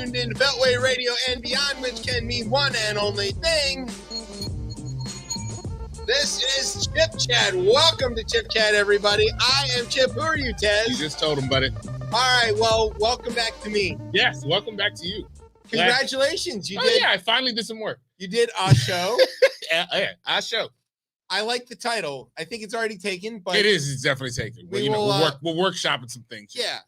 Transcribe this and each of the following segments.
tuned in to Beltway Radio and beyond, which can mean one and only thing. This is Chip Chat. Welcome to Chip Chat, everybody. I am Chip. Who are you, Tez? You just told him, buddy. All right, well, welcome back to me. Yes, welcome back to you. Congratulations. You did. Yeah, I finally did some work. You did a show. Yeah, our show. I like the title. I think it's already taken, but It is. It's definitely taken. But, we're workshopping some things. Yeah.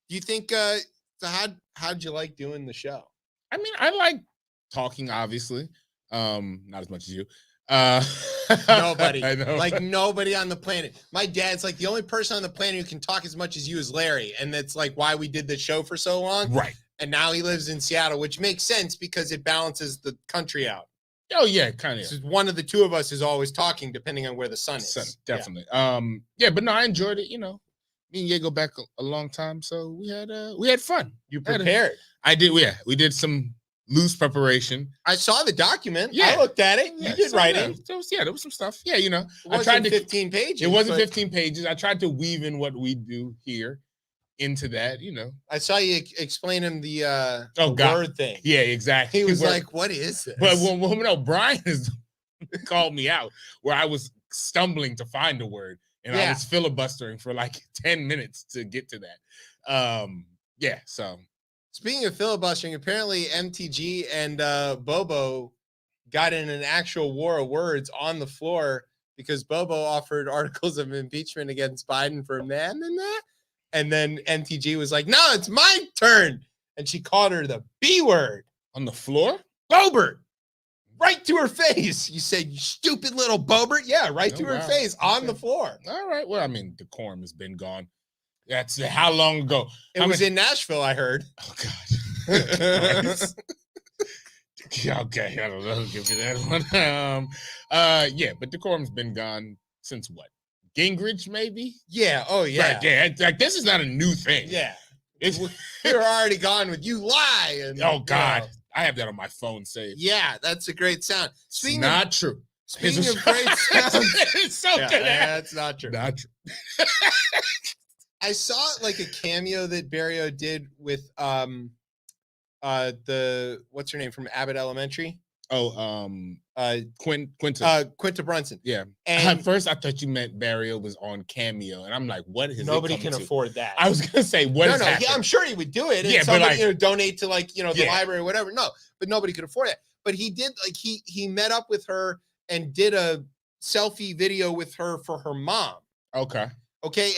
Do you think, so how'd you like doing the show? I mean, I like talking, obviously. Not as much as you. Nobody. I know. Like nobody on the planet. My dad's like the only person on the planet who can talk as much as you is Larry. And that's like why we did the show for so long. Right. And now he lives in Seattle, which makes sense because it balances the country out. Oh, yeah, kind of. One of the two of us is always talking, depending on where the sun is. Definitely. Yeah, but no, I enjoyed it. You know, me and Ye go back a long time, so we had fun. You prepared. I did. Yeah, we did some loose preparation. I saw the document. Yeah. I looked at it. You did writing. There was some stuff. Yeah, you know, I tried to 15 pages. It wasn't 15 pages. I tried to weave in what we do here into that. You know, I saw you explain him the word thing. Yeah, exactly. He was like, "What is this?" But Brian has called me out where I was stumbling to find a word, and I was filibustering for like 10 minutes to get to that. Yeah. So speaking of filibustering, apparently MTG and Bobo got in an actual war of words on the floor because Bobo offered articles of impeachment against Biden for man and that. And then MTG was like, "No, it's my turn." And she called her the B word. On the floor? Bobert. Right to her face. You said, "You stupid little Bobert." Yeah, right to her face on the floor. All right. Well, I mean, decorum has been gone. That's how long ago? It was in Nashville, I heard. Oh, God. Okay, I don't know. Give me that one. Yeah, but decorum's been gone since what? Gingrich, maybe? Yeah. Oh, yeah. Right, yeah. Like, this is not a new thing. Yeah. We're already gone with "you lie." And, oh, God. I have that on my phone saved. Yeah, that's a great sound. True. Speaking of great sounds. It's so good. That's not true. Not true. I saw like a cameo that Barrio did with the what's her name from Abbott Elementary? Oh, Quinta Brunson. Yeah. And at first I thought you meant Barrio was on Cameo, and I'm like, what is nobody can afford that. I was gonna say what is happening? Yeah, I'm sure he would do it. And yeah, somebody, but like, donate to like, the library or whatever. No, but nobody could afford it. But he did like he met up with her and did a selfie video with her for her mom. Okay.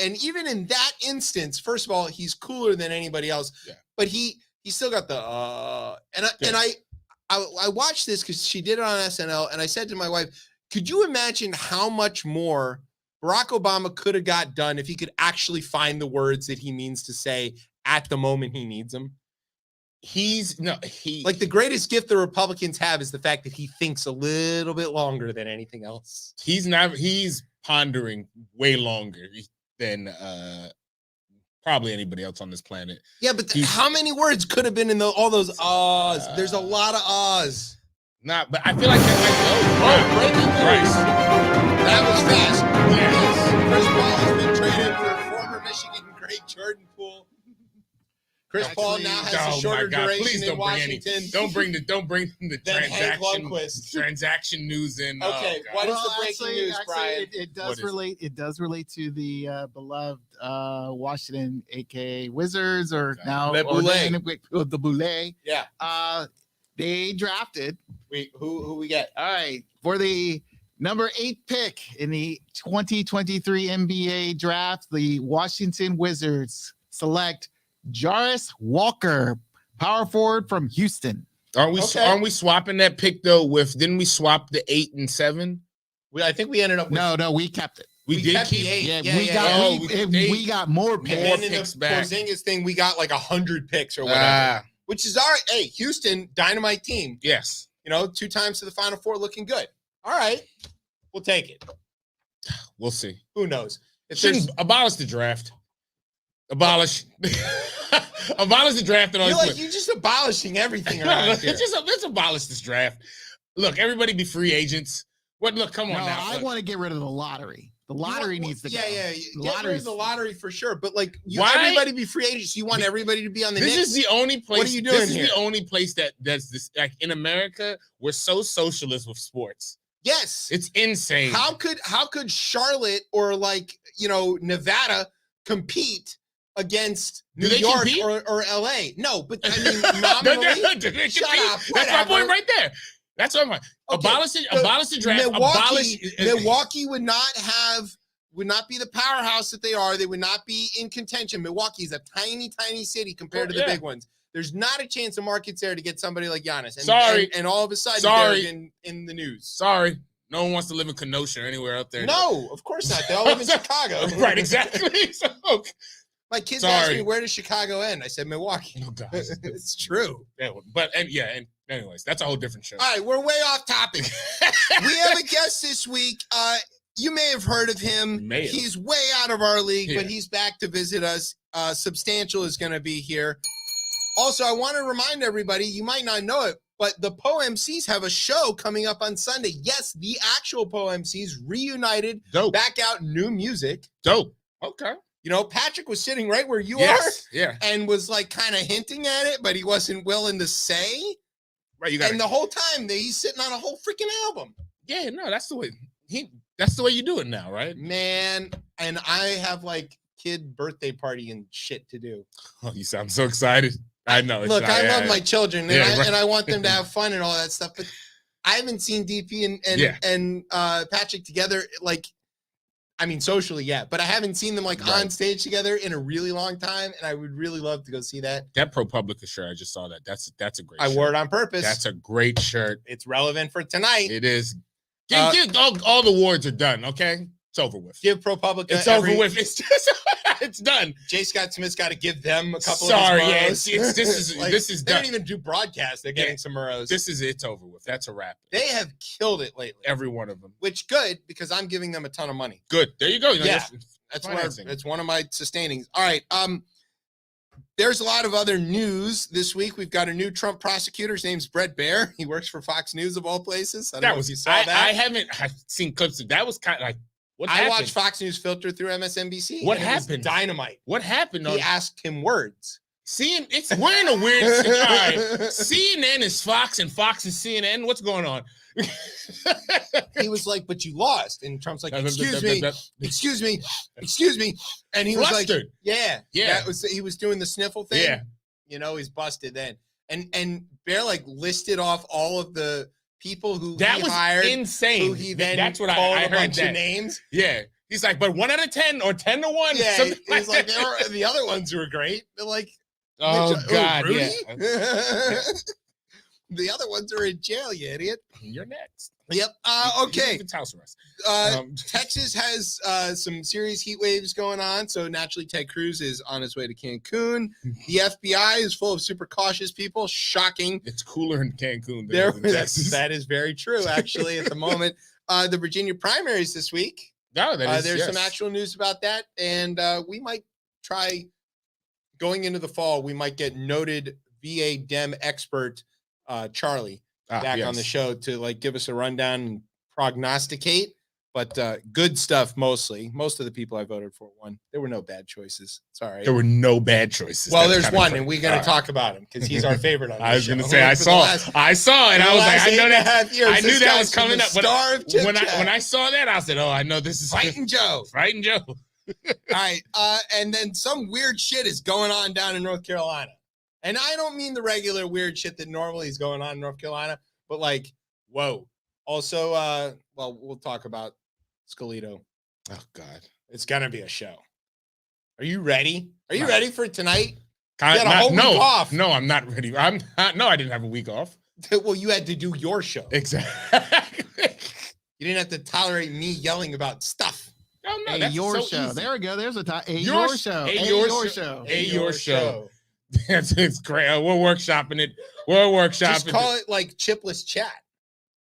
And even in that instance, first of all, he's cooler than anybody else. Yeah. But he still got the I watched this because she did it on SNL, and I said to my wife, "Could you imagine how much more Barack Obama could have got done if he could actually find the words that he means to say at the moment he needs them?" Like the greatest gift the Republicans have is the fact that he thinks a little bit longer than anything else. He's pondering way longer than probably anybody else on this planet. Yeah, but how many words could have been in all those ahs? There's a lot of ahs. But I feel like breaking news. That was fast. Yes. Chris Paul has been traded for former Michigan great Jordan Poole. Chris Paul now has a shorter duration in Washington. Don't bring the transaction news in. Okay, what is the breaking news, Brian? It does relate. It does relate to the beloved Washington, aka Wizards, or now the Boule. Yeah. They drafted. Who we get? All right, for the number 8 pick in the 2023 NBA draft, the Washington Wizards select Jarris Walker, power forward from Houston. Aren't we swapping that pick though? Didn't we swap the 8 and 7? I think we ended up with, no, we kept it. We did keep the 8. We got more picks. And then in the Porzingis thing, we got like 100 picks or whatever, which is all right. Hey, Houston, dynamite team. Yes. 2 times to the Final Four, looking good. All right, we'll take it. We'll see. Who knows? Shouldn't abolish the draft. Abolish the draft. And all you're just abolishing everything around here. Let's abolish this draft. Look, everybody be free agents. Look, come on now. I want to get rid of the lottery. The lottery needs to go. Yeah. The Get rid of the lottery for sure. But like, everybody be free agents. You want everybody to be on the Knicks. This is the only place. What are you doing This is here? the only place that's this. Like in America, we're so socialist with sports. Yes, It's insane. How could Charlotte or like Nevada compete against New York or LA? No, but I mean nominally. Shut up. That's my point right there. That's what I'm like. Abolish the draft. Milwaukee would not be the powerhouse that they are. They would not be in contention. Milwaukee is a tiny, tiny city compared to the big ones. There's not a chance the market's there to get somebody like Giannis. And all of a sudden, they're in the news. Sorry. No one wants to live in Kenosha or anywhere out there. No, of course not. They all live in Chicago. Right, exactly. So, my kids asked me, where does Chicago end? I said, Milwaukee. Oh, God. It's true. Yeah, and anyways, that's a whole different show. All right, we're way off topic. We have a guest this week. You may have heard of him. He's way out of our league, but he's back to visit us. Substantial is going to be here. Also, I want to remind everybody, you might not know it, but the Poe MCs have a show coming up on Sunday. Yes, the actual Poe MCs reunited, back out new music. Dope. Okay. Patrick was sitting right where you are. Yeah. And was like kind of hinting at it, but he wasn't willing to say. Right. And the whole time he's sitting on a whole freaking album. Yeah, no, that's the way that's the way you do it now, right? Man, and I have like kid birthday party and shit to do. Oh, you sound so excited. I know. Look, I love my children and I want them to have fun and all that stuff, but I haven't seen DP and Patrick together socially, but I haven't seen them on stage together in a really long time, and I would really love to go see that. That ProPublica shirt, I just saw that. That's a great shirt. I wore it on purpose. That's a great shirt. It's relevant for tonight. It is. All the awards are done, okay? It's over with. Give ProPublica. It's over with. It's just it's done. J. Scott Smith's got to give them a couple of his this is they done. don't even do broadcast. They're getting some Murrows. It's over with. That's a wrap. They have killed it lately. Every one of them. Which good, because I'm giving them a ton of money. Good. There you go. That's one of my sustainings. All right. There's a lot of other news this week. We've got a new Trump prosecutor. His name's Brett Baer. He works for Fox News of all places. I don't know if you saw that. I've seen clips of that. Was kind of like what happened? I watched Fox News filter through MSNBC. What happened? Dynamite. What happened? He asked him words. We're in a weird CNN is Fox and Fox is CNN. What's going on? He was like, but you lost. And Trump's like, excuse me. And he was like, yeah. He was doing the sniffle thing. Yeah. He's busted then. And Bear listed off all of the people who he hired. Insane. Who he then that's what called I heard a bunch that. of names. Yeah. He's like, but 1 out of 10 or 10 to 1. Yeah. He's like, the other ones were great. They're like, oh God, Rudy? Yeah. The other ones are in jail, you idiot. You're next. Yep. Okay. House arrest. Texas has some serious heat waves going on, so naturally Ted Cruz is on his way to Cancun. The FBI is full of super cautious people. Shocking. It's cooler in Cancun than in Texas. That is very true, actually, at the moment. The Virginia primaries this week. No, there's some actual news about that, and we might try going into the fall. We might get noted VA Dem expert Charlie back on the show to give us a rundown and prognosticate, but good stuff mostly. Most of the people I voted for won. There were no bad choices. Sorry. There were no bad choices. Well, there's one, and we're going to talk about him because he's our favorite on the show. I was going to say, I saw it, and I was like, I know that. I knew that was coming up. When I saw that, I said, oh, I know this is Fighting Joe. Fighting Joe. All right. And then some weird shit is going on down in North Carolina. And I don't mean the regular weird shit that normally is going on in North Carolina, but whoa. Also, we'll talk about Scalito. Oh, God. It's going to be a show. Are you ready? Are you ready for tonight? You had a whole week off. No, I'm not ready. I didn't have a week off. Well, you had to do your show. Exactly. You didn't have to tolerate me yelling about stuff. Oh, no, that's your so show. easy. There we go. There's a time. Your show. Your show. It's great. We're workshopping it. Just call it Chipless Chat.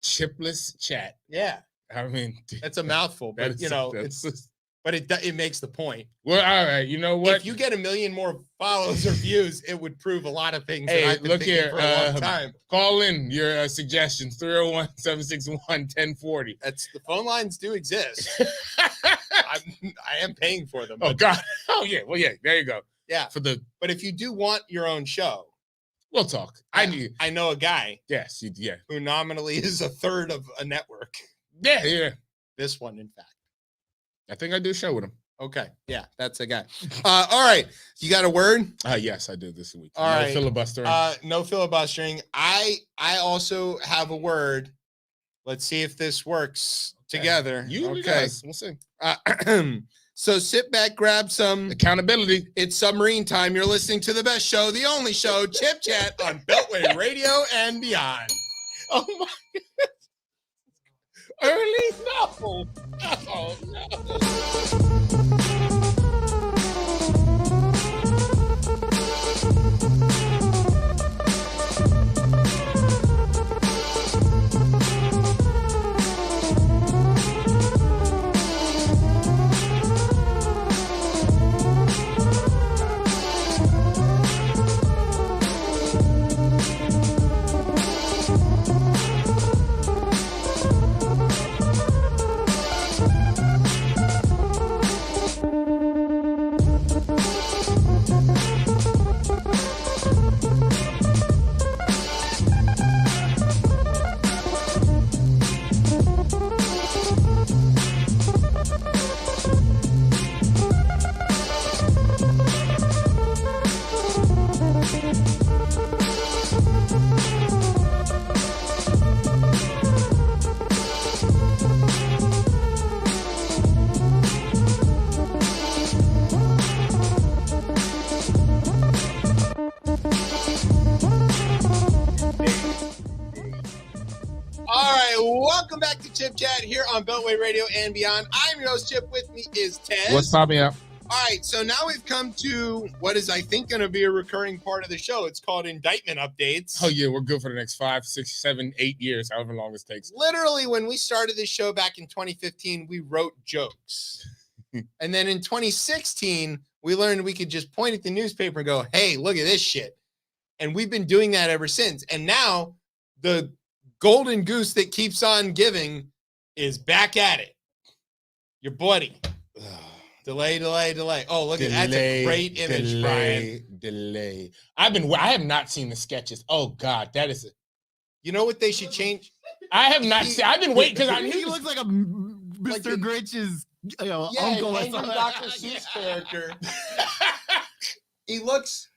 Chipless Chat. Yeah. I mean, that's a mouthful, but but it makes the point. Well, all right. You know what? If you get 1 million more follows or views, it would prove a lot of things. Hey, that I've been look thinking here. for a long time. Call in your suggestions. 301-761-1040. The phone lines do exist. I am paying for them. Oh God. Oh yeah. Well, yeah. There you go. Yeah. But if you do want your own show, we'll talk. I know a guy. Yes. Yeah. Who nominally is a third of a network. Yeah. Yeah. This one, in fact. I think I do a show with him. Okay. Yeah, that's a guy. All right. You got a word? Yes, I do this week. All right. Filibustering. No filibustering. I also have a word. Let's see if this works together. Okay. Guys, we'll see. So sit back, grab some accountability. It's submarine time. You're listening to the best show, the only show, Chip Chat on Beltway Radio and beyond. Oh my God. Early? No. Oh, no. Welcome back to Chip Chat here on Beltway Radio and beyond. I'm your host, Chip. With me is Ted. What's popping up? All right, so now we've come to what is, I think, going to be a recurring part of the show. It's called indictment updates. Oh, yeah, we're good for the next 5, 6, 7, 8 years, however long this takes. Literally, when we started this show back in 2015, we wrote jokes. And then in 2016, we learned we could just point at the newspaper and go, hey, look at this shit. And we've been doing that ever since. And now the golden goose that keeps on giving is back at it. Your buddy. Delay. Oh, look at that. That's a great image, Brian. Delay. I have not seen the sketches. Oh God, that is. You know what they should change? I have not seen. I've been waiting because I knew he looks like a Mr. Grinch's uncle. Angry Dr. Seuss character. He looks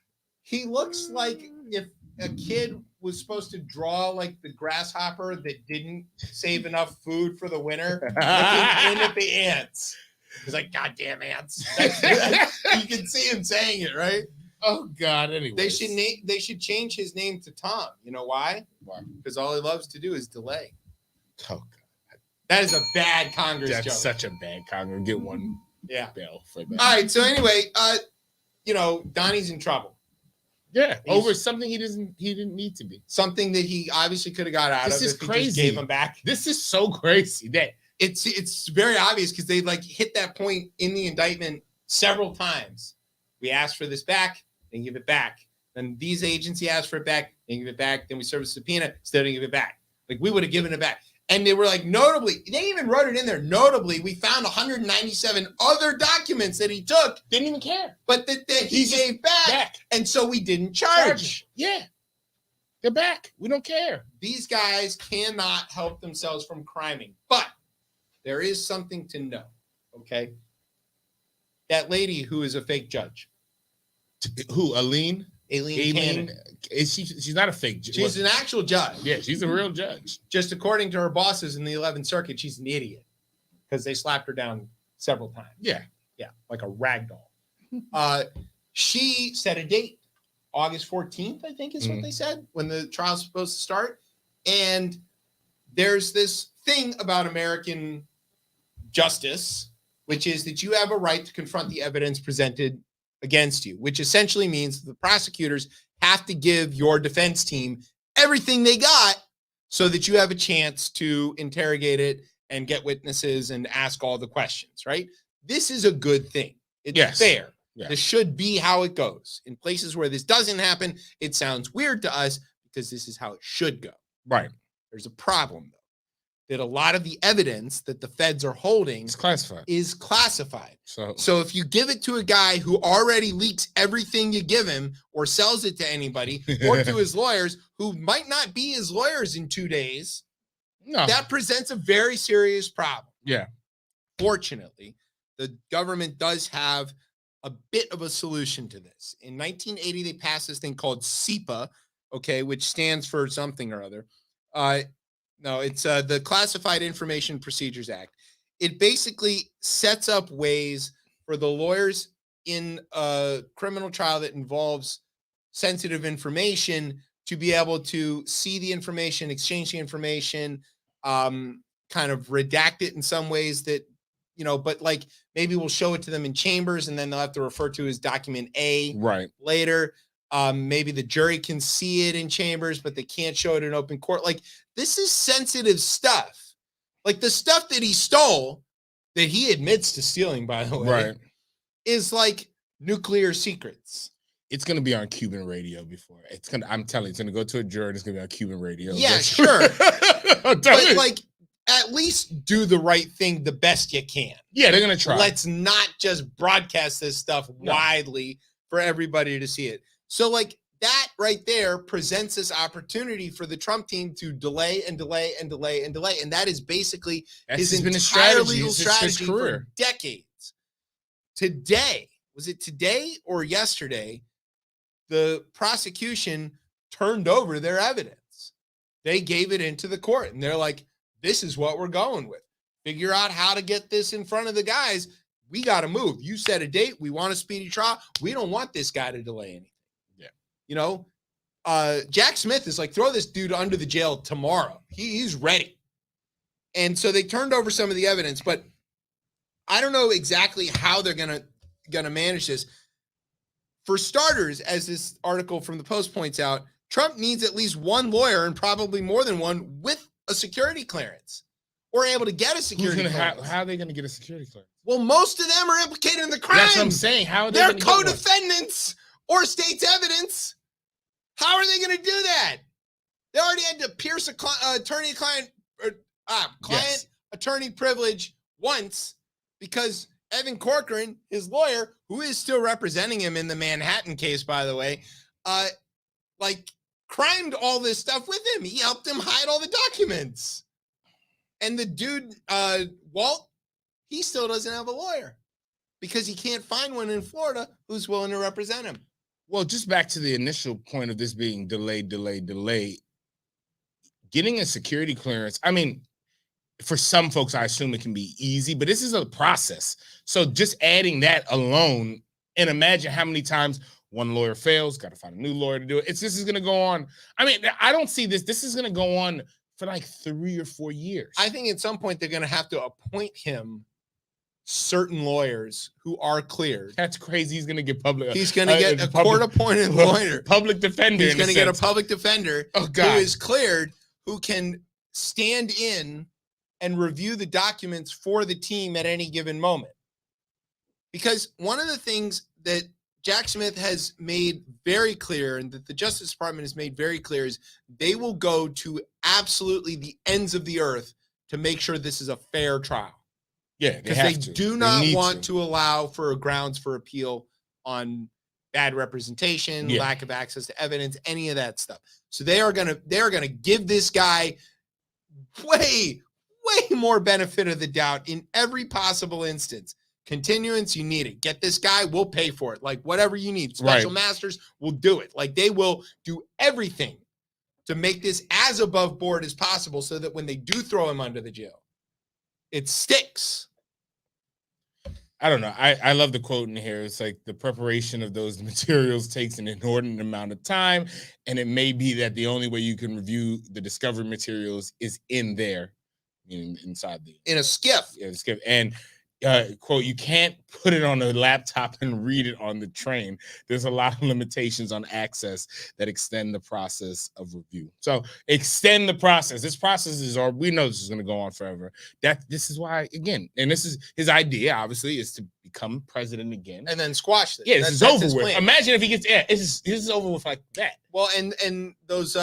like if a kid was supposed to draw like the grasshopper that didn't save enough food for the winter, looking in at the ants. He's like, goddamn ants. You can see him saying it, right? Oh God. Anyway, they should change his name to Tom. You know why? Why? Because all he loves to do is delay. Oh God. That is a bad Congress joke. That's such a bad Congress. Get one bell for that. All right. So anyway, Donnie's in trouble. Yeah, over something he didn't need to be. Something that he obviously could have got out of. This is if he crazy. Just gave him back. This is so crazy that it's very obvious because they like hit that point in the indictment several times. We asked for this back, then give it back. Then these agency asked for it back, then give it back. Then we serve a subpoena, still didn't give it back. Like we would have given it back. And they were like, notably, they even wrote it in there. Notably, we found 197 other documents that he took. Didn't even care. But that he gave back. And so we didn't charge. Yeah. They're back. We don't care. These guys cannot help themselves from criming. But there is something to know, okay? That lady who is a fake judge. Who, Aileen? Aileen Cannon. She's not a fake judge. She's an actual judge. Yeah, she's a real judge. Just according to her bosses in the 11th Circuit, she's an idiot because they slapped her down several times. Yeah, like a rag doll. She set a date, August 14th, I think is what they said, when the trial's supposed to start. And there's this thing about American justice, which is that you have a right to confront the evidence presented against you, which essentially means the prosecutors have to give your defense team everything they got so that you have a chance to interrogate it and get witnesses and ask all the questions, right? this is a good thing. It's fair. Yeah. This should be how it goes. In places where this doesn't happen, it sounds weird to us because this is how it should go. Right. There's a problem, though, that a lot of the evidence that the feds are holding is classified. So if you give it to a guy who already leaks everything you give him or sells it to anybody or to his lawyers who might not be his lawyers in 2 days, that presents a very serious problem. Yeah. Fortunately, the government does have a bit of a solution to this. In 1980, they passed this thing called CIPA, which stands for something or other. No, it's the Classified Information Procedures Act. It basically sets up ways for the lawyers in a criminal trial that involves sensitive information to be able to see the information, exchange the information, kind of redact it in some ways that, but like maybe we'll show it to them in chambers and then they'll have to refer to as document A later. Maybe the jury can see it in chambers, but they can't show it in open court. Like, this is sensitive stuff. Like the stuff that he stole, that he admits to stealing, by the way, is like nuclear secrets. It's going to be on Cuban radio before. I'm telling you, it's going to go to a jury and it's going to be on Cuban radio. Yeah, sure. But like, at least do the right thing the best you can. Yeah, they're going to try. Let's not just broadcast this stuff widely for everybody to see it. So like that right there presents this opportunity for the Trump team to delay and delay and delay and delay. And that is basically his entire legal strategy for decades. Today, was it today or yesterday, the prosecution turned over their evidence. They gave it into the court and they're like, this is what we're going with. Figure out how to get this in front of the guys. We got to move. You set a date. We want a speedy trial. We don't want this guy to delay anything. Jack Smith is like, throw this dude under the jail tomorrow. He's ready. And so they turned over some of the evidence, but I don't know exactly how they're gonna manage this. For starters, as this article from the Post points out, Trump needs at least one lawyer and probably more than one with a security clearance or able to get a security clearance. How are they going to get a security clearance? Well, most of them are implicated in the crime. That's what I'm saying. How are they They're co-defendants or state's evidence. How are they going to do that? They already had to pierce a client attorney privilege once because Evan Corcoran, his lawyer, who is still representing him in the Manhattan case, by the way, crimed all this stuff with him. He helped him hide all the documents. And the dude, Walt, he still doesn't have a lawyer because he can't find one in Florida who's willing to represent him. Well, just back to the initial point of this being delayed. Getting a security clearance, I mean, for some folks, I assume it can be easy, but this is a process. So just adding that alone, and imagine how many times one lawyer fails, got to find a new lawyer to do it. This is going to go on. I mean, I don't see this. This is going to go on for like 3 or 4 years. I think at some point they're going to have to appoint him certain lawyers who are cleared. That's crazy. He's going to get public. He's going to get a court-appointed lawyer. Public defender. He's going to get a public defender who is cleared, who can stand in and review the documents for the team at any given moment. Because one of the things that Jack Smith has made very clear and that the Justice Department has made very clear is they will go to absolutely the ends of the earth to make sure this is a fair trial. Yeah, because they do not want to allow for grounds for appeal on bad representation, lack of access to evidence, any of that stuff. So they are gonna give this guy way more benefit of the doubt in every possible instance. Continuance, you need it. Get this guy, we'll pay for it. Like whatever you need. Special masters will do it. Like they will do everything to make this as above board as possible so that when they do throw him under the jail, it sticks. I don't know. I love the quote in here. It's like the preparation of those materials takes an inordinate amount of time. And it may be that the only way you can review the discovery materials is in there, inside in a skiff. Yeah, skiff. And quote, you can't put it on a laptop and read it on the train. There's a lot of limitations on access that extend the process of review. So extend the process. This process is, or we know this is going to go on forever. This is why, again, and this is his idea, obviously, is to become president again. And then squash it. Yeah, this is over with. Plan. Imagine if he gets, this is over with like that. Well, and those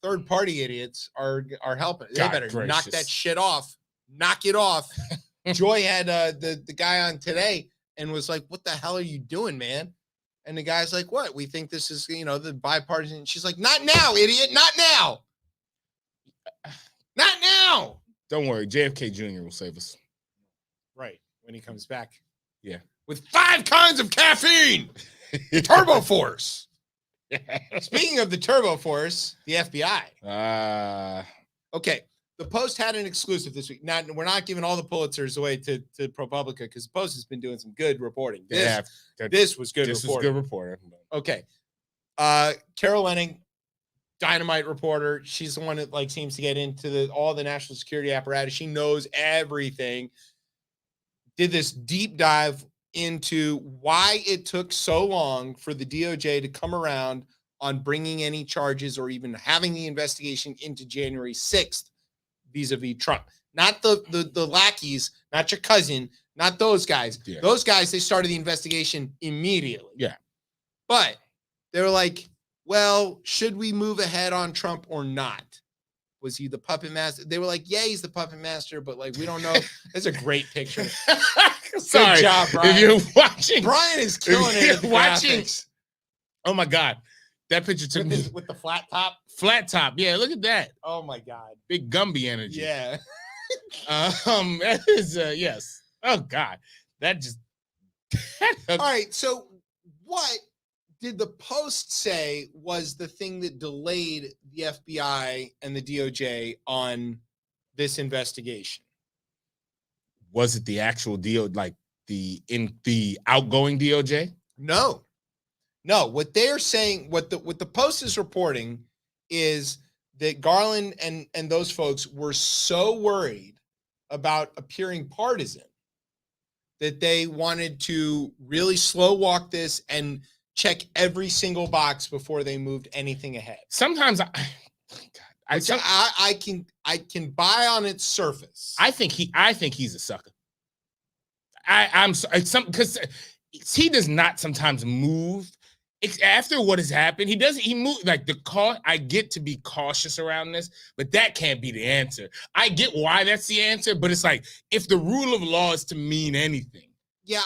third-party idiots are helping. They better knock that shit off. Knock it off. Joy had the guy on today and was like, "What the hell are you doing, man?" And the guy's like, "What? We think this is, the bipartisan." She's like, "Not now, idiot! Not now! Not now!" Don't worry, JFK Jr. will save us. Right when he comes back. Yeah, with 5 kinds of caffeine, Turbo Force. Speaking of the Turbo Force, the FBI. Okay. The Post had an exclusive this week. We're not giving all the Pulitzers away to ProPublica because the Post has been doing some good reporting. This was good reporting. This was good reporting. Okay. Carol Lenning, dynamite reporter. She's the one that seems to get into all the national security apparatus. She knows everything. Did this deep dive into why it took so long for the DOJ to come around on bringing any charges or even having the investigation into January 6th. Vis-a-vis Trump, not the lackeys, not your cousin, not those guys. Yeah. Those guys, they started the investigation immediately. Yeah. But they were like, well, should we move ahead on Trump or not? Was he the puppet master? They were like, yeah, he's the puppet master, but we don't know. That's a great picture. Sorry. Good job, Brian. If you're watching, Brian is killing it. Watching. Oh my God. That picture took me with the flat top. Flat top. Yeah, look at that. Oh my God. Big Gumby energy. Yeah. That is yes. Oh God. That just all right. So what did the Post say was the thing that delayed the FBI and the DOJ on this investigation? Was it the actual deal, like the outgoing DOJ? No. What they're saying, what the Post is reporting is that Garland and those folks were so worried about appearing partisan that they wanted to really slow walk this and check every single box before they moved anything ahead. Sometimes I can buy on its surface. I think he's a sucker. Because he does not sometimes move. After what has happened, he moved I get to be cautious around this, but that can't be the answer. I get why that's the answer, but it's like, if the rule of law is to mean anything. Yeah,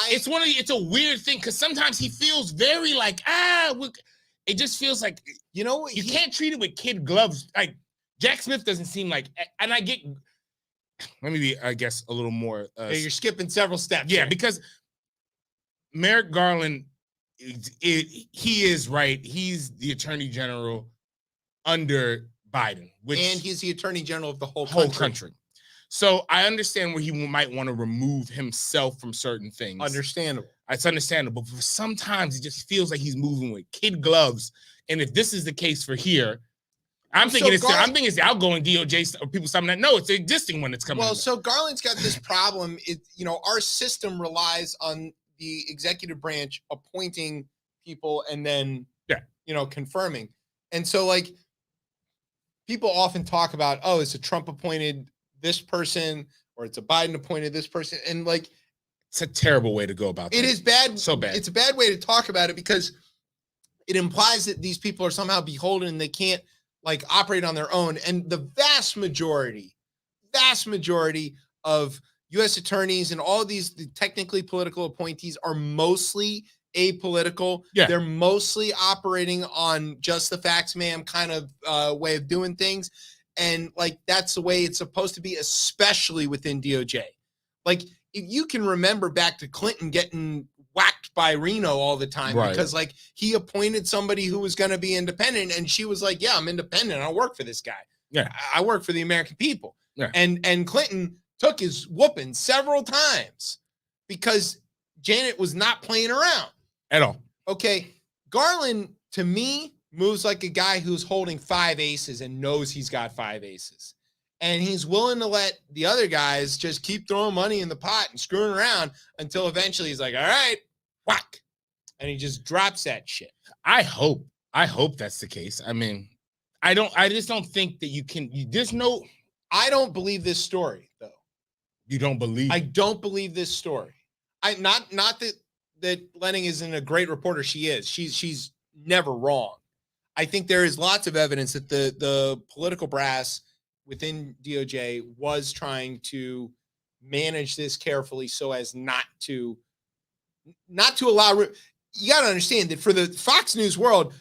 it's a weird thing because sometimes he feels very it just feels like, you can't treat it with kid gloves. Like Jack Smith doesn't seem like, and I get, let me be, I guess, a little more. You're skipping several steps. Yeah, because Merrick Garland, he is right. He's the attorney general under Biden, and he's the attorney general of the whole country. So I understand where he might want to remove himself from certain things. Understandable. It's understandable. But sometimes it just feels like he's moving with kid gloves. And if this is the case for here, I'm thinking it's the outgoing DOJ or people stopping that. No, it's the existing one that's coming. Well, so Garland's got this problem. Our system relies on the executive branch appointing people and then, confirming. And so people often talk about, it's a Trump appointed this person or it's a Biden appointed this person. And it's a terrible way to go about it. It is bad. So bad. It's a bad way to talk about it because it implies that these people are somehow beholden and they can't operate on their own. And the vast majority of U.S. attorneys and all these technically political appointees are mostly apolitical. Yeah. They're mostly operating on just the facts, ma'am, kind of way of doing things. And that's the way it's supposed to be, especially within DOJ. If you can remember back to Clinton getting whacked by Reno all the time, right, because he appointed somebody who was going to be independent. And she was like, yeah, I'm independent. I work for this guy. Yeah. I work for the American people. Yeah. And Clinton took his whooping several times because Janet was not playing around at all. Okay. Garland, to me, moves like a guy who's holding 5 aces and knows he's got 5 aces. And he's willing to let the other guys just keep throwing money in the pot and screwing around until eventually he's like, all right, whack. And he just drops that shit. I hope that's the case. I mean, I just don't think that you can, I don't believe this story, though. You don't believe? I don't believe this story. Not that Lenning isn't a great reporter. She is. She's never wrong. I think there is lots of evidence that the political brass within DOJ was trying to manage this carefully so as not to allow. You got to understand that for the Fox News world,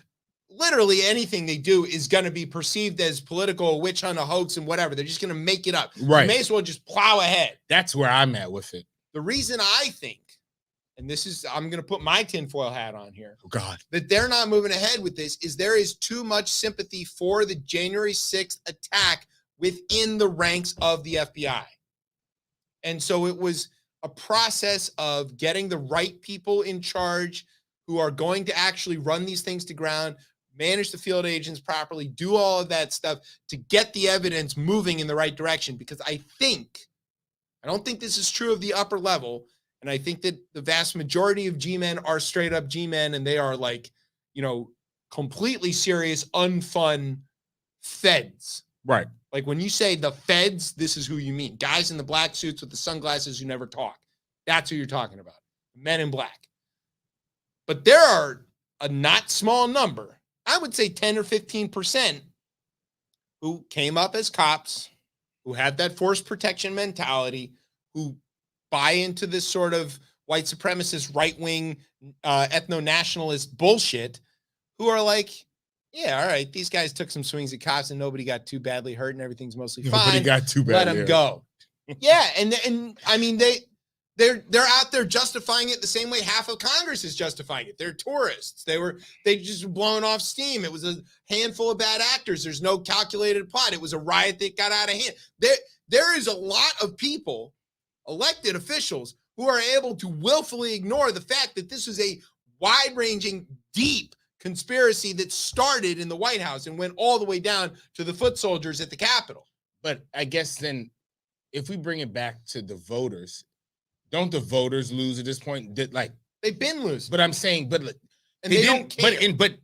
literally anything they do is going to be perceived as political, a witch hunt, a hoax, and whatever. They're just going to make it up. Right. You may as well just plow ahead. That's where I'm at with it. The reason I think, and this is, I'm going to put my tinfoil hat on here. Oh, God. That they're not moving ahead with this is there is too much sympathy for the January 6th attack within the ranks of the FBI. And so it was a process of getting the right people in charge who are going to actually run these things to ground, manage the field agents properly, do all of that stuff to get the evidence moving in the right direction. Because I don't think this is true of the upper level. And I think that the vast majority of G-men are straight up G-men, and they are like, completely serious, unfun feds. Right. Like when you say the feds, this is who you mean. Guys in the black suits with the sunglasses who never talk. That's who you're talking about. Men in black. But there are a not small number, I would say 10 or 15%, who came up as cops, who had that force protection mentality, who buy into this sort of white supremacist, right-wing, ethno-nationalist bullshit, who are like, yeah, all right, these guys took some swings at cops and nobody got too badly hurt and everything's mostly fine. Nobody got too badly hurt. Let them go. Yeah, and I mean, they're out there justifying it the same way half of Congress is justifying it. They're tourists. They just blowing off steam. It was a handful of bad actors. There's no calculated plot. It was a riot that got out of hand. There is a lot of people, elected officials, who are able to willfully ignore the fact that this was a wide-ranging, deep conspiracy that started in the White House and went all the way down to the foot soldiers at the Capitol. But I guess then, if we bring it back to the voters, don't the voters lose at this point? They've been losing. But I'm saying, but and they don't care. But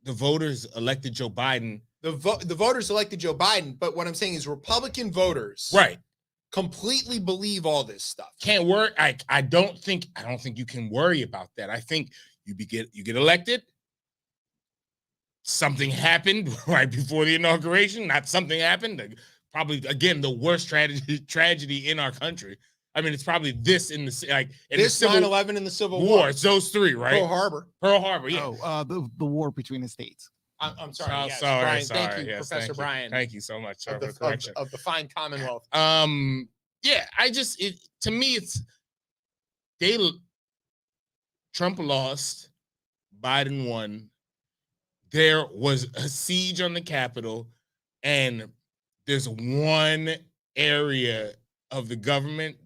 the voters elected Joe Biden. The voters elected Joe Biden. But what I'm saying is Republican voters, right, completely believe all this stuff. Can't worry. I don't think you can worry about that. I think you get elected. Something happened right before the inauguration. Not something happened. Probably again the worst tragedy in our country. I mean, it's probably this in the this 9/11 in the Civil War. It's those three, right? Pearl Harbor. Yeah. Oh, the war between the states. I'm sorry. Oh, yes, sorry. Brian, Sorry. Thank you, Yes, Professor Brian. Thank you so much of for the correction. Of the fine Commonwealth. Yeah. To me, Trump lost, Biden won. There was a siege on the Capitol, and there's one area of the government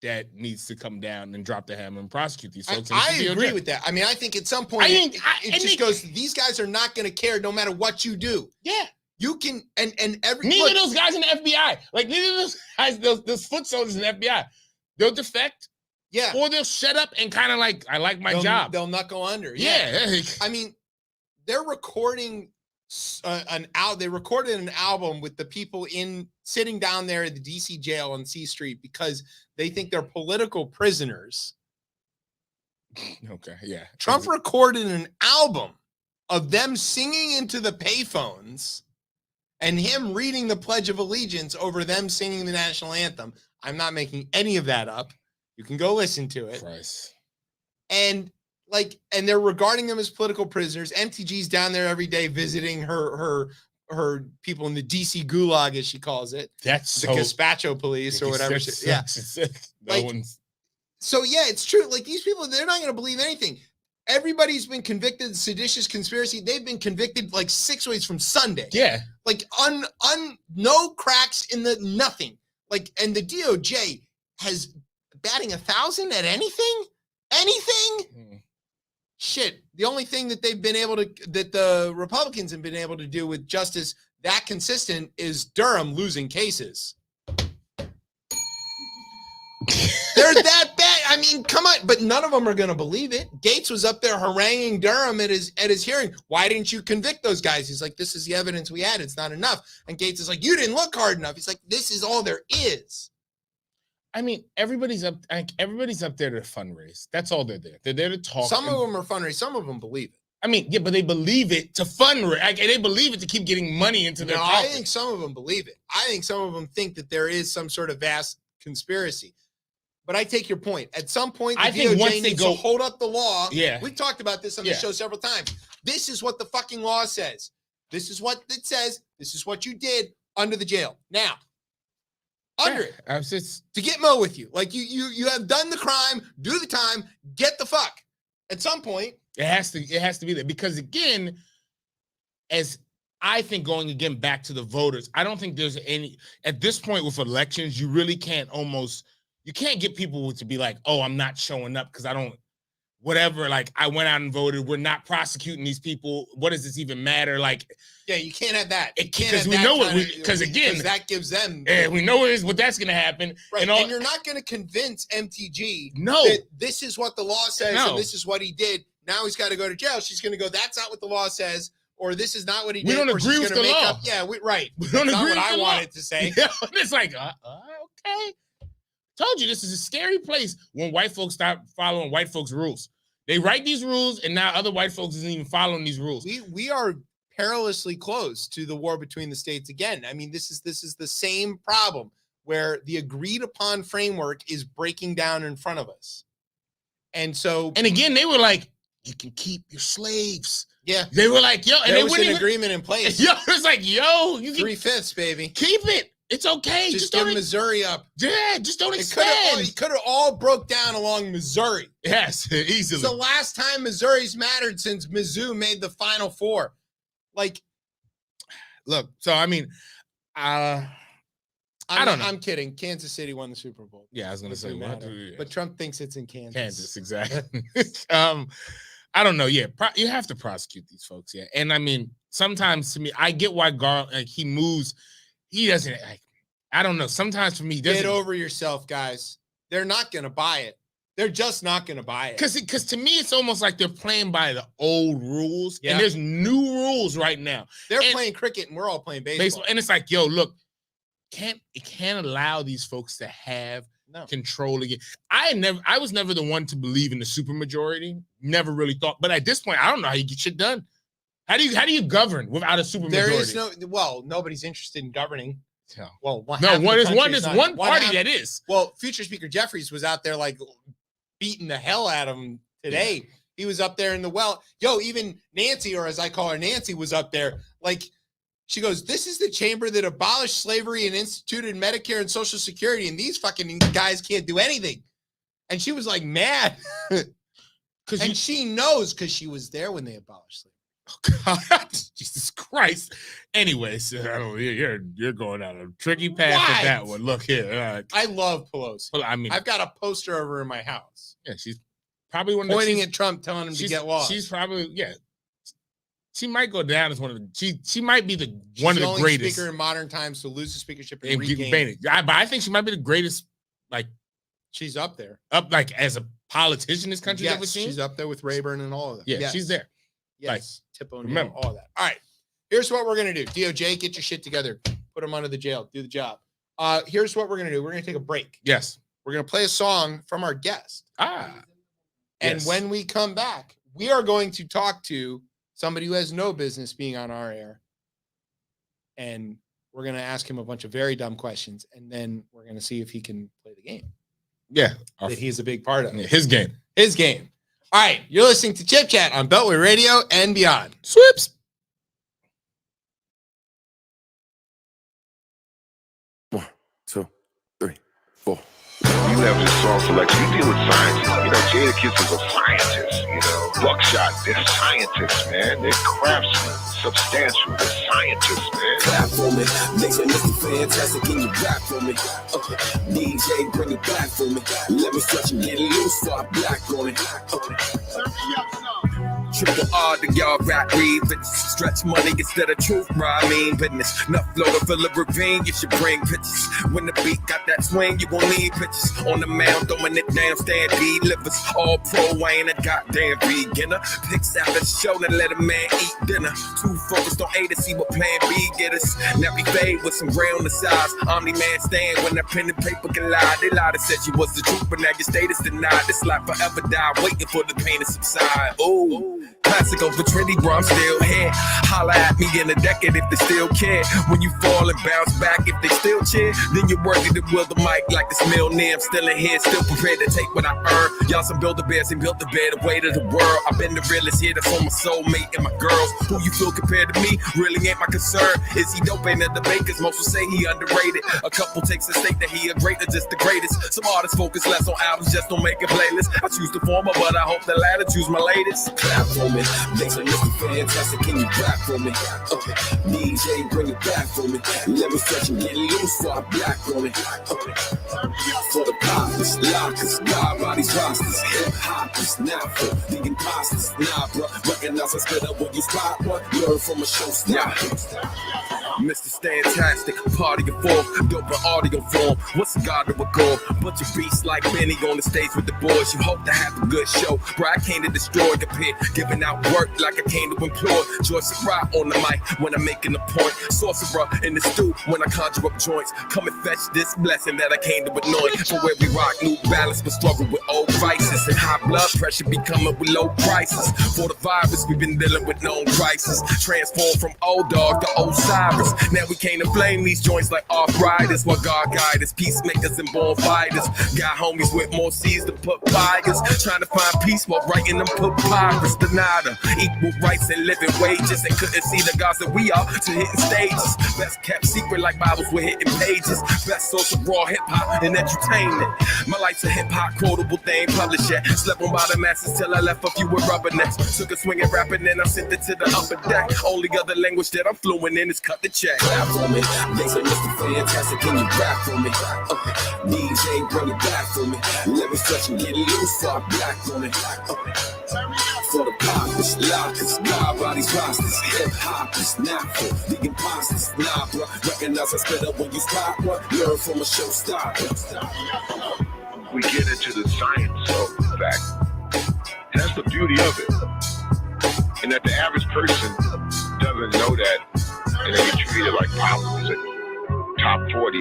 that needs to come down and drop the hammer and prosecute these folks. I agree with that. I mean, I think at some point it just goes, these guys are not going to care no matter what you do. Yeah. You can, and neither of those guys in the FBI, neither of those guys, those foot soldiers in the FBI, they'll defect. Yeah. Or they'll shut up and kind of I like my job. They'll knuckle under. Yeah. I mean, they're recording they recorded an album with the people sitting down there at the DC jail on C Street because they think they're political prisoners. Okay, yeah. Trump recorded an album of them singing into the payphones and him reading the Pledge of Allegiance over them singing the national anthem. I'm not making any of that up. You can go listen to it. Christ. And they're regarding them as political prisoners. MTG's down there every day visiting her people in the DC gulag, as she calls it. That's the gazpacho police or whatever. Yeah. So yeah, it's true. These people, they're not going to believe anything. Everybody's been convicted of seditious conspiracy. They've been convicted 6 ways from Sunday. Yeah. No cracks in the nothing. And the DOJ has batting 1,000 at anything? Shit. The only thing that that the Republicans have been able to do with justice that consistent is Durham losing cases. They're that bad. I mean, come on, but none of them are going to believe it. Gates was up there haranguing Durham at his hearing. Why didn't you convict those guys? He's like, this is the evidence we had. It's not enough. And Gates is like, you didn't look hard enough. He's like, this is all there is. I mean, everybody's up there to fundraise. That's all they're there. They're there to talk. Some of them are fundraising. Some of them believe it. I mean, yeah, but they believe it to fundraise. Like, they believe it to keep getting money into their pocket. I think some of them believe it. I think some of them think that there is some sort of vast conspiracy. But I take your point. At some point, the DOJ needs to hold up the law. Yeah. We've talked about this on the show several times. This is what the fucking law says. This is what it says. This is what you did under the jail. Now, under it. To get Mo with you. Like you have done the crime, do the time, get the fuck. At some point. It has to be there. Because again, as I think going again back to the voters, I don't think there's any at this point with elections, you really can't you can't get people to be like, oh, I'm not showing up because I don't, whatever. Like, I went out and voted. We're not prosecuting these people. What does this even matter? Like, yeah, you can't have that. Because we know it. Because again, that gives them. Yeah, we know what that's going to happen. Right. And you're not going to convince MTG that this is what the law says and this is what he did. Now he's got to go to jail. She's going to go, that's not what the law says. Or this is not what he did. We don't agree with the law. We don't agree with I wanted to say. Yeah, it's like, okay. Told you this is a scary place when white folks stop following white folks' rules. They write these rules, and now other white folks isn't even following these rules. We are perilously close to the war between the states again. I mean, this is the same problem where the agreed upon framework is breaking down in front of us. And again, they were like, you can keep your slaves. Yeah. They were like, yo, and there was an agreement in place. Yo, it's like, yo, you 3/5, baby. Keep it. It's okay. Just give Missouri up. Yeah, just don't expand. It could have all broke down along Missouri. Yes, easily. It's the last time Missouri's mattered since Mizzou made the Final Four. Like, look, so I mean, I don't know. I'm kidding. Kansas City won the Super Bowl. Yeah, I was gonna say what? But Trump thinks it's in Kansas. Kansas, exactly. I don't know. Yeah, you have to prosecute these folks. Yeah, and I mean, sometimes to me, I get why he moves. He doesn't. I don't know. Sometimes for me, get over yourself, guys. They're not gonna buy it. They're just not gonna buy it. Because to me, it's almost like they're playing by the old rules, and there's new rules right now. They're playing cricket, and we're all playing baseball. And it's like, yo, look, can't allow these folks to have control again. I was never the one to believe in the supermajority. Never really thought, but at this point, I don't know how you get shit done. How do you govern without a supermajority? There is nobody's interested in governing. Yeah. Well, there's one party that is. Well, future Speaker Jeffries was out there like beating the hell out of him today. Yeah. He was up there in the well. Yo, even Nancy, or as I call her, Nancy, was up there. Like, she goes, this is the chamber that abolished slavery and instituted Medicare and Social Security, and these fucking guys can't do anything. And she was like mad. She knows because she was there when they abolished slavery. Oh, God, Jesus Christ. Anyways, you're going out a tricky path with that one. Look here. I love Pelosi. Well, I mean, I've got a poster of her in my house. Yeah, she's probably one of pointing at Trump, telling him to get lost. She's probably, she might go down as one of the, she might be one of the greatest speaker in modern times to lose the speakership and regain it. But I think she might be the greatest, like, she's up there. Like, as a politician this country's ever seen. She's up there with Rayburn and all of that. Yeah, she's there. Yes. Like, Tip O'Neill, all of that. All right. Here's what we're going to do. DOJ, get your shit together. Put them under the jail. Do the job. Here's what we're going to do. We're going to take a break. Yes. We're going to play a song from our guest. And yes. When we come back, we are going to talk to somebody who has no business being on our air. And we're going to ask him a bunch of very dumb questions. And then we're going to see if he can play the game. Yeah. That he's a big part of. Yeah, his game. His game. All right, you're listening to Chip Chat on Beltway Radio and beyond. Swips. One, two, three, four. You have this song selection. You deal with scientists. You know, Jadakiss is a scientist. Buckshot, they're scientists, man. They're craftsmen. Substantial. They're scientists, man. Clap for me. Nigga, this is fantastic. Can you rap for me? Okay. DJ, bring it back for me. Let me stretch and get loose. Start black on it. Okay. Triple R to y'all rap read. Stretch money instead of truth, rhyming business. Enough flow to fill a ravine, you should bring pictures. When the beat got that swing, you gon' need pictures. On the mound, throwing it down, stand delivers. All pro, I ain't a goddamn beginner. Picks out the show and let a man eat dinner. Too focused on A to see what plan B get us. Now we fade with some gray on the sides. Omni-man stand when that pen and paper can lie. They lied and said you was the truth, but now your status denied. This life forever die, waiting for the pain to subside. Ooh. Classic over Trinity, bro, I'm still here. Holla at me in a decade if they still care. When you fall and bounce back, if they still cheer, then you're worthy to wield the mic like this millionaire. I'm still in here, still prepared to take what I earn. Y'all some Build-A-Bears and built the bear, the weight of the world. I've been the realest here, that's on my soulmate and my girls. Who you feel compared to me really ain't my concern. Is he dope? Ain't a debate, cause most will say he underrated. A couple takes a state that he a great or just the greatest. Some artists focus less on albums, just don't make a playlist. I choose the former, but I hope the latter choose my latest. Clap for me. Thanks for Mr. Fantastic, can you rap for me? DJ, bring it back for me. Let me stretch and get loose for I black on it. For the poppers, lockers, God bodies, rosters, hip hoppers, now for the imposters. Nah, bro, recognize I spit up when you spot one. Learn from a show stopper. Mr. Fantastic, party of four, dope in audio form. What's a god to record? Bunch of beasts like Benny on the stage with the boys. You hope to have a good show. Bro, I came to destroy the pit, giving out work like I came to implore. Joyce Surprise on the mic when I'm making a point. Sorcerer in the stew when I conjure up joints. Come and fetch this blessing that I came to anoint. For where we rock new balance, but struggle with old vices. And high blood pressure be coming with low prices. For the virus, we've been dealing with known crisis. Transform from old dog to Osiris. Now we can't blame these joints like arthritis. While God guide us, peacemakers and born fighters. Got homies with more seeds than papayas. Trying to find peace while writing them papyrus. Denada, equal rights and living wages. And couldn't see the gods that we are to hitting stages. Best kept secret like Bibles with hitting pages. Best source of raw hip hop and entertainment. My life's a hip hop quotable thing published yet. Slept on by the masses till I left a few with rubbernecks. Took a swing at rapping and I sent it to the upper deck. Only other language that I'm fluent in is cut the check. Clap for me. Thanks for Mr. Fantastic, can you rap for me? DJ, bring it back for me. Let me stretch and get loose for I black on it. For the poppers, lockers, God bodies, rosters, hip hoppers, now for the imposters. Nah, bro, recognize I spit up when you spot one. Learn from a show stopper. We get into the science of the fact. And that's the beauty of it. And that the average person doesn't know that, and they get treated like pop music. Top 40,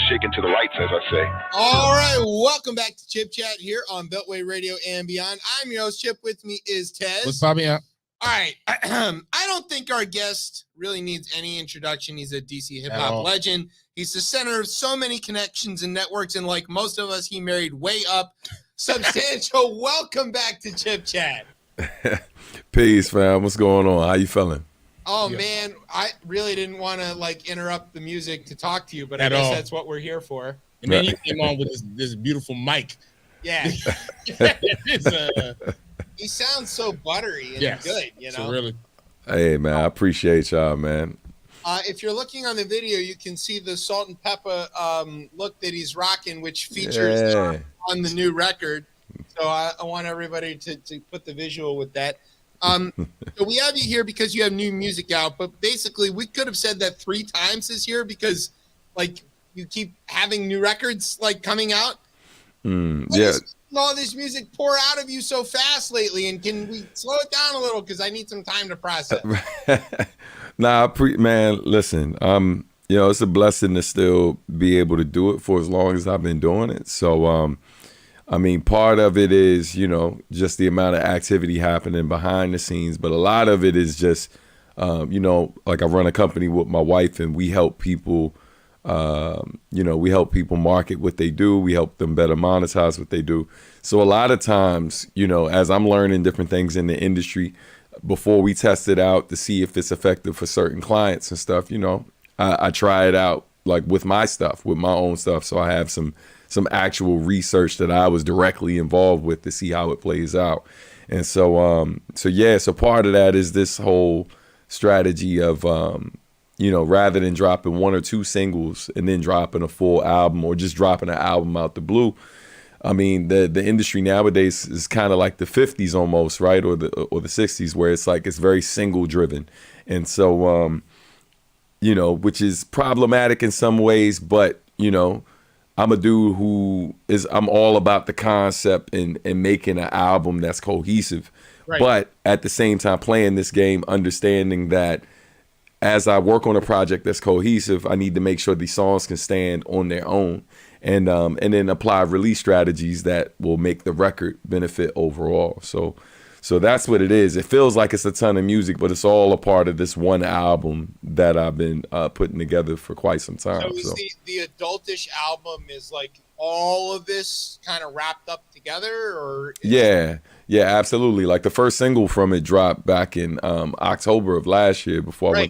shaking to the lights, as I say. All right, welcome back to Chip Chat here on Beltway Radio and beyond. I'm your host, Chip. With me is Tez. What's popping up? All right, I don't think our guest really needs any introduction. He's a DC hip hop legend. He's the center of so many connections and networks, and like most of us, he married way up. Substantial. Welcome back to Chip Chat. Peace, fam. What's going on? How you feeling? Oh man, I really didn't want to like interrupt the music to talk to you, but I guess that's what we're here for. And then you came on with this beautiful mic. Yeah. He sounds so buttery and good, you know. So really. Hey man, I appreciate y'all, man. If you're looking on the video, you can see the salt and pepper look that he's rocking, which features on the new record. So I want everybody to put the visual with that. So we have you here because you have new music out, but basically we could have said that 3 times this year because like you keep having new records like coming out. Yeah. All this music pour out of you so fast lately, and can we slow it down a little because I need some time to process. Man, listen, you know, it's a blessing to still be able to do it for as long as I've been doing it. So I mean, part of it is, you know, just the amount of activity happening behind the scenes, but a lot of it is just, you know, like I run a company with my wife and we help people, you know, we help people market what they do. We help them better monetize what they do. So a lot of times, you know, as I'm learning different things in the industry, before we test it out to see if it's effective for certain clients and stuff, you know, I try it out like with my stuff, with my own stuff. So I have some actual research that I was directly involved with to see how it plays out. And so, so part of that is this whole strategy of, you know, rather than dropping 1 or 2 singles and then dropping a full album or just dropping an album out the blue, I mean, the industry nowadays is kind of like the 50s almost, right? Or the 60s, where it's like it's very single driven. And so you know, which is problematic in some ways, but you know, I'm a dude I'm all about the concept and making an album that's cohesive. Right. But at the same time playing this game, understanding that as I work on a project that's cohesive, I need to make sure these songs can stand on their own, and then apply release strategies that will make the record benefit overall. So that's what it is. It feels like it's a ton of music, but it's all a part of this one album that I've been putting together for quite some time. So is the adultish album is like all of this kind of wrapped up together, or Yeah, absolutely. Like the first single from it dropped back in October of last year before I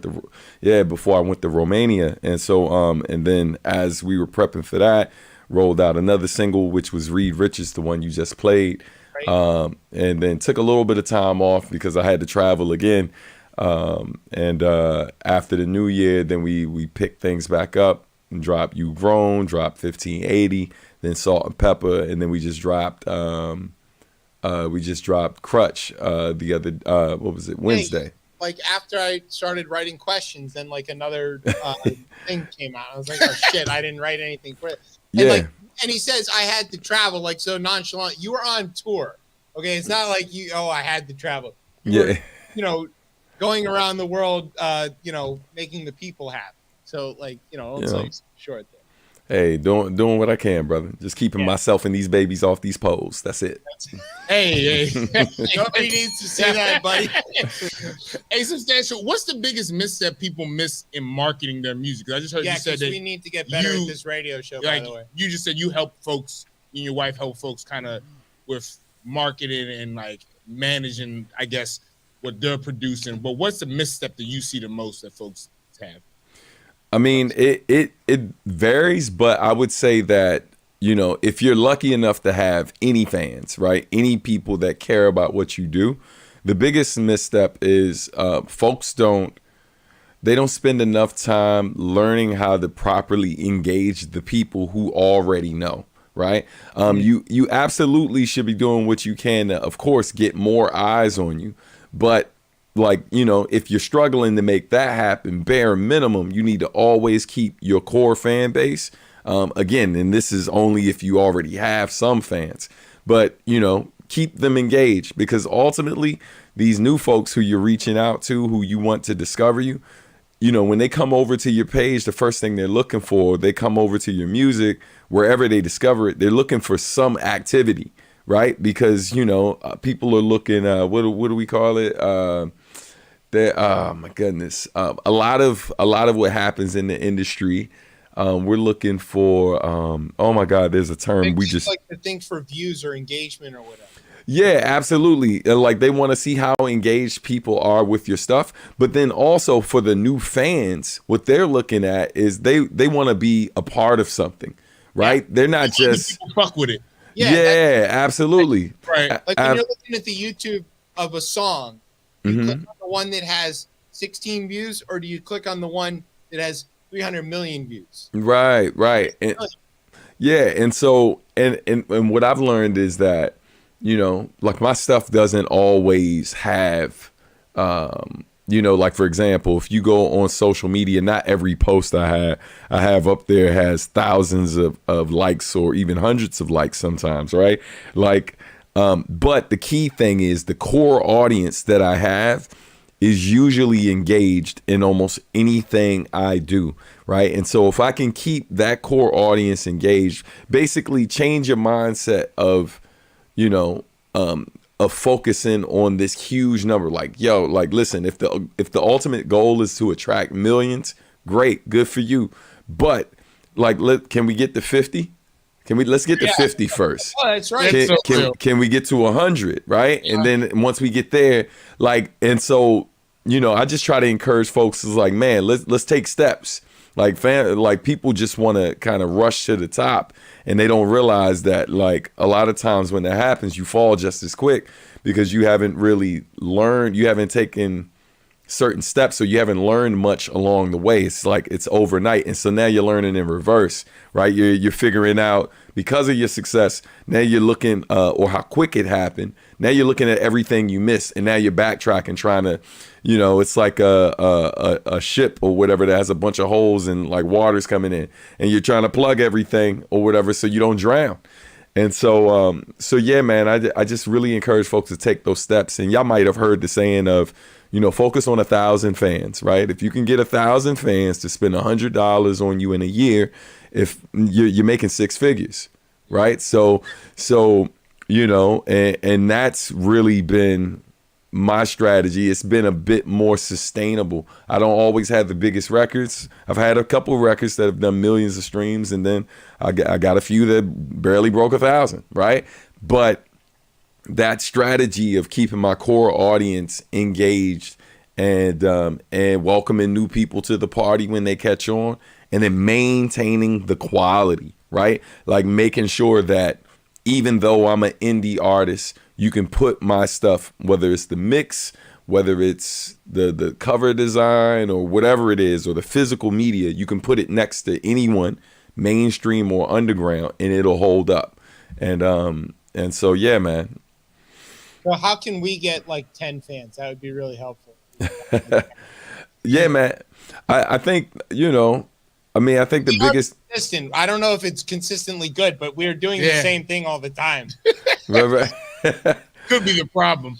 went to Romania. And so and then as we were prepping for that, rolled out another single, which was Reed Richards, the one you just played. And then took a little bit of time off because I had to travel again. And after the new year, then we picked things back up and dropped You Grown, dropped 1580, then Salt and Pepper, and then we just dropped Crutch the other Wednesday. Like after I started writing questions, then like another thing came out. I was like, oh shit, I didn't write anything for it. And and he says I had to travel, like so nonchalant. You were on tour, okay? It's not like I had to travel. You were, you know, going around the world, you know, making the people happy. So like, you know, it's like short there. Hey, doing what I can, brother. Just keeping myself and these babies off these poles. That's it. Hey. Nobody needs to say that, buddy. Hey, Substantial, what's the biggest misstep people miss in marketing their music? I just heard you said that we need to get better at this radio show, by the way. You just said you help folks, you and your wife help folks kind of with marketing and like managing, I guess, what they're producing. But what's the misstep that you see the most that folks have? I mean, it varies, but I would say that, you know, if you're lucky enough to have any fans, right, any people that care about what you do, the biggest misstep is folks don't spend enough time learning how to properly engage the people who already know, right? You absolutely should be doing what you can to, of course, get more eyes on you, but like, you know, if you're struggling to make that happen, bare minimum, you need to always keep your core fan base. Again, and this is only if you already have some fans, but, you know, keep them engaged, because ultimately these new folks who you're reaching out to, who you want to discover you, you know, when they come over to your page, the first thing they're looking for, they come over to your music, wherever they discover it, they're looking for some activity, right? Because, you know, people are looking, what do we call it? Oh my goodness. A lot of what happens in the industry, we're looking for, oh my God, there's a term we just like to think for views or engagement or whatever. Yeah, absolutely. Like they want to see how engaged people are with your stuff. But then also for the new fans, what they're looking at is they want to be a part of something, right? Yeah. They're not just fuck with it. Yeah, absolutely. Right. Like when you're looking at the YouTube of a song, you click on the one that has 16 views, or do you click on the one that has 300 million views? Right. And, yeah, and so and what I've learned is that, you know, like my stuff doesn't always have, you know, like for example, if you go on social media, not every post I have up there has thousands of likes or even hundreds of likes sometimes, right? Like, but the key thing is the core audience that I have is usually engaged in almost anything I do, right? And so if I can keep that core audience engaged, basically change your mindset of, you know, of focusing on this huge number. Like, yo, like, listen, if the ultimate goal is to attract millions, great, good for you. But like, can we get to 50? Let's get to 50 first. Oh, that's right. Can we get to 100, right? And then once we get there, like, and so, you know, I just try to encourage folks is like, man, let's take steps. Like people just want to kind of rush to the top, and they don't realize that like a lot of times when that happens, you fall just as quick because you haven't really learned, you haven't taken certain steps, so you haven't learned much along the way. It's like it's overnight, and so now you're learning in reverse, right? You're figuring out, because of your success, now you're looking or how quick it happened. Now you're looking at everything you missed, and now you're backtracking, trying to, it's like a ship or whatever that has a bunch of holes and like water's coming in, and you're trying to plug everything or whatever so you don't drown. And so yeah, man, I just really encourage folks to take those steps. And y'all might have heard the saying of, focus on 1,000 fans, right? If you can get 1,000 fans to spend $100 on you in a year, if you're making six figures, right? So and that's really been my strategy. It's been a bit more sustainable. I don't always have the biggest records. I've had a couple records that have done millions of streams, and then I got a few that barely broke 1,000, right? But that strategy of keeping my core audience engaged and welcoming new people to the party when they catch on, and then maintaining the quality, right? Like making sure that even though I'm an indie artist, you can put my stuff, whether it's the mix, whether it's the cover design or whatever it is, or the physical media, you can put it next to anyone, mainstream or underground, and it'll hold up. And so, yeah, man. Well, how can we get like 10 fans? That would be really helpful. Yeah, man. I think, I think the biggest. Consistent. I don't know if it's consistently good, but we're doing the same thing all the time. Could be the problem.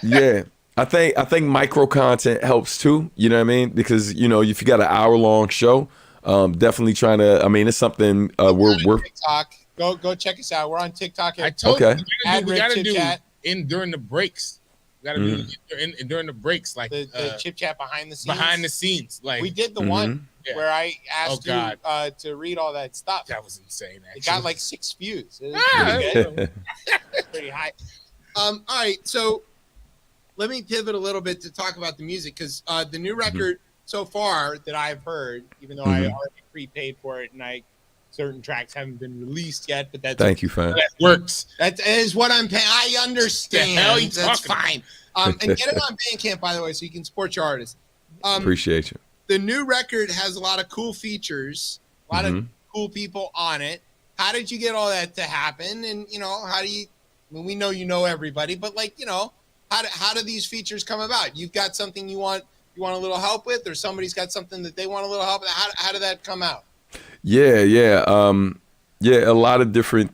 Yeah. I think micro content helps too. You know what I mean? Because, if you got an hour-long show, definitely trying to, it's something we're TikTok. Go check us out. We're on TikTok. I told you, we got to do ChipChat. during the breaks. We got to do during the breaks, like the ChipChat behind the scenes. Behind the scenes, like we did the one where I asked you to read all that stuff. That was insane. Actually, it got like 6 views. It was pretty good. Pretty high. All right, so let me pivot a little bit to talk about the music, because the new record so far that I've heard, even though I already prepaid for it and certain tracks haven't been released yet, but that's thank you, fam. That works. That is what I'm paying. I understand. The hell you that's talking fine. And get it on Bandcamp, by the way, so you can support your artist. Appreciate you. The new record has a lot of cool features, a lot of cool people on it. How did you get all that to happen? And how do you? I mean, we know everybody, but how do these features come about? You've got something you want a little help with, or somebody's got something that they want a little help with. How did that come out? Yeah. A lot of different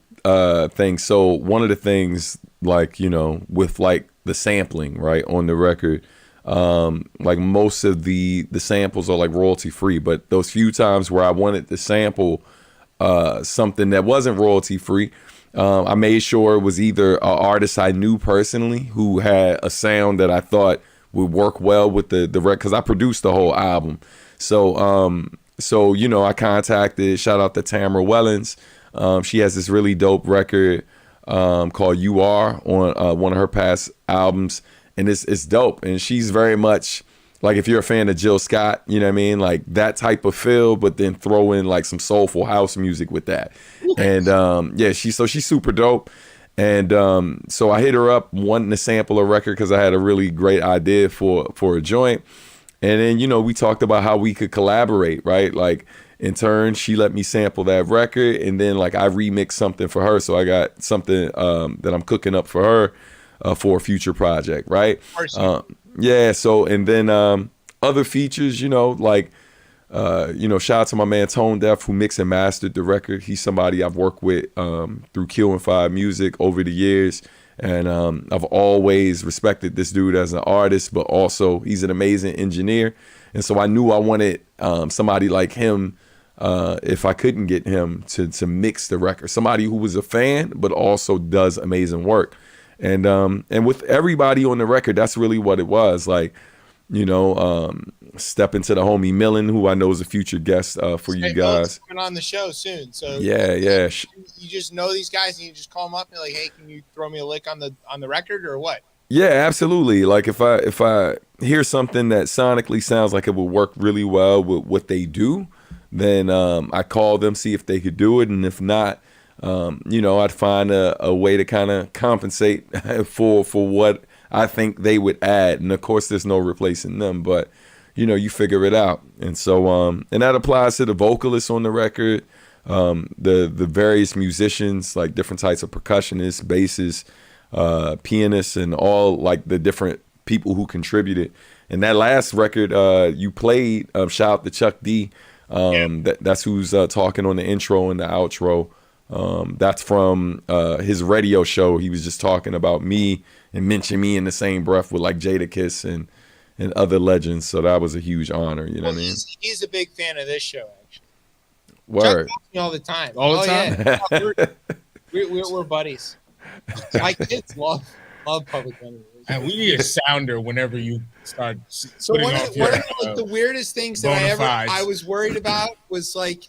things. So one of the things, with like the sampling, right, on the record, like most of the samples are like royalty free, but those few times where I wanted to sample something that wasn't royalty free, I made sure it was either an artist I knew personally who had a sound that I thought would work well with the record, because I produced the whole album. So I contacted, shout out to Tamara Wellens. She has this really dope record called You Are on one of her past albums, and it's dope. And she's very much like, if you're a fan of Jill Scott, you know what I mean, like that type of feel, but then throw in like some soulful house music with that. And she's super dope. And so I hit her up wanting to sample a record because I had a really great idea for a joint. And then, we talked about how we could collaborate, right? Like, in turn, she let me sample that record, and then like I remixed something for her. So I got something that I'm cooking up for her for a future project, right? So, and then other features, shout out to my man Tone Deaf, who mixed and mastered the record. He's somebody I've worked with through Kill and Five Music over the years. And I've always respected this dude as an artist, but also he's an amazing engineer. And so I knew I wanted somebody like him, if I couldn't get him, to mix the record. Somebody who was a fan, but also does amazing work. And with everybody on the record, that's really what it was. Like, step into the homie Millen, who I know is a future guest for you guys. Coming on the show soon. So yeah. You just know these guys and you just call them up and be like, hey, can you throw me a lick on the record or what? Yeah, absolutely. Like if I hear something that sonically sounds like it would work really well with what they do, then I call them, see if they could do it, and if not, I'd find a way to kind of compensate for what I think they would add. And of course, there's no replacing them, but you know, you figure it out. And so, and that applies to the vocalists on the record, the various musicians, like different types of percussionists, bassists, pianists, and all like the different people who contributed. And that last record you played, shout out to Chuck D. That's who's talking on the intro and the outro. That's from his radio show. He was just talking about me and mentioned me in the same breath with like Jadakiss and other legends. So that was a huge honor. You know what I mean? He's a big fan of this show, actually. Word. Chuck talks to me all the time. All the time? Yeah. we're buddies. My kids love Public Enemy. And we need a sounder whenever you start. So one of the weirdest things that I was worried about was like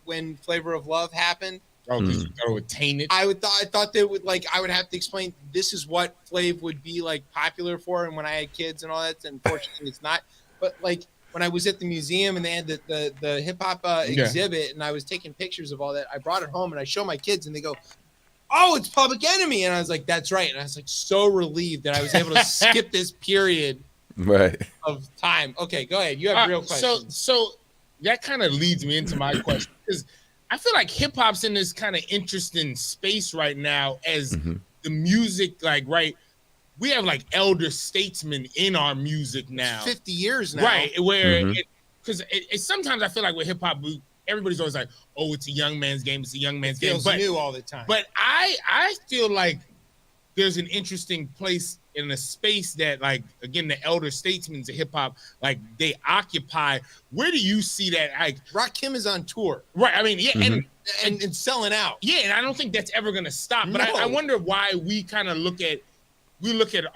when Flavor of Love happened. Oh, because you thought it would taint it. I thought they would like I would have to explain this is what Flav would be like popular for, and when I had kids and all that. Unfortunately, it's not. But like when I was at the museum and they had the hip hop exhibit, and I was taking pictures of all that, I brought it home and I show my kids, and they go, "Oh, it's Public Enemy," and I was like, "That's right," and I was like so relieved that I was able to skip this period of time. Okay, go ahead. You have real questions. So that kind of leads me into my question, because I feel like hip hop's in this kind of interesting space right now as the music, like, right? We have like elder statesmen in our music now. 50 years now. Right. Where, because sometimes I feel like with hip hop, everybody's always like, oh, it's a young man's game. It's a young man's game. Feels new all the time. But I feel like there's an interesting place in a space that, like, again, the elder statesmen of hip hop, like, they occupy. Where do you see that? Like, Rakim is on tour, right? I mean, yeah, and selling out. Yeah, and I don't think that's ever gonna stop. But I wonder why we kind of look at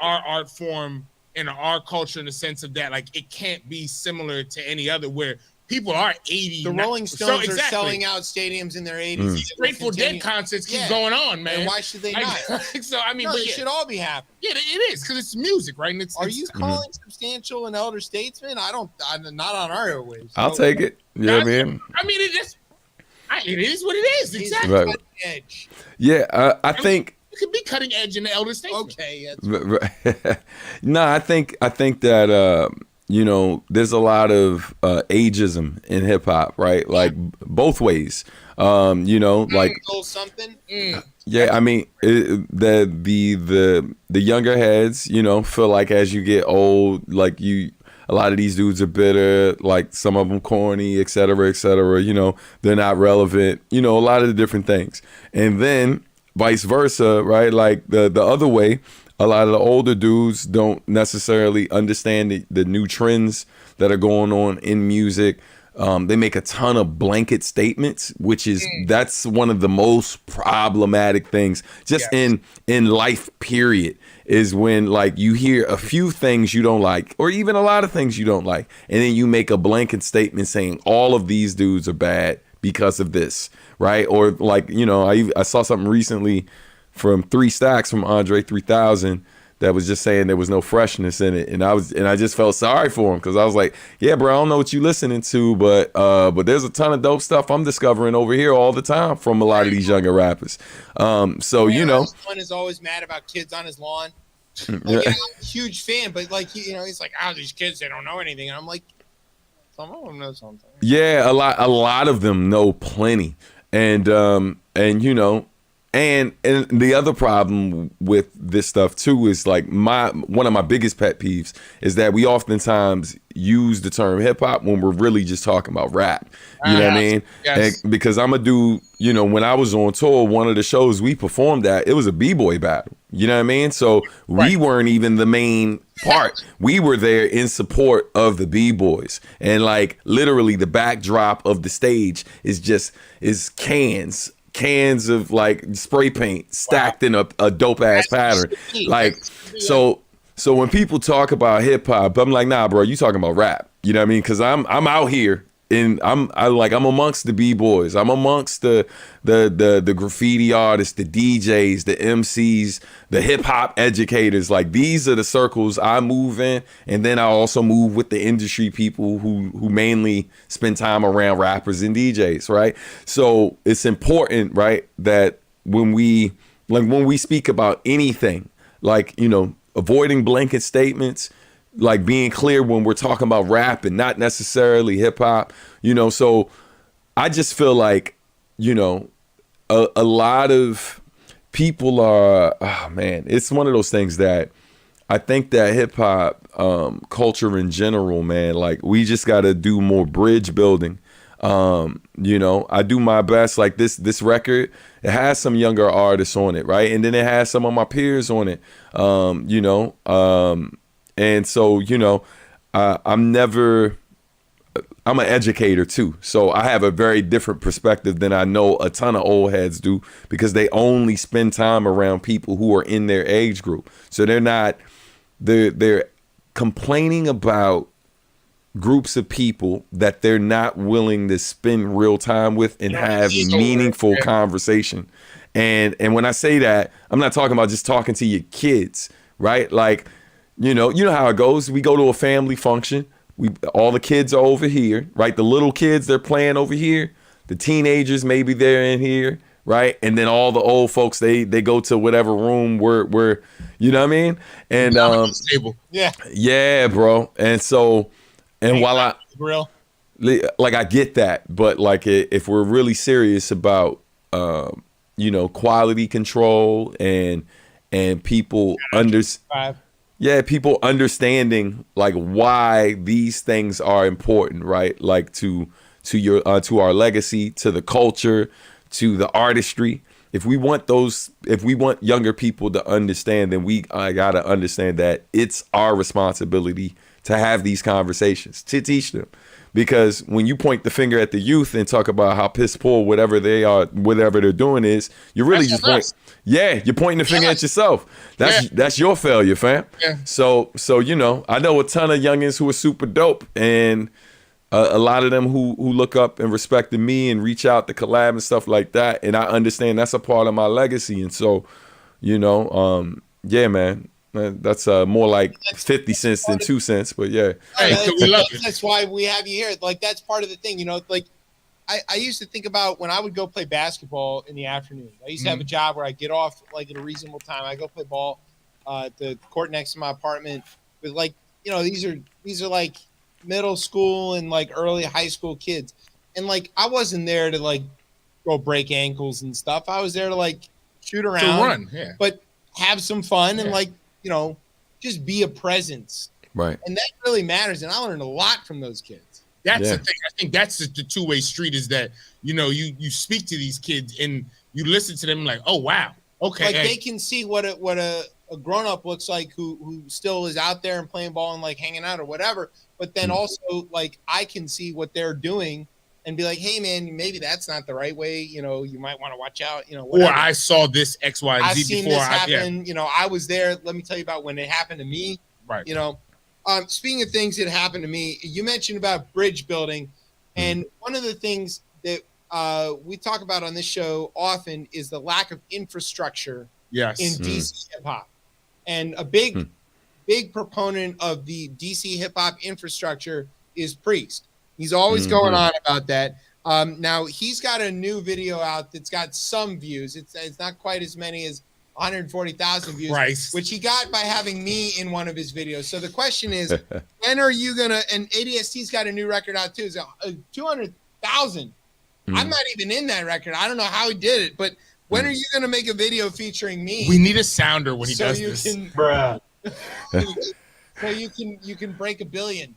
our art form and our culture in the sense of that, like, it can't be similar to any other where people are 80. The Rolling Stones are selling out stadiums in their 80s. Grateful Dead concerts keep going on, man. And why should they not? So I mean, they should all be happy. Yeah, it is, because it's music, right? And are you calling Substantial an elder statesman? I'm not on our airwaves. I'll take it. You know what I mean? I mean, it is what it is. Exactly. Right. Edge. Yeah, I think you could be cutting edge in the elder statesman. Okay. No, I think that you know, there's a lot of ageism in hip hop, right? Like both ways. You know, like something. Yeah, I mean, the younger heads, you know, feel like as you get old, like a lot of these dudes are bitter, like some of them corny, et cetera, you know, they're not relevant, you know, a lot of the different things. And then vice versa, right? Like the other way, a lot of the older dudes don't necessarily understand the new trends that are going on in music. They make a ton of blanket statements, which is that's one of the most problematic things just in life, period, is when like you hear a few things you don't like or even a lot of things you don't like. And then you make a blanket statement saying all of these dudes are bad because of this. Right. Or like, you know, I saw something recently from 3 Stacks from Andre 3000 that was just saying there was no freshness in it, and I just felt sorry for him because I was like, yeah, bro, I don't know what you listening to, but there's a ton of dope stuff I'm discovering over here all the time from a lot of these younger rappers. So you know, one is always mad about kids on his lawn. Like, you know, I'm a huge fan, but like you know, he's like, oh, these kids, they don't know anything, and I'm like, some of them know something. Yeah, a lot of them know plenty, and you know. And the other problem with this stuff too is like one of my biggest pet peeves is that we oftentimes use the term hip hop when we're really just talking about rap. You know what I mean? Yes. And because I'm a dude, you know, when I was on tour, one of the shows we performed at, it was a b-boy battle. You know what I mean? So we weren't even the main part. We were there in support of the b-boys, and like literally the backdrop of the stage is cans of like spray paint stacked in a dope ass pattern. Like, so when people talk about hip hop, I'm like, nah, bro, you talking about rap. You know what I mean? Because I'm out here and I'm amongst the b-boys. I'm amongst the graffiti artists, the DJs, the MCs, the hip hop educators. Like, these are the circles I move in, and then I also move with the industry people who mainly spend time around rappers and DJs, right? So it's important, right, that when we speak about anything, like, you know, avoiding blanket statements, like being clear when we're talking about rap and not necessarily hip hop, you know. So I just feel like, you know, a lot of people are, oh man, it's one of those things that I think that hip hop culture in general, man, like we just got to do more bridge building. You know, I do my best. Like this record, it has some younger artists on it, right? And then it has some of my peers on it, you know. And so, you know, I'm an educator too. So I have a very different perspective than I know a ton of old heads do, because they only spend time around people who are in their age group. So they're complaining about groups of people that they're not willing to spend real time with and have meaningful conversation. And when I say that, I'm not talking about just talking to your kids, right? Like, you know how it goes. We go to a family function. All the kids are over here, right? The little kids, they're playing over here. The teenagers, maybe they're in here, right? And then all the old folks, they go to whatever room where you know what I mean? And yeah, bro. And so, and while I get that, but like if we're really serious about you know, quality control and people people understanding like why these things are important, right? Like to our legacy, to the culture, to the artistry. If we want younger people to understand, then I gotta understand that it's our responsibility to have these conversations, to teach them. Because when you point the finger at the youth and talk about how piss poor whatever they're doing is, you're really you're pointing the finger at yourself. That's your failure, fam. Yeah. So you know, I know a ton of youngins who are super dope, and a lot of them who look up and respect me and reach out to collab and stuff like that. And I understand that's a part of my legacy. And so, you know, yeah, man. That's more like 50 cents than 2 cents, but yeah. That's why we have you here. Like, that's part of the thing, you know. Like, I used to think about when I would go play basketball in the afternoon. I used to have a job where I get off like at a reasonable time. I go play ball at the court next to my apartment with, like, you know, these are like middle school and like early high school kids, and like I wasn't there to like go break ankles and stuff. I was there to like shoot around, but have some fun and like, you know, just be a presence. Right. And that really matters. And I learned a lot from those kids. That's the thing. I think that's the two-way street, is that, you know, you speak to these kids and you listen to them like, oh, wow. Okay. Like they can see what a grown-up looks like who still is out there and playing ball and like hanging out or whatever. But then also like I can see what they're doing and be like, hey, man, maybe that's not the right way. You know, you might want to watch out, you know, whatever. Or I saw this X, Y, and Z I've seen this happen. You know, I was there. Let me tell you about when it happened to me. Right. You know, speaking of things that happened to me, you mentioned about bridge building. And one of the things that we talk about on this show often is the lack of infrastructure in DC hip hop. And a big proponent of the DC hip hop infrastructure is Priest. He's always going on about that. Now he's got a new video out that's got some views. It's not quite as many as 140,000 views, which he got by having me in one of his videos. So the question is, when are you gonna? And ADST's got a new record out too. It's 200,000. I'm not even in that record. I don't know how he did it, but when are you gonna make a video featuring me? We need a sounder when he does this. So you can break 1 billion.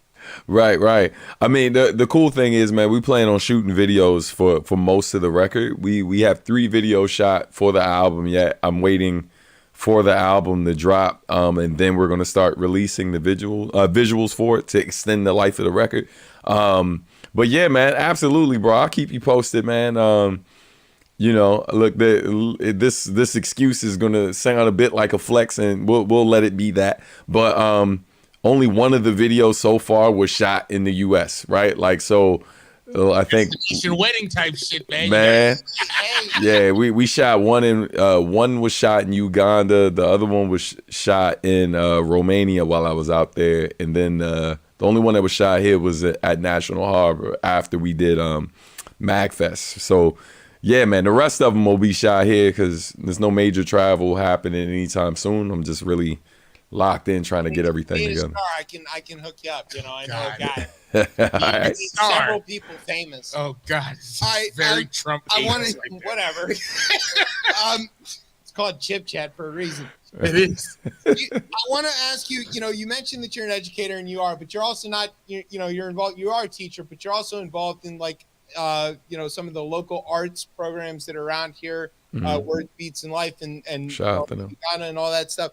Right. I mean, the cool thing is, man, we plan on shooting videos for most of the record. We have 3 videos shot for the album yet. I'm waiting for the album to drop, and then we're gonna start releasing the visuals for it to extend the life of the record. But yeah, man, absolutely, bro. I'll keep you posted, man. You know, look, this excuse is gonna sound a bit like a flex, and we'll let it be that. But only one of the videos so far was shot in the U.S., right? Like, so I think wedding type shit, man. Yeah, we shot one was shot in Uganda, the other one was shot in Romania while I was out there, and then the only one that was shot here was at National Harbor after we did MagFest. So yeah, man, the rest of them will be shot here because there's no major travel happening anytime soon. I'm just really locked in trying to get everything Need a together. star, I can hook you up. You know, I know a God. guy. All right. Several people famous. Oh God, it's All right, very Trump. I want to right there. whatever. It's called ChipChat for a reason. It is. I want to ask you. You know, you mentioned that you're an educator, and you are, but you're also not. You know, you're involved. You are a teacher, but you're also involved in like, you know, some of the local arts programs that are around here, Word Beats and Life, and Shout out to them. Ghana and all that stuff.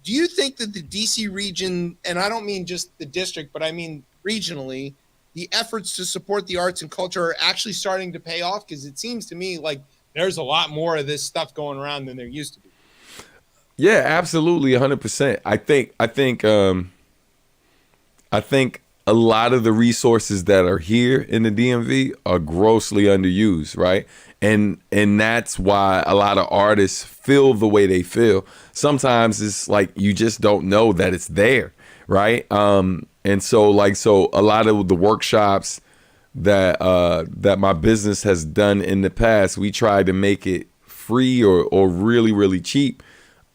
Do you think that the DC region, and I don't mean just the district, but I mean regionally, the efforts to support the arts and culture are actually starting to pay off? Because it seems to me like there's a lot more of this stuff going around than there used to be. Yeah, absolutely, 100%. I think a lot of the resources that are here in the DMV are grossly underused, right? And that's why a lot of artists feel the way they feel. Sometimes it's like you just don't know that it's there, right? And so a lot of the workshops that my business has done in the past, we try to make it free or really, really cheap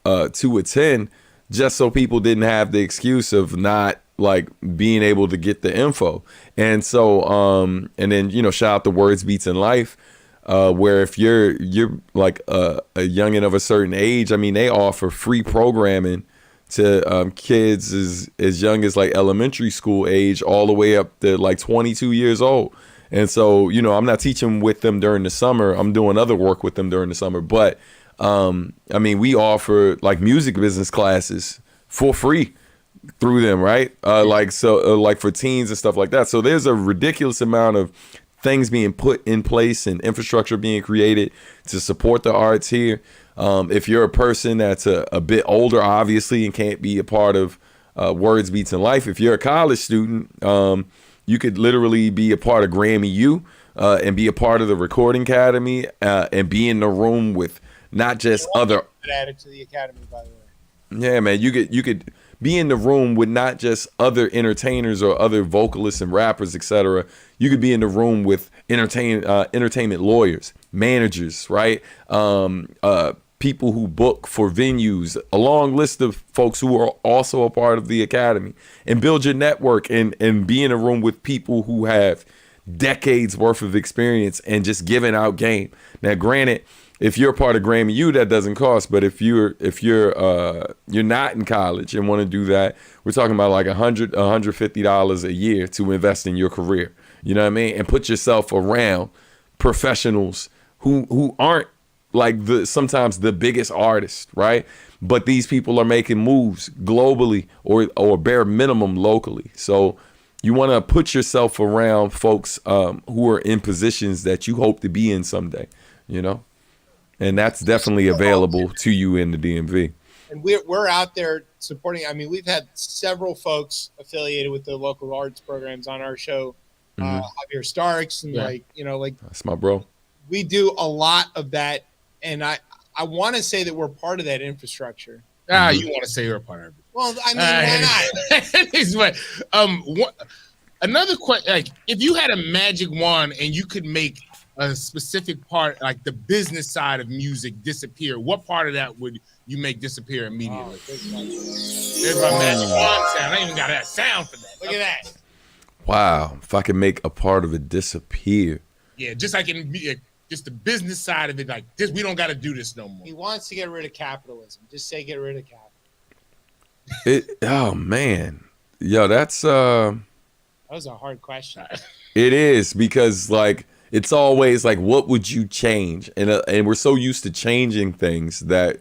to attend, just so people didn't have the excuse of not like being able to get the info. And so and then, you know, shout out to Words Beats and Life, where if you're like a youngin' of a certain age, I mean, they offer free programming to kids as young as like elementary school age all the way up to like 22 years old. And so, you know, I'm not teaching with them during the summer. I'm doing other work with them during the summer. But I mean, we offer like music business classes for free through them, right? Like for teens and stuff like that. So there's a ridiculous amount of things being put in place and infrastructure being created to support the arts here. If you're a person that's a bit older, obviously, and can't be a part of Words, Beats, and Life, if you're a college student, you could literally be a part of Grammy U and be a part of the Recording Academy and be in the room with not just other. Added to the academy, by the way. Yeah, man, you could be in the room with not just other entertainers or other vocalists and rappers, etc. You could be in the room with entertainment lawyers, managers, right? People who book for venues, a long list of folks who are also a part of the academy, and build your network and be in a room with people who have decades worth of experience and just giving out game. Now, granted, if you're a part of Grammy U, that doesn't cost. But if you're not in college and want to do that, we're talking about like $150 a year to invest in your career. You know what I mean? And put yourself around professionals who aren't like sometimes the biggest artists, right? But these people are making moves globally or bare minimum locally. So you want to put yourself around folks who are in positions that you hope to be in someday, you know? And that's definitely available to you in the DMV. And we're out there supporting. I mean, we've had several folks affiliated with the local arts programs on our show. Javier Starks and that's my bro. We do a lot of that, and I want to say that we're part of that infrastructure. You want to say you're a part of it? Well, I mean, why not? Another question: like, if you had a magic wand and you could make a specific part, like the business side of music, disappear, what part of that would you make disappear immediately? There's my magic wand sound. I even got that sound for that. Look at that. Wow, if I could make a part of it disappear. Yeah, just like just the business side of it, like this, we don't got to do this no more. He wants to get rid of capitalism. Just say get rid of Oh capital. man, yo, that's that was a hard question. It is, because like it's always like, what would you change? And we're so used to changing things that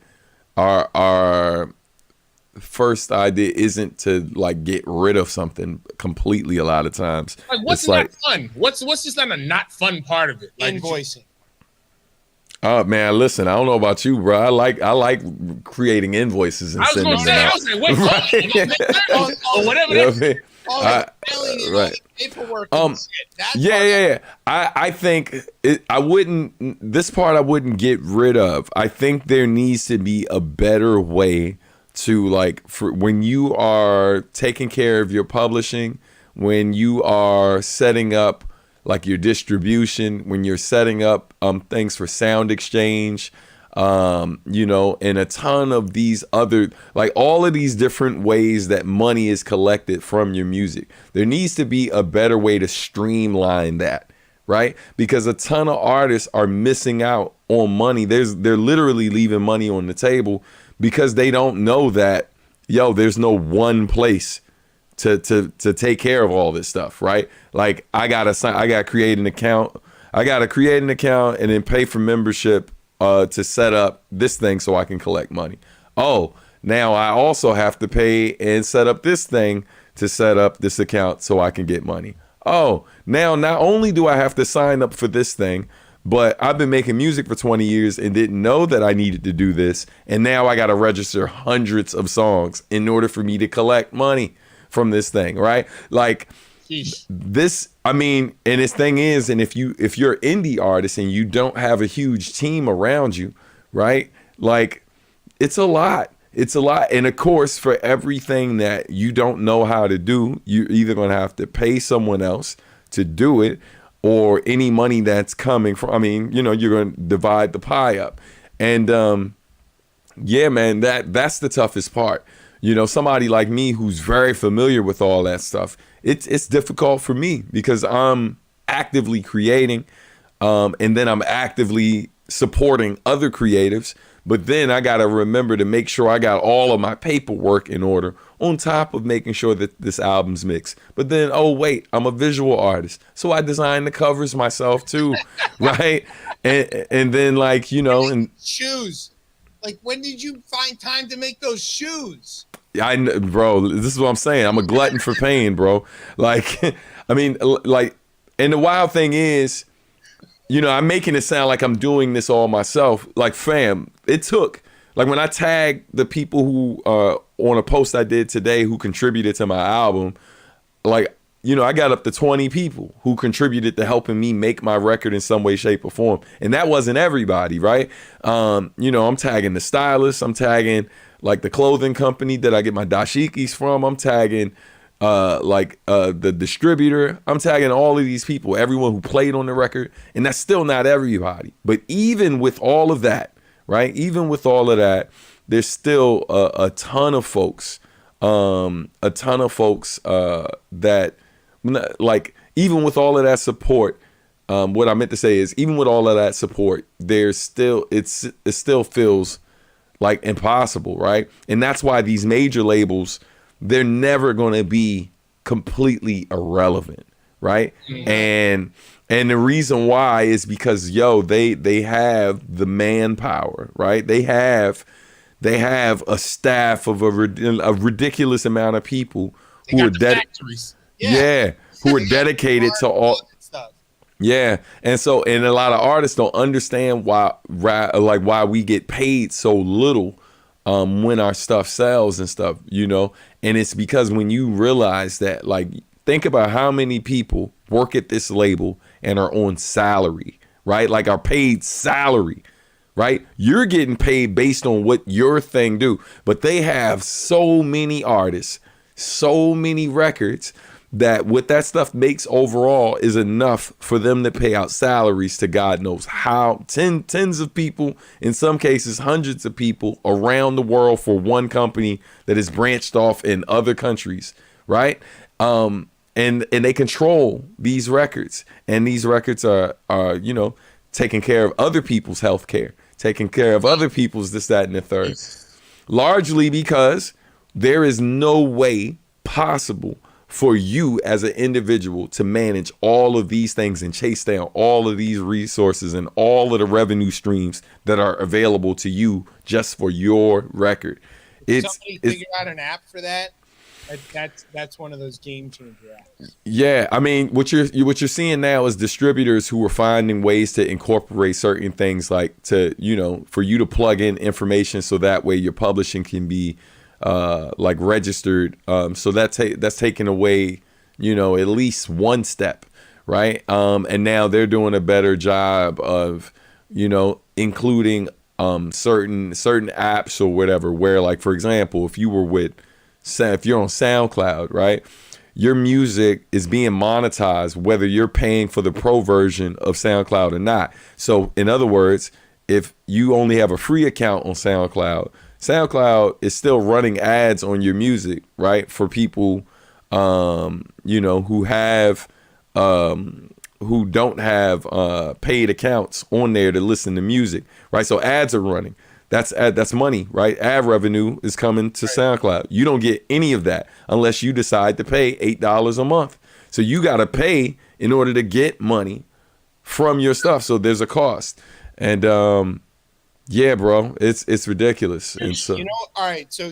our first idea isn't to like get rid of something completely. A lot of times, like what's not fun? What's just not fun part of it? Like invoicing. Oh man, listen, I don't know about you, bro. I like creating invoices and sending them out. I was like, what? Or whatever. You know what I mean? Right. Paperwork. Yeah. I think I wouldn't. This part I wouldn't get rid of. I think there needs to be a better way to like for when you are taking care of your publishing, when you are setting up like your distribution, when you're setting up things for sound exchange, you know, and a ton of these other, like all of these different ways that money is collected from your music. There needs to be a better way to streamline that, right? Because a ton of artists are missing out on money. They're literally leaving money on the table because they don't know that, there's no one place to take care of all this stuff, right? Like I gotta create an account. I gotta create an account and then pay for membership to set up this thing so I can collect money. Oh, now I also have to pay and set up this thing to set up this account so I can get money. Oh, now not only do I have to sign up for this thing, but I've been making music for 20 years and didn't know that I needed to do this. And now I got to register hundreds of songs in order for me to collect money from this thing, right? Like this, I mean, and this thing is, and if you're an indie artist and you don't have a huge team around you, right? Like it's a lot. It's a lot. And of course, for everything that you don't know how to do, you're either going to have to pay someone else to do it, or any money that's coming from, I mean, you're going to divide the pie up. And yeah, man, that's the toughest part. Somebody like me who's very familiar with all that stuff, it's difficult for me because I'm actively creating, and then I'm actively supporting other creatives. But then I got to remember to make sure I got all of my paperwork in order on top of making sure that this album's mixed. But then, oh, wait, I'm a visual artist. So I design the covers myself too, right? And then like, and shoes. Like, when did you find time to make those shoes? Bro, this is what I'm saying. I'm a glutton for pain, bro. Like, I mean, like, and the wild thing is, I'm making it sound like I'm doing this all myself. Like, fam, it took, like when I tagged the people who, on a post I did today who contributed to my album, like, I got up to 20 people who contributed to helping me make my record in some way, shape, or form. And that wasn't everybody, right? I'm tagging the stylist. I'm tagging like the clothing company that I get my dashikis from. I'm tagging the distributor. I'm tagging all of these people, everyone who played on the record, and that's still not everybody. But even with all of that, right? Even with all of that, there's still a ton of folks, that, like, even with all of that support, what I meant to say is, even with all of that support, there's still, it still feels like impossible, right? And that's why these major labels, they're never going to be completely irrelevant, right? Mm-hmm. And the reason why is because they have the manpower, right? They have a staff of a ridiculous amount of people who are factories. who are dedicated to all stuff. Yeah, and a lot of artists don't understand why we get paid so little when our stuff sells and stuff, and it's because when you realize that, like, think about how many people work at this label and are on salary, right? Like, are paid salary, right? You're getting paid based on what your thing do, but they have so many artists, so many records, that what that stuff makes overall is enough for them to pay out salaries to God knows how, tens of people, in some cases hundreds of people around the world for one company that is branched off in other countries, right? And they control these records, and these records are taking care of other people's health care, taking care of other people's this, that, and the third, largely because there is no way possible for you as an individual to manage all of these things and chase down all of these resources and all of the revenue streams that are available to you just for your record. Somebody figure out an app for that. That's one of those game changer apps. Yeah, I mean, what you're seeing now is distributors who are finding ways to incorporate certain things, like for you to plug in information so that way your publishing can be like registered, so that's taken away, at least one step, right? And now they're doing a better job of, including certain apps or whatever, where, like, for example, if you're on SoundCloud, right, your music is being monetized whether you're paying for the pro version of SoundCloud or not. So in other words, if you only have a free account on SoundCloud, SoundCloud is still running ads on your music, right? For people, you know, who have, who don't have paid accounts on there to listen to music, right? So ads are running. That's money, right? Ad revenue is coming to SoundCloud. You don't get any of that unless you decide to pay $8 a month. So you got to pay in order to get money from your stuff. So there's a cost. And yeah, bro, it's ridiculous. And so, you know, all right. So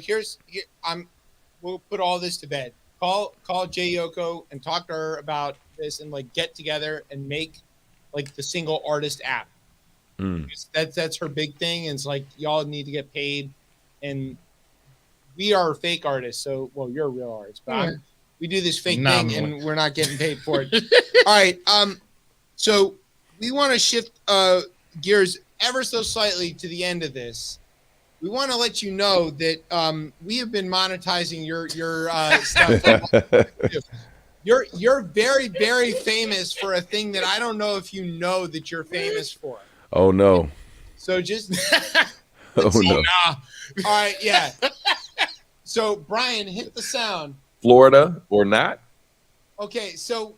we'll put all this to bed. Call Jay Yoko and talk to her about this and like get together and make like the single artist app. That's her big thing. And it's like y'all need to get paid, and we are fake artists. So, well, you're a real artist, but we do this fake thing and we're not getting paid for it. All right. So we want to shift gears ever so slightly to the end of this. We want to let you know that we have been monetizing your stuff. You're very, very famous for a thing that I don't know if you know that you're famous for. Oh no. So just Oh no. All right, yeah. So Brian, hit the sound. Florida or not? Okay, so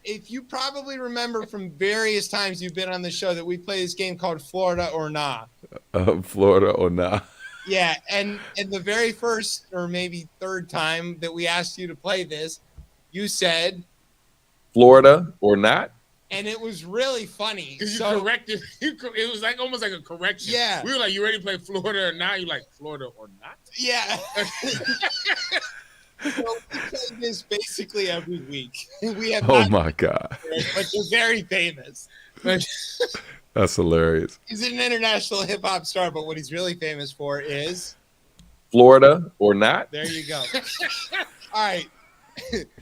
if you probably remember from various times you've been on the show that we play this game called Florida or Nah. Florida or not? Yeah, and the very first or maybe third time that we asked you to play this, you said Florida or not? And it was really funny. Because you corrected. It was like almost like a correction. Yeah. We were like, you ready to play Florida or not? You're like, Florida or not? Yeah. So we play this basically every week. We have Oh my God. But you're very famous. That's hilarious. He's an international hip hop star, but what he's really famous for is Florida or not? There you go. All right.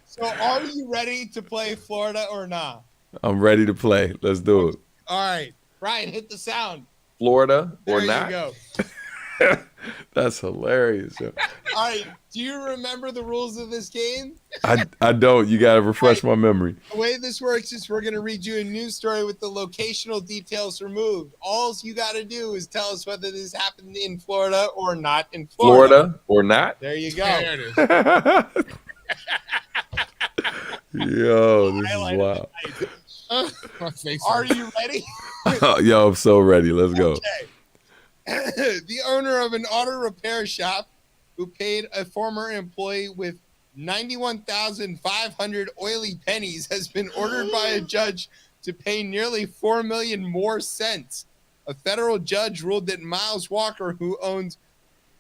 So are you ready to play Florida or not? I'm ready to play. Let's do it. All right. Brian, hit the sound. Florida or there not? There you go. That's hilarious. All right. Do you remember the rules of this game? I don't. You got to refresh my memory. The way this works is we're going to read you a news story with the locational details removed. All you got to do is tell us whether this happened in Florida or not in Florida. Florida or not? There you go. There it is. Yo, this is wild. Are you ready? Yo, I'm so ready. Let's go. Okay. The owner of an auto repair shop who paid a former employee with 91,500 oily pennies has been ordered by a judge to pay nearly 4 million more cents. A federal judge ruled that Miles Walker, who owns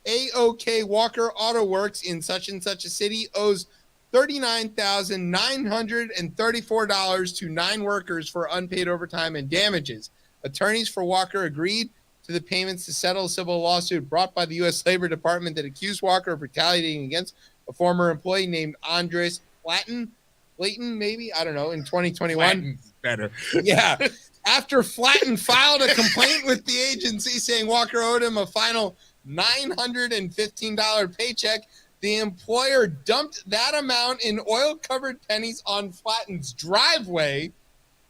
AOK Walker Auto Works in such and such a city, owes $39,934 to 9 workers for unpaid overtime and damages. Attorneys for Walker agreed to the payments to settle a civil lawsuit brought by the U.S. Labor Department that accused Walker of retaliating against a former employee named Andres Flatten, maybe? I don't know, in 2021. Flatten's better. Yeah. After Flatten filed a complaint with the agency saying Walker owed him a final $915 paycheck, the employer dumped that amount in oil-covered pennies on Flatten's driveway.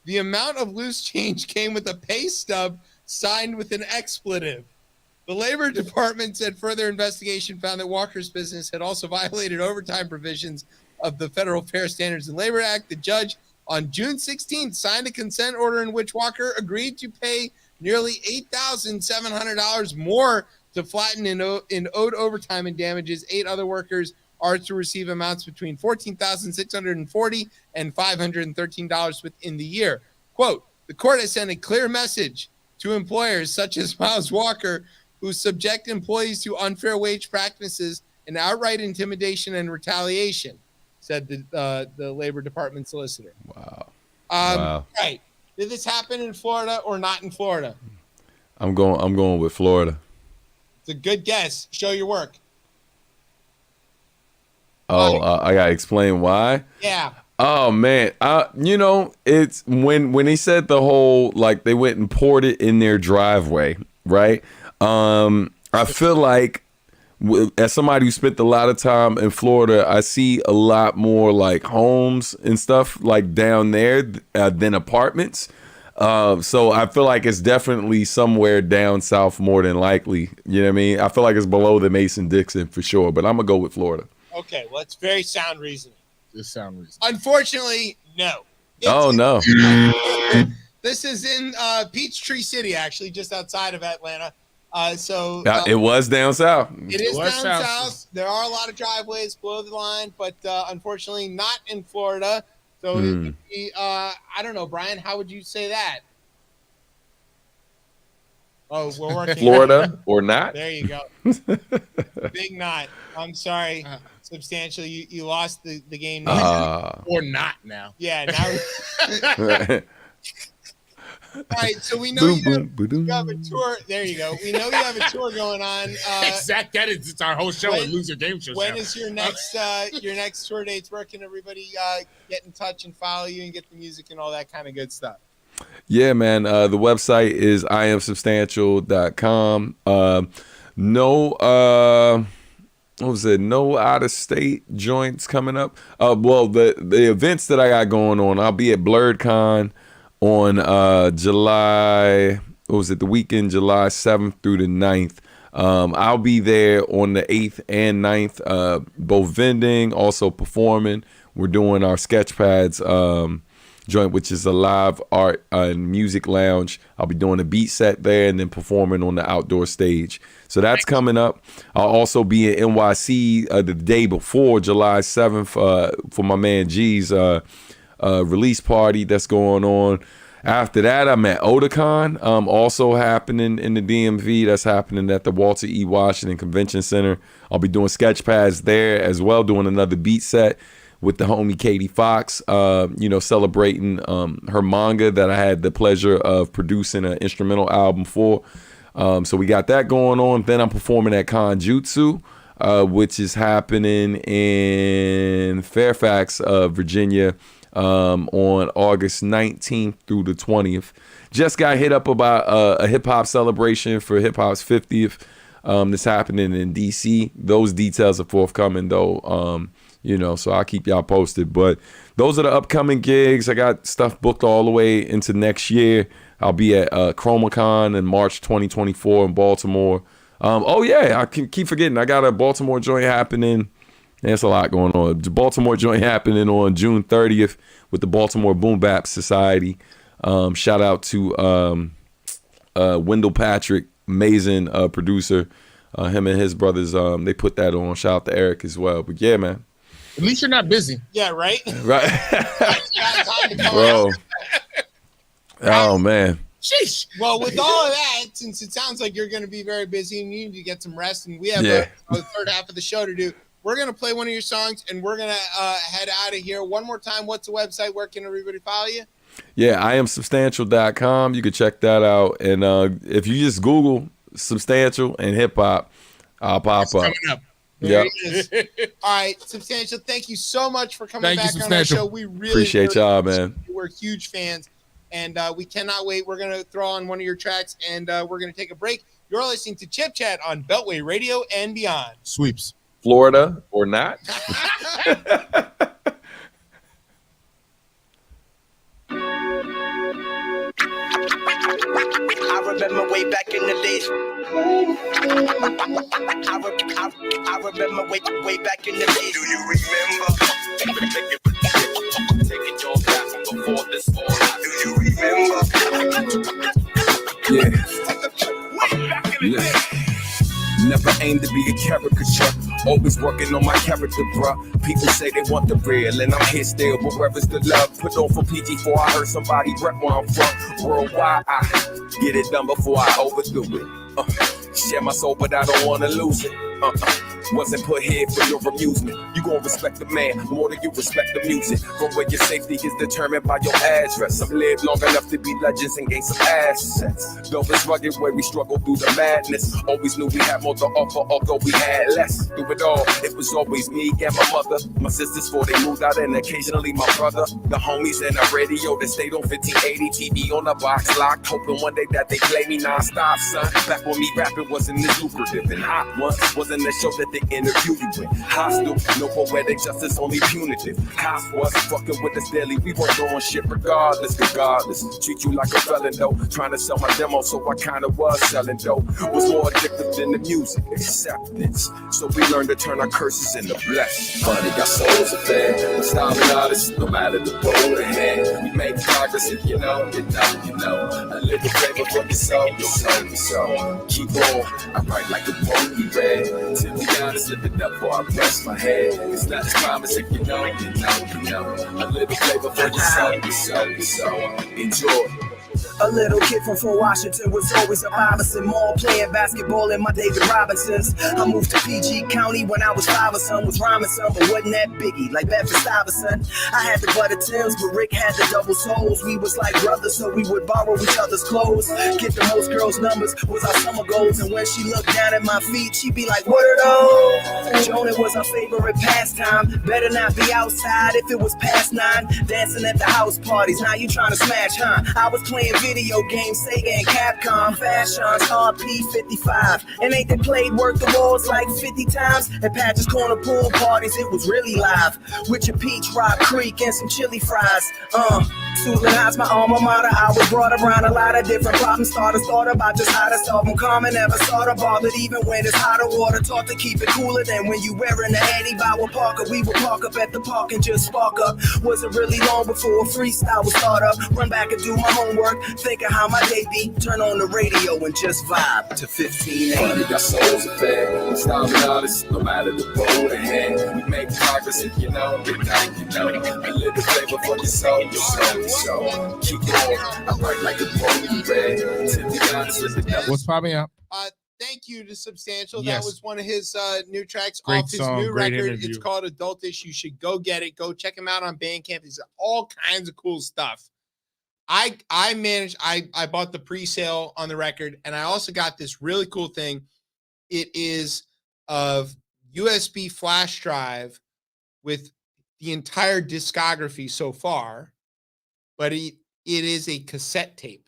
The amount of loose change came with a pay stub signed with an expletive. The Labor Department said further investigation found that Walker's business had also violated overtime provisions of the Federal Fair Standards and Labor Act. The judge on June 16th signed a consent order in which Walker agreed to pay nearly $8,700 more to Flatten in owed overtime and damages. 8 other workers are to receive amounts between $14,640 and $513 within the year. Quote, the court has sent a clear message to employers such as Miles Walker who subject employees to unfair wage practices and outright intimidation and retaliation, said the Labor Department solicitor. Wow. Wow. Right. Did this happen in Florida or not in Florida? I'm going with Florida. It's a good guess. Show your work. Oh, I gotta explain why. Yeah. Oh man, it's when he said the whole like they went and poured it in their driveway, right? I feel like as somebody who spent a lot of time in Florida, I see a lot more like homes and stuff like down there than apartments. So I feel like it's definitely somewhere down south more than likely. You know what I mean? I feel like it's below the Mason-Dixon for sure, but I'm going to go with Florida. Okay, well, it's very sound reasoning. This sound reasonable. Unfortunately, no. Oh, no. This is in Peachtree City, actually, just outside of Atlanta. It was down south. It is was down south. south. There are a lot of driveways below the line, but unfortunately not in Florida. So, it would be, I don't know, Brian, how would you say that? Oh, we're working. Florida or not? There you go. Big not. I'm sorry. Substantially, you lost the game. Or not now. Yeah, now. All right, so we know you have a tour. There you go. We know you have a tour going on. Exact. It's our whole show. when- Loser Game Show. When show. is your next tour dates? Where can everybody get in touch and follow you and get the music and all that kind of good stuff? Yeah, man. The website is iamsubstantial.com. No out of state joints coming up. Well, the events that I got going on, I'll be at BlurredCon on July, the weekend, July 7th through the 9th. I'll be there on the 8th and 9th, both vending, also performing. We're doing our Sketchpads joint, which is a live art and music lounge. I'll be doing a beat set there and then performing on the outdoor stage. So that's coming up. I'll also be in NYC the day before, July 7th, for my man G's release party that's going on. After that, I'm at Otakon, also happening in the DMV. That's happening at the Walter E. Washington Convention Center. I'll be doing Sketchpads there as well, doing another beat set with the homie Katie Fox, celebrating her manga that I had the pleasure of producing an instrumental album for. So we got that going on. Then I'm performing at Conjutsu, which is happening in Fairfax, Virginia, on August 19th through the 20th. Just got hit up about a hip-hop celebration for hip-hop's 50th that's happening in D.C. Those details are forthcoming, though. So I'll keep y'all posted. But those are the upcoming gigs. I got stuff booked all the way into next year. I'll be at ChromaCon in March 2024 in Baltimore. I keep forgetting. I got a Baltimore joint happening. There's a lot going on. The Baltimore joint happening on June 30th with the Baltimore Boom Bap Society. Shout out to Wendell Patrick, amazing producer. Him and his brothers, they put that on. Shout out to Eric as well. But yeah, man. At least you're not busy. Yeah, right? Right. Time to come Bro. out. Oh, man. Sheesh. Well, with all of that, since it sounds like you're going to be very busy and you need to get some rest, and we have a third half of the show to do, we're going to play one of your songs, and we're going to head out of here. One more time, what's the website? Where can everybody follow you? Yeah, iamsubstantial.com. You can check that out. And if you just Google Substantial and hip-hop, I'll pop up. Coming up. Yeah. All right, Substantial, thank you so much for coming back on our Substantial. show. We really Appreciate y'all, man. We're huge fans, and we cannot wait. We're going to throw on one of your tracks, and we're going to take a break. You're listening to Chip Chat on Beltway Radio and beyond. Sweeps. Florida or not? I remember way back in the days. I remember way back in the days. Do you remember? Taking your back before this fall. Do you remember? Yeah. Never aim to be a caricature. Always working on my character, bruh. People say they want the real, and I'm here still. But where is the love? Put on for PG4. I heard somebody rep where I'm from. Worldwide, I get it done before I overdo it. Share my soul, but I don't wanna lose it. Wasn't put here for your amusement. You gon' respect the man more than you respect the music. From where your safety is determined by your address. Some live long enough to be legends and gain some assets. Though it's rugged where we struggle through the madness. Always knew we had more to offer, although we had less. Through it all, it was always me and my mother. My sisters before they moved out, and occasionally my brother. The homies and the radio that stayed on 1580. TV on the box locked, hoping one day that they play me non-stop, son. Back when me rapping wasn't as lucrative and hot once. Wasn't a show that they interview you with. Hostile, no poetic justice, only punitive. Cops was fucking with us daily, we weren't doing shit regardless. Treat you like a felon though, trying to sell my demo, so I kinda was selling dope. Was more addictive than the music, acceptance. So we learned to turn our curses into blessings. Money got souls of fame, we're starving artists, no matter the road ahead. We make progress if you know. A little favor for your soul. Keep on, I write like a poem we read. To be honest, lift it up before I rest my head. It's not a promise if you know. A little flavor for your soul. Enjoy. A little kid from Fort Washington was always a Robinson Mall playing basketball in my David Robinsons. I moved to PG County when I was 5 or son, was rhyming some, but wasn't that biggie like Bedford Stuyvesant. I had the butter Timbs, but Rick had the double soles. We was like brothers, so we would borrow each other's clothes. Get the most girls' numbers was our summer goals, and when she looked down at my feet, she'd be like, "What are those?" Jonah was our favorite pastime. Better not be outside if it was past 9. Dancing at the house parties. Now you trying to smash, huh? I was playing video games, Sega and Capcom, Fashions, RP55. And ain't they played Work the Walls like 50 times? At Patches Corner pool parties, it was really live. With your peach, Rock Creek, and some chili fries. Susan High's my alma mater. I was brought around a lot of different problem starters. Thought about just how to solve them. Calm and never sort of bothered, even when it's hotter water. Taught to keep it cooler than when you wearing the Eddie Bauer Parker. We would park up at the park and just spark up. Wasn't really long before a freestyle would start up. Run back and do my homework. Think of how my day be. Turn on the radio and just vibe to 1580. Money got souls of fame, starving artists, no matter the road ahead. We make progress if you know. A little flavor for your soul. Keep going, I write like a poem read. To be honest, lift it up. What's popping up? Thank you to Substantial. Yes. That was one of his new tracks Great off his song, new great record. interview. It's called Adultish. You should go get it. Go check him out on Bandcamp. He's got all kinds of cool stuff. I bought the pre-sale on the record, and I also got this really cool thing. It is a USB flash drive with the entire discography so far, but it is a cassette tape.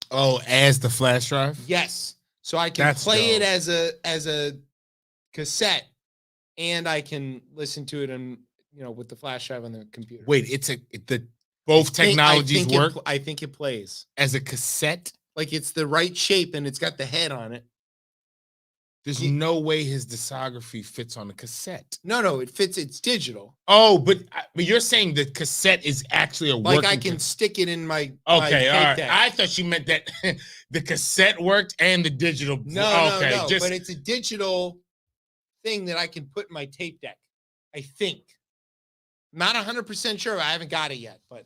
Oh, as the flash drive? Yes. So I can That's play dope. it as a cassette, and I can listen to it on, with the flash drive on the computer. Wait, both technologies work I think it plays as a cassette? like it's the right shape and it's got the head on it. There's no way his discography fits on a cassette. No, it fits. It's digital. Oh, but you're saying the cassette is actually a Like working I can stick it in my Okay, my all tape right. deck. I thought you meant that the cassette worked and the digital. No, okay, no, just but it's a digital thing that I can put in my tape deck. I think. Not 100% sure. I haven't got it yet, but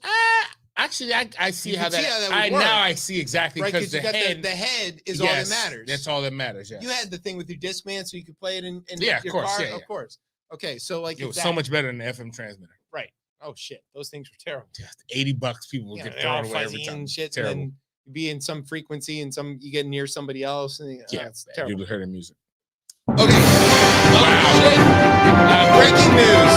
actually, I see You how can see how that. that would work. Now I see exactly right, because because the head. the head is all that matters. That's all that matters. Yeah. You had the thing with your Discman, so you could play it in Yeah, of your course, car. yeah. Of course. Okay, so like It was it's so that. much better than the FM transmitter. Right. Oh shit, those things were terrible. Just $80 people will Yeah, get they're all thrown away fuzzy every time. and shit. Terrible. And then you be in some frequency and you get near somebody else, and Yeah, it's terrible. you heard the music. Okay. Oh, shit. Breaking news.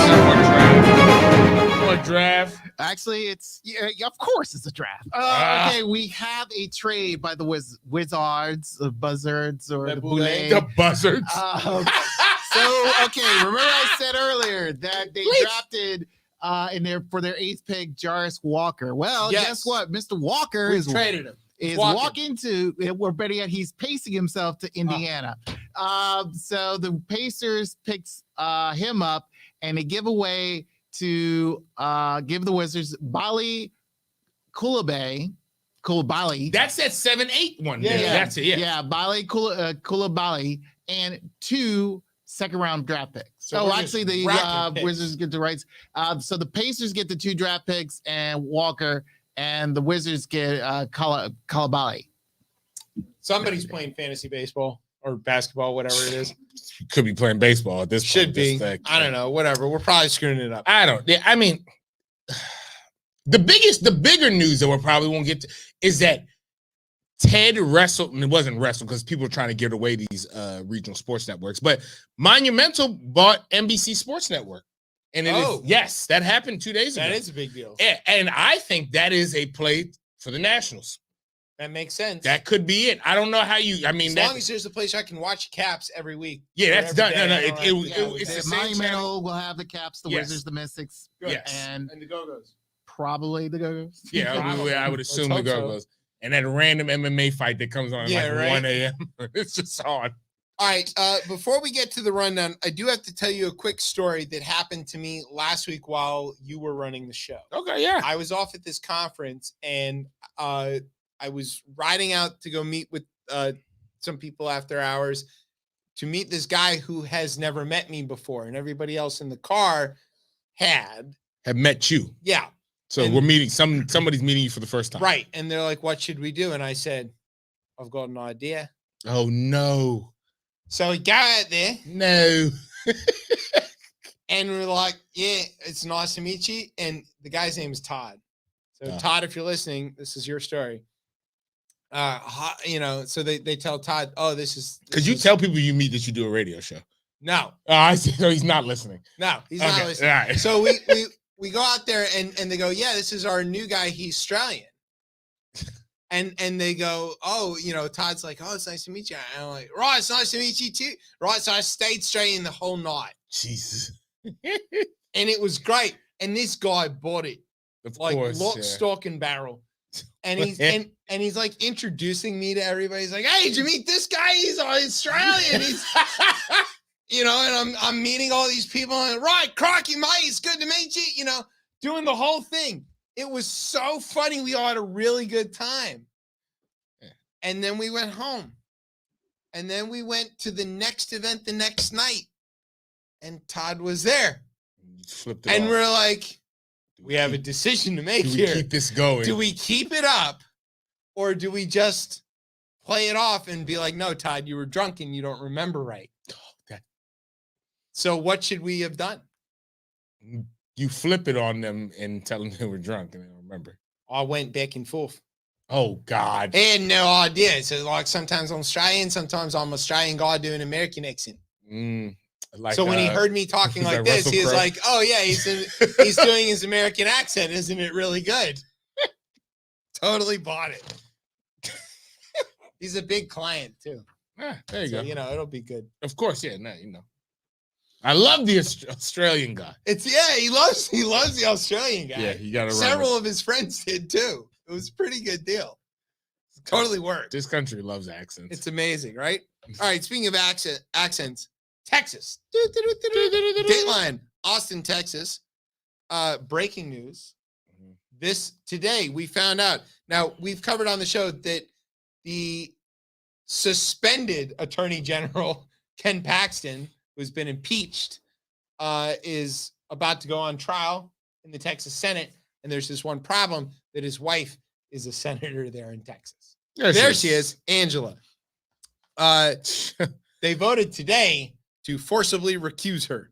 More draft. Actually, it's of course it's a draft. Okay, we have a trade by the Wizards, the Buzzards, or the Boulay. The buzzards. So okay, remember I said earlier that they Please. drafted for their 8th pick Jarvis Walker. Well, Yes. guess what? Mr. Walker We is traded him. walking to, or better yet, he's pacing himself to Indiana. So the Pacers picks him up, and they give away to give the Wizards Bali Coulibaly. That's that 7-8 one. Yeah, yeah. That's it. Yeah. Yeah, Bali Coulibaly, and 2 second-round draft picks. So So we're just actually, the racking picks. Wizards get the rights. So the Pacers get the 2 draft picks and Walker, and the Wizards get Coulibaly. Somebody's playing fantasy baseball or basketball, whatever it is. Could be playing baseball at this point. Should be. Just like- I don't know. Whatever. We're probably screwing it up. I don't. Yeah, I mean, the bigger news that we probably won't get to is that Ted wrestled, and it wasn't wrestled because people are trying to give away these regional sports networks, but Monumental bought NBC Sports Network. And it is, yes, that happened 2 days ago. That is a big deal. And I think that is a play for the Nationals. That makes sense. That could be it. I don't know how you. I mean, as long as there's a place I can watch Caps every week. Yeah, that's done. No, day, it's the the same Monumental channel. will have the Caps, the Yes. Wizards, the Mystics, Yes. and the Go-Go's. probably the Go-Go's. Yeah, I would assume the hope so. Go-Go's. And that random MMA fight that comes on at Yeah, like right. 1 a.m. It's just on. All right. Before we get to the rundown, I do have to tell you a quick story that happened to me last week while you were running the show. Okay, yeah. I was off at this conference and I was riding out to go meet with some people after hours to meet this guy who has never met me before, and everybody else in the car had met you. Yeah. So And- we're meeting somebody's meeting you for the first time. Right. And they're like, what should we do? And I said, I've got an idea. Oh no. So we go out there No. and we're like, yeah, it's nice to meet you. And the guy's name is Todd. So Oh. Todd, if you're listening, this is your story. So they tell Todd, oh, Because you tell people you meet that you do a radio show. No, Oh, I see. So he's not listening. no, he's Okay, not listening. all right. So we go out there and they go, yeah, this is our new guy. He's Australian. And they go, oh, Todd's like, oh, it's nice to meet you. And I'm like, right, it's nice to meet you too. Right. So I stayed Australian the whole night. Jesus. And it was great. And this guy bought it. Of Like course. lock, yeah. stock, and barrel. And he's and he's like introducing me to everybody. He's like, hey, did you meet this guy? He's Australian. He's and I'm meeting all these people. And right, crikey, mate, it's good to meet you. Doing the whole thing. It was so funny. We all had a really good time. Yeah. And then we went home. And then we went to the next event the next night. And Todd was there. Flipped it And off. we're like, we have a decision to make Do we here. keep this going? Do we keep it up or do we just play it off and be like, no, Todd, you were drunk and you don't remember right? that- So what should we have done? You flip it on them and tell them they were drunk and they don't remember. I went back and forth. Oh God. I had no idea. So like sometimes I'm Australian, sometimes I'm Australian guy doing American accent. Like, So when he heard me talking like like this, Russell he was Crowe. like, oh yeah, he's doing his American accent. Isn't it really good? Totally bought it. He's a big client too. there you So, go. it'll be good. Of course, yeah. No, I love the Australian guy. He loves the Australian guy. Yeah, you got to Several of his friends did too. It was a pretty good deal. Totally worked. This country loves accents. It's amazing, right? All right. Speaking of accents, Texas. Dateline, Austin, Texas. Breaking news. Today we found out. Now we've covered on the show that the suspended Attorney General Ken Paxton, who's been impeached, is about to go on trial in the Texas Senate. And there's this one problem that his wife is a senator there in Texas. There she is, Angela. They voted today to forcibly recuse her.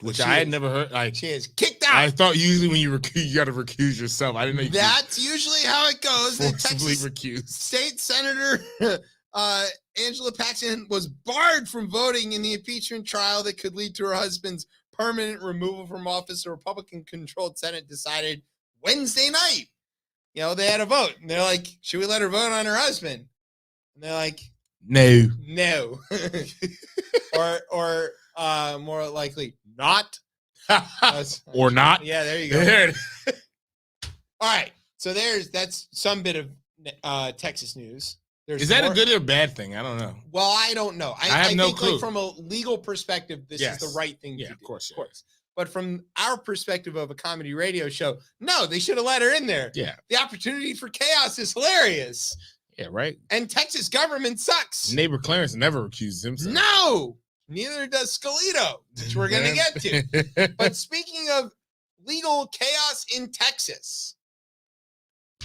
Which She I had is- never heard. Like, She is kicked out. I thought usually when you recuse, you got to recuse yourself. I didn't know you could That's usually how it goes. The forcibly Texas recuse. State Senator Angela Paxton was barred from voting in the impeachment trial that could lead to her husband's permanent removal from office. The Republican-controlled Senate decided Wednesday night. They had a vote. And they're like, should we let her vote on her husband? And they're like, No. no. or more likely, not. Or not. Yeah, there you go. There it is. All right. So that's some bit of Texas news. There's Is that more- a good or bad thing? I don't know. Well, I don't know. I have no think clue. like from a legal perspective, this Yes. is the right thing Yeah, to of do. course, Of yeah. course. But from our perspective of a comedy radio show, no, they should have let her in there. Yeah. The opportunity for chaos is hilarious. Yeah, right. And Texas government sucks. Neighbor Clarence never accuses himself. No, neither does Scalito, which we're going to get to. But speaking of legal chaos in Texas,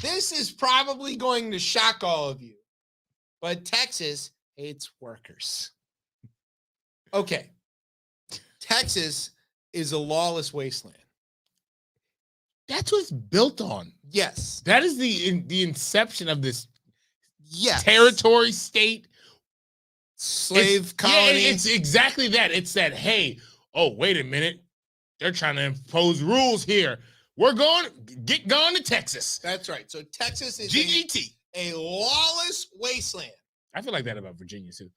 this is probably going to shock all of you, but Texas hates workers. Okay. Texas is a lawless wasteland. That's what it's built on. Yes. That is the inception of this Yes. territory, state, Slave Yeah, colony. it's exactly that. It's that, hey, oh, wait a minute. They're trying to impose rules here. We're going to Texas. That's right. So Texas is GET. a lawless wasteland. I feel like that about Virginia too.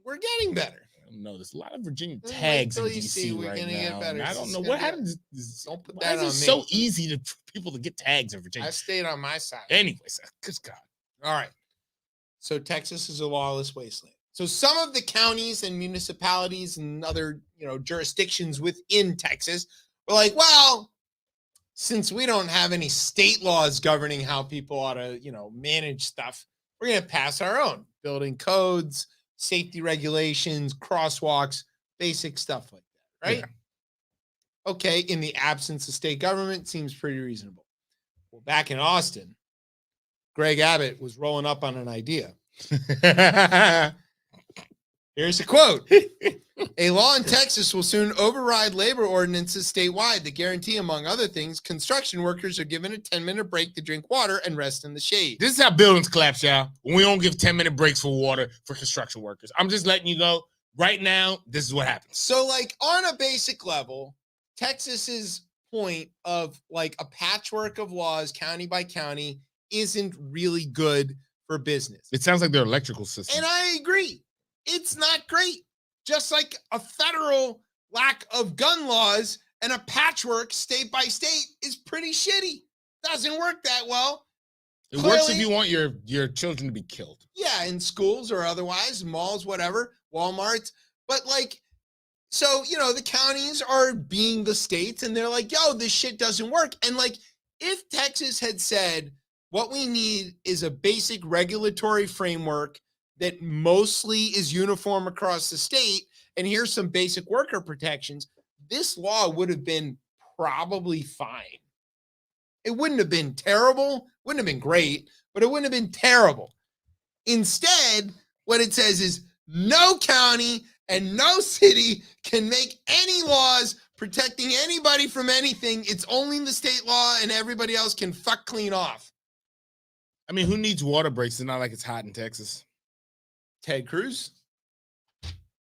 We're getting better. No, there's a lot of Virginia Wait tags in till you see DC we're right gonna get now. better. And I This don't is know gonna what be- happens. Don't put Why that is it on so me. easy for people to get tags in Virginia? I stayed on my side. Anyways, good God. All right. So Texas is a lawless wasteland. So some of the counties and municipalities and other, jurisdictions within Texas were like, well, since we don't have any state laws governing how people ought to, manage stuff, we're going to pass our own building codes, safety regulations, crosswalks, basic stuff like that, right? Yeah. Okay, in the absence of state government, seems pretty reasonable. Well, back in Austin, Greg Abbott was rolling up on an idea. Here's a quote. A law in Texas will soon override labor ordinances statewide that guarantee, among other things, construction workers are given a 10-minute break to drink water and rest in the shade. This is how buildings collapse, y'all. We don't give 10-minute breaks for water for construction workers. I'm just letting you know right now, this is what happens. So, on a basic level, Texas's point of a patchwork of laws, county by county, isn't really good for business. It sounds like their electrical system. And I agree. It's not great. Just like a federal lack of gun laws and a patchwork state by state is pretty shitty. Doesn't work that well. It works if Clearly- you want your children to be killed. Yeah, in schools or otherwise, malls, whatever, Walmarts. But so, the counties are being the states and they're like, yo, this shit doesn't work. And if Texas had said, what we need is a basic regulatory framework that mostly is uniform across the state, and here's some basic worker protections, this law would have been probably fine. It wouldn't have been terrible, wouldn't have been great, but it wouldn't have been terrible. Instead, what it says is no county and no city can make any laws protecting anybody from anything. It's only the state law, and everybody else can fuck clean off. I mean, who needs water breaks? It's not like it's hot in Texas. Ted Cruz.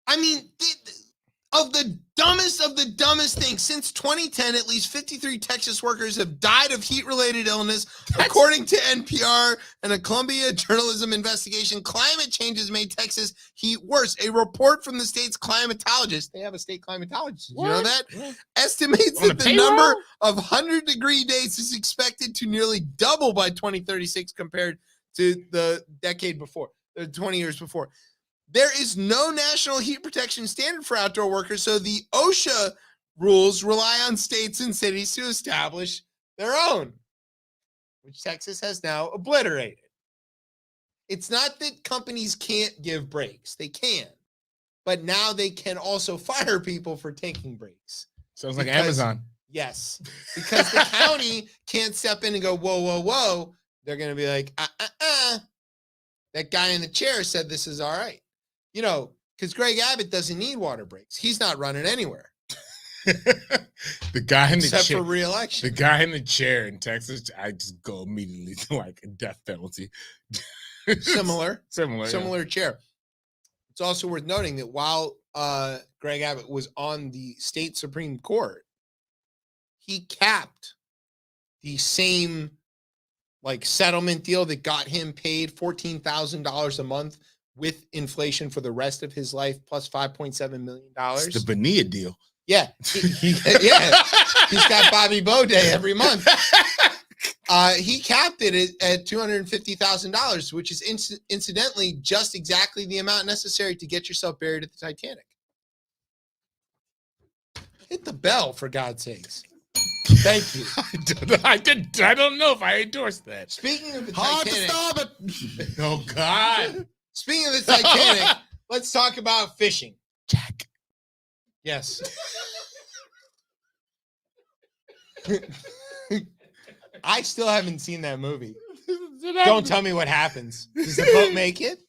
I mean, of the dumbest things. Since 2010, at least 53 Texas workers have died of heat-related illness, according to NPR and a Columbia journalism investigation. Climate change has made Texas heat worse. A report from the state's climatologist, they have a state climatologist, did you know that? What? Estimates On that the the number payroll? of 100-degree days is expected to nearly double by 2036 compared to the decade before, 20 years before. There is no national heat protection standard for outdoor workers, so the OSHA rules rely on states and cities to establish their own, which Texas has now obliterated. It's not that companies can't give breaks. They can. But now they can also fire people for taking breaks. Sounds like Because- Amazon. Yes. Because the county can't step in and go, whoa, whoa, whoa. They're going to be like, that guy in the chair said this is all right. Because Greg Abbott doesn't need water breaks. He's not running anywhere. The guy in the Except chair. for re-election. The guy in the chair in Texas, I just go immediately to a death penalty. Similar Similar. chair. It's also worth noting that while Greg Abbott was on the state Supreme Court, he capped the same settlement deal that got him paid $14,000 a month with inflation for the rest of his life, plus $5.7 million. It's the Bonilla deal. Yeah. Yeah. He's got Bobby Bo Day every month. He capped it at $250,000, which is incidentally just exactly the amount necessary to get yourself buried at the Titanic. Hit the bell, for God's sakes. Thank you. I don't know if I endorsed that. Speaking of the Hard to Titanic, stop it. Oh God. speaking of the Titanic, let's talk about fishing. Jack. Yes. I still haven't seen that movie. Don't tell me what happens. Does the boat make it?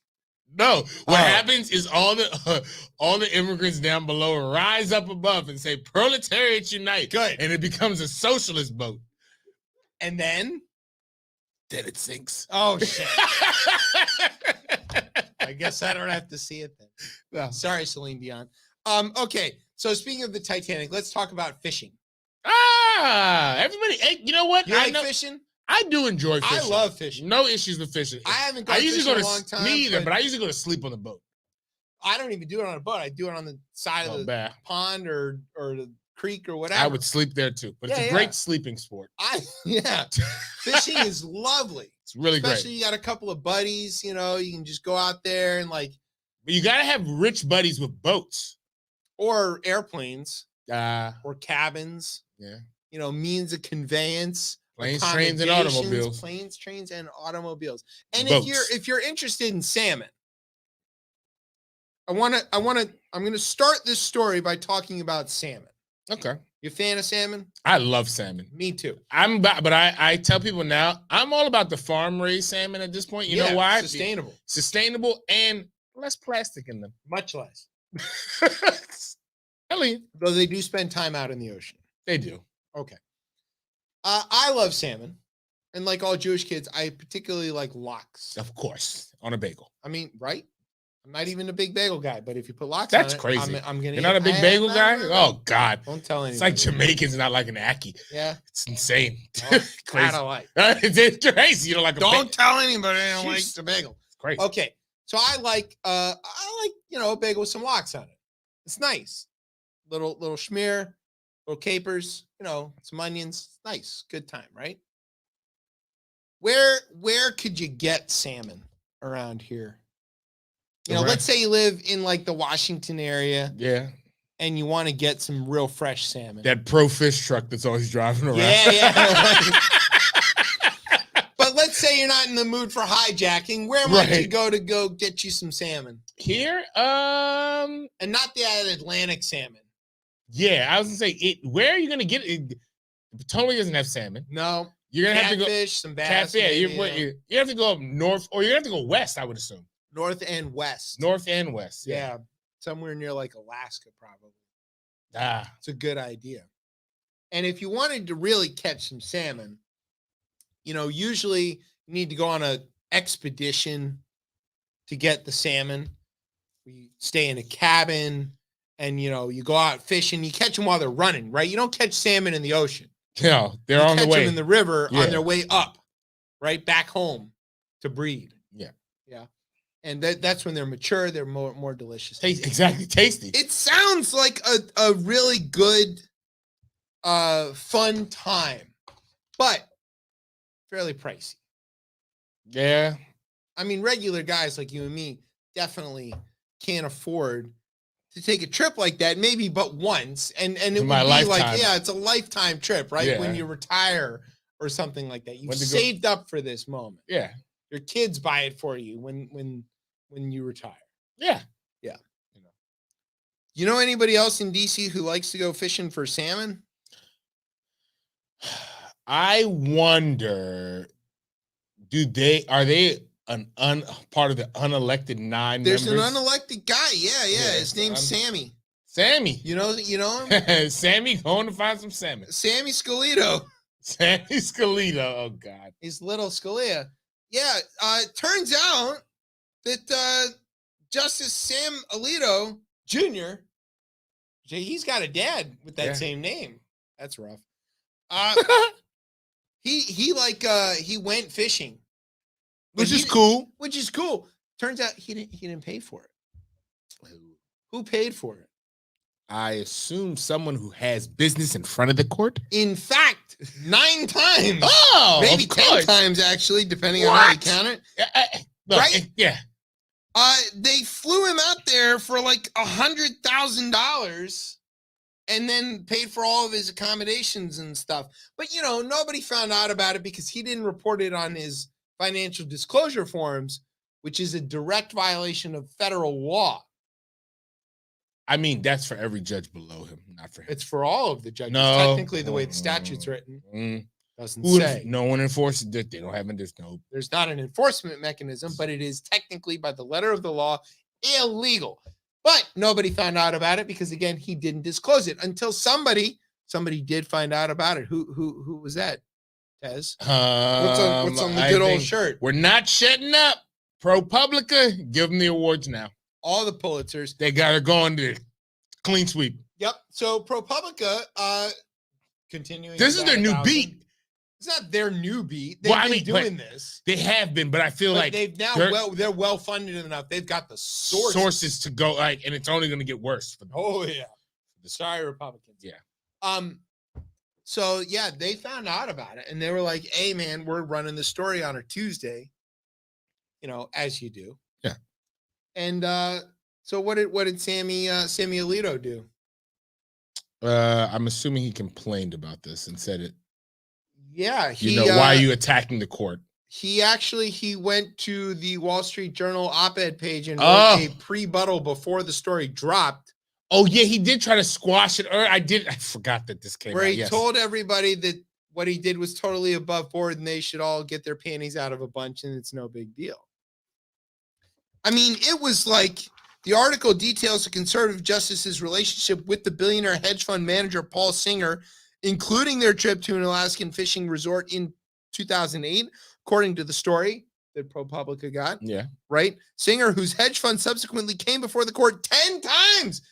No. What Oh. happens is all the immigrants down below rise up above and say, "Proletariat unite!" Good. And it becomes a socialist boat. And then? Then it sinks. Oh, shit. I guess I don't have to see it then. No. Sorry, Celine Dion. Okay, so speaking of the Titanic, let's talk about fishing. Everybody. Hey, you know what? You I like know. fishing? I do enjoy I fishing. love fishing. No issues with fishing. I haven't I gone usually fishing go in to a long time. me either, but I usually go to sleep on the boat. I don't even do it on a boat. I do it on the side of the Bad. pond or the creek or whatever. I would sleep there too, but it's a great sleeping sport. Fishing is lovely. It's really Especially great. you got a couple of buddies, you know, you can just go out there and like. But you gotta have rich buddies with boats or airplanes, or cabins. Yeah, you know, means of conveyance. Planes, trains, and automobiles. Planes, trains, and automobiles. And boats. if you're interested in salmon, I'm gonna start this story by talking about salmon. Okay. You a fan of salmon? I love salmon. Me too. But I tell people now, I'm all about the farm raised salmon at this point. You know why? Sustainable and less plastic in them. Much less. Though they do spend time out in the ocean. They do. Okay. I love salmon. And like all Jewish kids, I particularly like lox. Of course. On a bagel. I mean, right? I'm not even a big bagel guy, but if you put lox That's on it, crazy. I'm gonna. You're not a big bagel guy? Oh God! Don't tell anyone. It's like Jamaicans not like an ackee. Yeah, it's insane. Oh, crazy. It's crazy. You don't like. Don't tell anybody I don't like the bagel. It's crazy. Okay, so I like a bagel with some lox on it. It's nice. Little schmear, little capers. You know, some onions. It's nice, good time, right? Where could you get salmon around here? You know, let's say you live in like the Washington area. Yeah. And you want to get some real fresh salmon. That Pro Fish truck that's always driving around. Yeah. But let's say you're not in the mood for hijacking. Where might you go get you some salmon? Here? And not the Atlantic salmon. Yeah, I was gonna say where are you gonna get it? Potomac doesn't have salmon. No. You're gonna have to go fish, some bass. Yeah, you have to go up north, or you have to go west, I would assume. North and west. North and west. Yeah. Somewhere near like Alaska, probably. It's a good idea. And if you wanted to really catch some salmon, you know, usually you need to go on an expedition to get the salmon. You stay in a cabin and, you know, you go out fishing. You catch them while they're running, right? You don't catch salmon in the ocean. No, they're on the way. Catch them in the river on their way up, right? Back home to breed. Yeah. Yeah. And that's when they're mature. They're more delicious. Exactly. Tasty. It sounds like a really good, fun time, but fairly pricey. Yeah. I mean, regular guys like you and me definitely can't afford to take a trip like that, maybe but once. And it would be lifetime. like, yeah, it's a lifetime trip, right? Yeah. When you retire or something like that. You've saved up for this moment. Yeah. Your kids buy it for you when you retire. Yeah. Yeah. You know anybody else in DC who likes to go fishing for salmon? I wonder, are they part of the unelected 9 There's members? an unelected guy. Yeah. His name's Sammy. Sammy. You know him? Sammy going to find some salmon. Sammy Scalito. Sammy Scalito. Oh God. He's little Scalia. Yeah. It turns out that Justice Sam Alito Jr. He's got a dad with that same name. That's rough. He went fishing, which is cool. Which is cool. Turns out he didn't pay for it. Who paid for it? I assume someone who has business in front of the court. In fact, 9 times. Oh, maybe 10 times actually, depending on how you count it. Right? Yeah. They flew him out there for like $100,000 and then paid for all of his accommodations and stuff. But, you know, nobody found out about it because he didn't report it on his financial disclosure forms, which is a direct violation of federal law. I mean, that's for every judge below him, not for him. It's for all of the judges. No. Technically, the way the statute's written doesn't say. No one enforces it. They don't have There's not an enforcement mechanism, but it is technically, by the letter of the law, illegal. But nobody found out about it because, again, he didn't disclose it until somebody did find out about it. Who was that, Tez? What's on the good old shirt? We're not shutting up. ProPublica, give them the awards now. All the Pulitzers. They got to go on the clean sweep. Yep. So ProPublica, continuing. This is their new beat. It's not their new beat. They've Well, I been mean, doing this. They have been, but I feel But like they've now they're well funded enough. They've got the sources to go like, and it's only going to get worse for them. Oh yeah, the sorry Republicans. Yeah. So yeah, they found out about it, and they were like, "Hey, man, we're running the story on a Tuesday." You know, as you do. Yeah. And so what did Sammy Alito do? I'm assuming he complained about this and said it. Yeah, why are you attacking the court? He went to the Wall Street Journal op-ed page and wrote a pre-buttal before the story dropped. Oh yeah, he did try to squash it. I forgot that this came where out. he told everybody that what he did was totally above board and they should all get their panties out of a bunch and it's no big deal. I mean, it was like the article details the conservative justice's relationship with the billionaire hedge fund manager Paul Singer, including their trip to an Alaskan fishing resort in 2008, according to the story that ProPublica got. Yeah. Right? Singer, whose hedge fund subsequently came before the court 10 times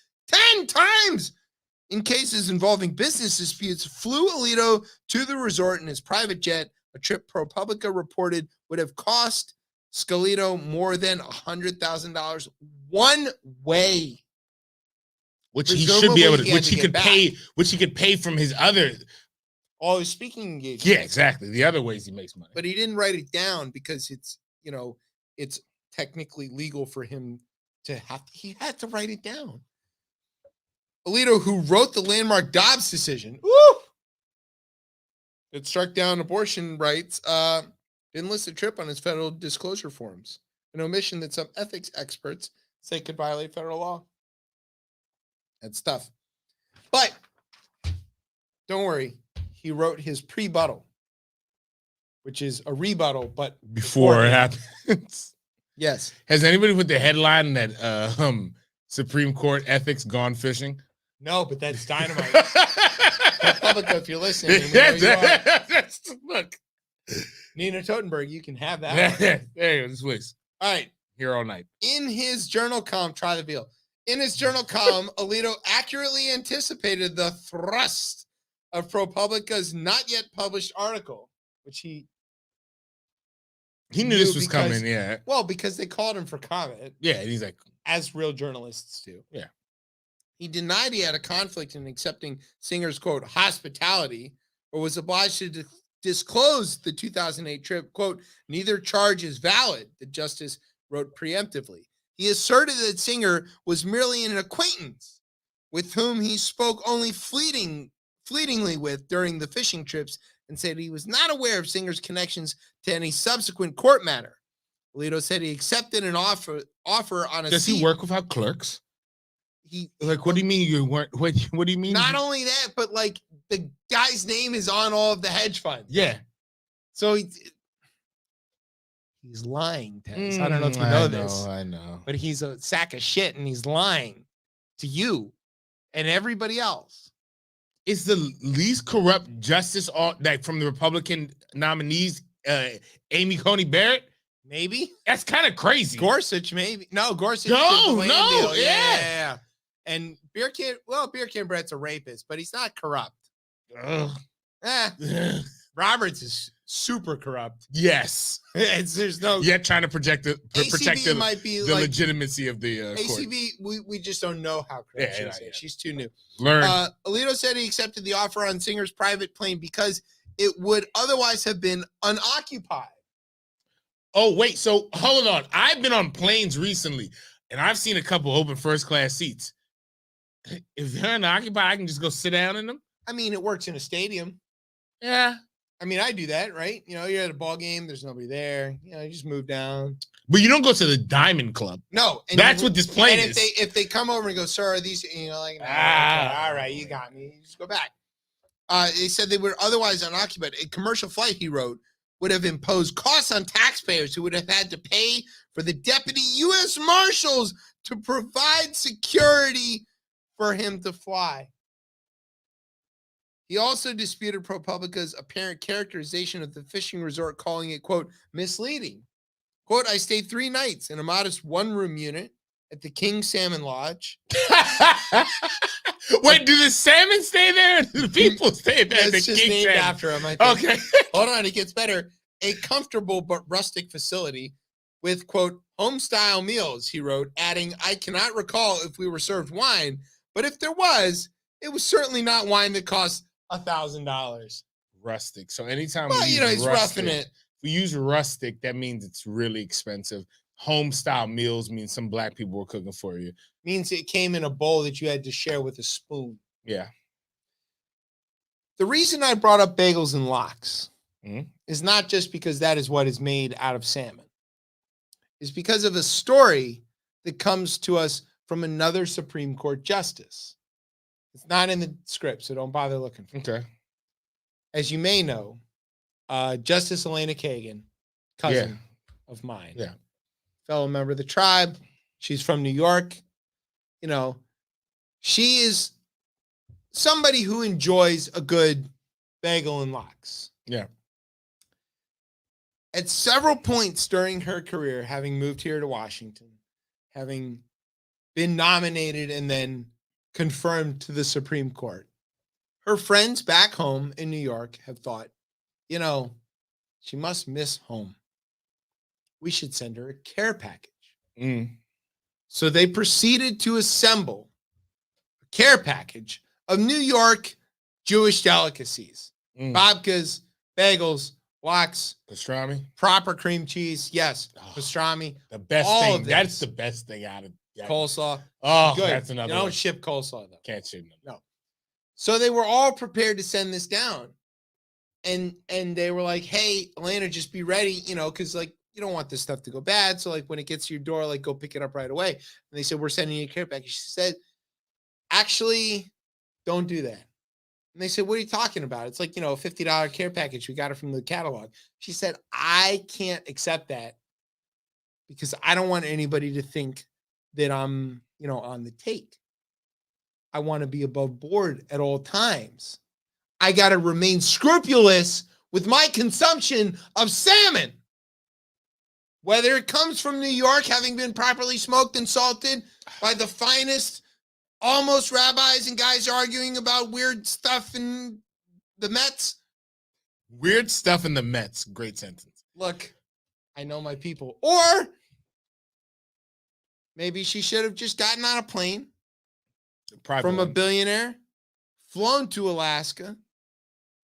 in cases involving business disputes, flew Alito to the resort in his private jet, a trip ProPublica reported would have cost Scalito more than $100,000 one way. Which he should be able to, which he could back. pay, which he could pay from his other. All his speaking engagements. Yeah, exactly. The other ways he makes money. But he didn't write it down because it's technically legal for him to have, he had to write it down. Alito, who wrote the landmark Dobbs decision, that struck down abortion rights, didn't list a trip on his federal disclosure forms, an omission that some ethics experts say could violate federal law. That's tough. But don't worry, he wrote his pre-buttal, which is a rebuttal, but before it happens. Yes. Has anybody put the headline that Supreme Court ethics gone fishing? No, but that's dynamite. ProPublica, if you're listening, we know you are. Look. Nina Totenberg, you can have that. There you go, this place. All right. Here all night. In his journal column, try the veal. In his journal column, Alito accurately anticipated the thrust of ProPublica's not yet published article, which he knew this was coming, yeah. Well, because they called him for comment. Yeah, and he's like, as real journalists do. Yeah. He denied he had a conflict in accepting Singer's, quote, hospitality, or was obliged to disclose the 2008 trip, quote, neither charge is valid, the justice wrote preemptively. He asserted that Singer was merely an acquaintance with whom he spoke only fleetingly with during the fishing trips and said he was not aware of Singer's connections to any subsequent court matter. Alito said he accepted an offer on a Does seat. he work without clerks? What do you mean you weren't? What do you mean? Not only that, but like the guy's name is on all of the hedge funds. Yeah. So he's lying, Tess. I don't know if you know this. I know. But he's a sack of shit and he's lying to you and everybody else. It's the least corrupt justice from the Republican nominees, Amy Coney Barrett. Maybe. That's kind of crazy. Gorsuch, maybe. No, Gorsuch. No, Yeah. And Beer Can Brett's a rapist, but he's not corrupt. Roberts is super corrupt. Yes. There's no. Yet trying to protect the might be the like, legitimacy of the ACB. court. We just don't know how corrupt she is. She's too new. Learn. Alito said he accepted the offer on Singer's private plane because it would otherwise have been unoccupied. Oh, wait. So hold on. I've been on planes recently and I've seen a couple open first class seats. If they're unoccupied, I can just go sit down in them. I mean, it works in a stadium. Yeah. I mean, I do that, right? You know, you're at a ball game, there's nobody there. You know, you just move down. But you don't go to the Diamond Club. No. And that's what this plane and is. If they come over and go, sir, are these, you know, like, okay, all right, you got me. You just go back. They said they were otherwise unoccupied. A commercial flight, he wrote, would have imposed costs on taxpayers who would have had to pay for the deputy U.S. Marshals to provide security for him to fly. He also disputed ProPublica's apparent characterization of the fishing resort, calling it, quote, misleading. Quote, I stayed 3 nights in a modest one-room unit at the King Salmon Lodge. Wait, do the salmon stay there? Or do the people stay there? It's The just king named salmon? after him. I think. Okay. Hold on, it gets better. A comfortable but rustic facility with, quote, home-style meals, he wrote, adding, I cannot recall if we were served wine, but if there was, it was certainly not wine that cost $1,000. Rustic. So anytime Well, we you know, use he's rustic, roughing it. if we use rustic, that means it's really expensive. Home style meals means some black people were cooking for you. Means it came in a bowl that you had to share with a spoon. Yeah. The reason I brought up bagels and lox Mhm. is not just because that is what is made out of salmon. It's because of a story that comes to us from another Supreme Court justice. It's not in the script, so don't bother looking for it. Okay. As you may know, Justice Elena Kagan, cousin of mine, Yeah. fellow member of the tribe. She's from New York. You know, she is somebody who enjoys a good bagel and lox. Yeah. At several points during her career, having moved here to Washington, having been nominated and then confirmed to the Supreme Court, her friends back home in New York have thought, you know, she must miss home. We should send her a care package. Mm. So they proceeded to assemble a care package of New York Jewish delicacies, Mm. babkas, bagels, lox, Pastrami. proper cream cheese, yes, Oh. pastrami, The best All thing. of That's this. the best thing out of coleslaw. Oh, Good. that's another You don't one. ship coleslaw though. Can't ship them. So they were all prepared to send this down. And they were like, hey, Elena, just be ready, you know, because like you don't want this stuff to go bad. So like when it gets to your door, like go pick it up right away. And they said, we're sending you a care package. She said, actually, don't do that. And they said, what are you talking about? It's like, you know, a $50 care package. We got it from the catalog. She said, I can't accept that because I don't want anybody to think that I'm, you know, on the take. I want to be above board at all times. I got to remain scrupulous with my consumption of salmon. Whether it comes from New York, having been properly smoked and salted by the finest, almost rabbis and guys arguing about weird stuff in the Mets. Weird stuff in the Mets. Great sentence. Look, I know my people. Or maybe she should have just gotten on a plane Private from a one. billionaire, flown to Alaska,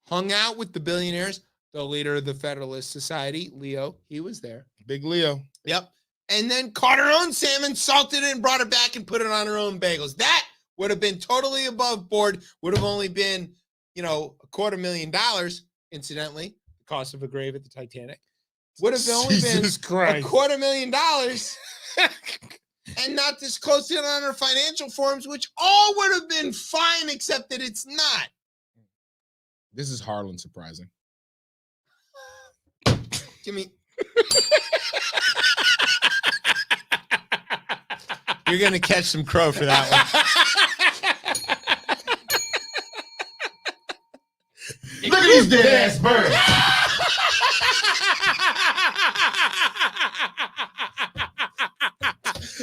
hung out with the billionaires, the leader of the Federalist Society, Leo, he was there. Big Leo. Yep. And then caught her own salmon, salted it, and brought it back and put it on her own bagels. That would have been totally above board, would have only been, you know, $250,000, incidentally, the cost of a grave at the Titanic. Would have only Jesus been Christ. $250,000 and not disclosed it on her financial forms, which all would have been fine, except that it's not. This is Harlan surprising. Give me. You're going to catch some crow for that one. Look at these dead ass birds.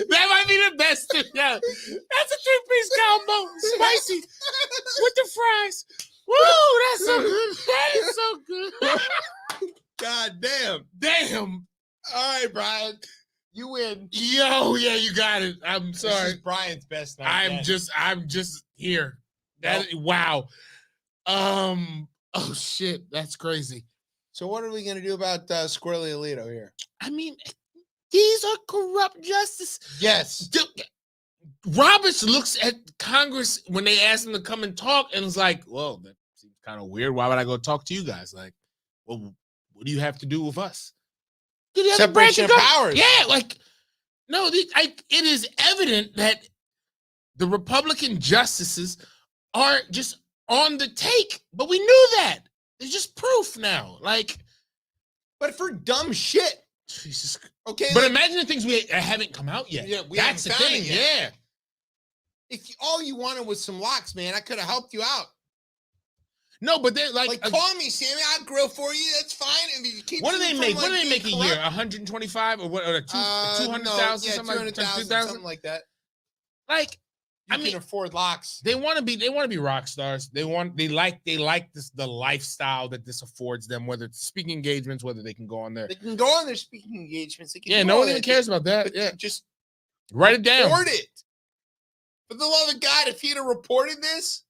That might be the best thing. Yeah. That's a 3-piece combo. Spicy with the fries. Woo, that's so good. That is so good. God damn. Damn. All right, Brian. You win. Yo, yeah, you got it. I'm This sorry. is Brian's best night I'm yet. just here. That wow. Oh shit, that's crazy. So what are we going to do about Squirrely Alito here? I mean, these are corrupt justice. Yes. Roberts looks at Congress when they ask him to come and talk and is like, well, that seems kind of weird. Why would I go talk to you guys? Like, well, what do you have to do with us? You're the other branch Separation of government. powers. Yeah, like, no, it is evident that the Republican justices are just on the take, but we knew that. There's just proof now. Like, But for dumb shit. Jesus. Okay. But like, imagine the things we haven't come out yet. Yeah, we That's the haven't found thing. it yet. Yeah. if all you wanted was some locks, man, I could have helped you out. No, but they're like, call me, Sammy. I'll grill for you. That's fine. And if you keep what do they from, make? like, What do they being make a year? corrupt- 125 or what? Or 200,000? No, yeah, something like 200,000, 200,000. something like that. Like, can afford locks. They want to be rock stars. They like this, the lifestyle that this affords them, whether it's speaking engagements, whether they can go on there. They can go on their speaking engagements. They can Yeah, do no all one even that. cares about that. But Yeah, just write it down. report it. For the love of God, if he'd have reported this,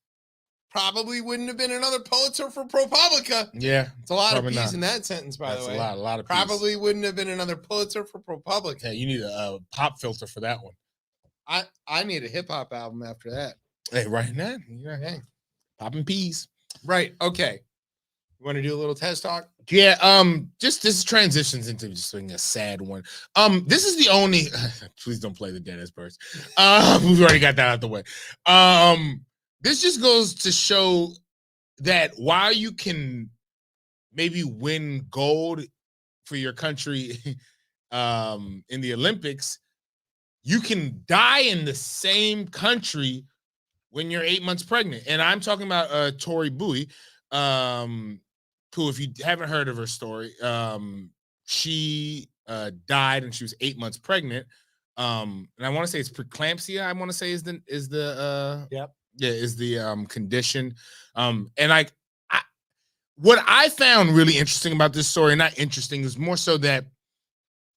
probably wouldn't have been another Pulitzer for ProPublica. Yeah, It's a lot of probably P's not. in that sentence, by That's the way. a lot of P's. Probably wouldn't have been another Pulitzer for ProPublica. Yeah, you need a pop filter for that one. I need a hip hop album after that. Hey, right now, yeah, popping peas. Right. Okay. You want to do a little test talk? Yeah, just this transitions into just being a sad one. This is the only please don't play the Dennis Burst. We've already got that out the way. This just goes to show that while you can maybe win gold for your country in the Olympics, you can die in the same country when you're 8 months pregnant. And I'm talking about Tori Bowie, who, if you haven't heard of her story, she died and she was 8 months pregnant. And I want to say it's preeclampsia. I want to say is the condition. And what I found really interesting about this story, not interesting, is more so that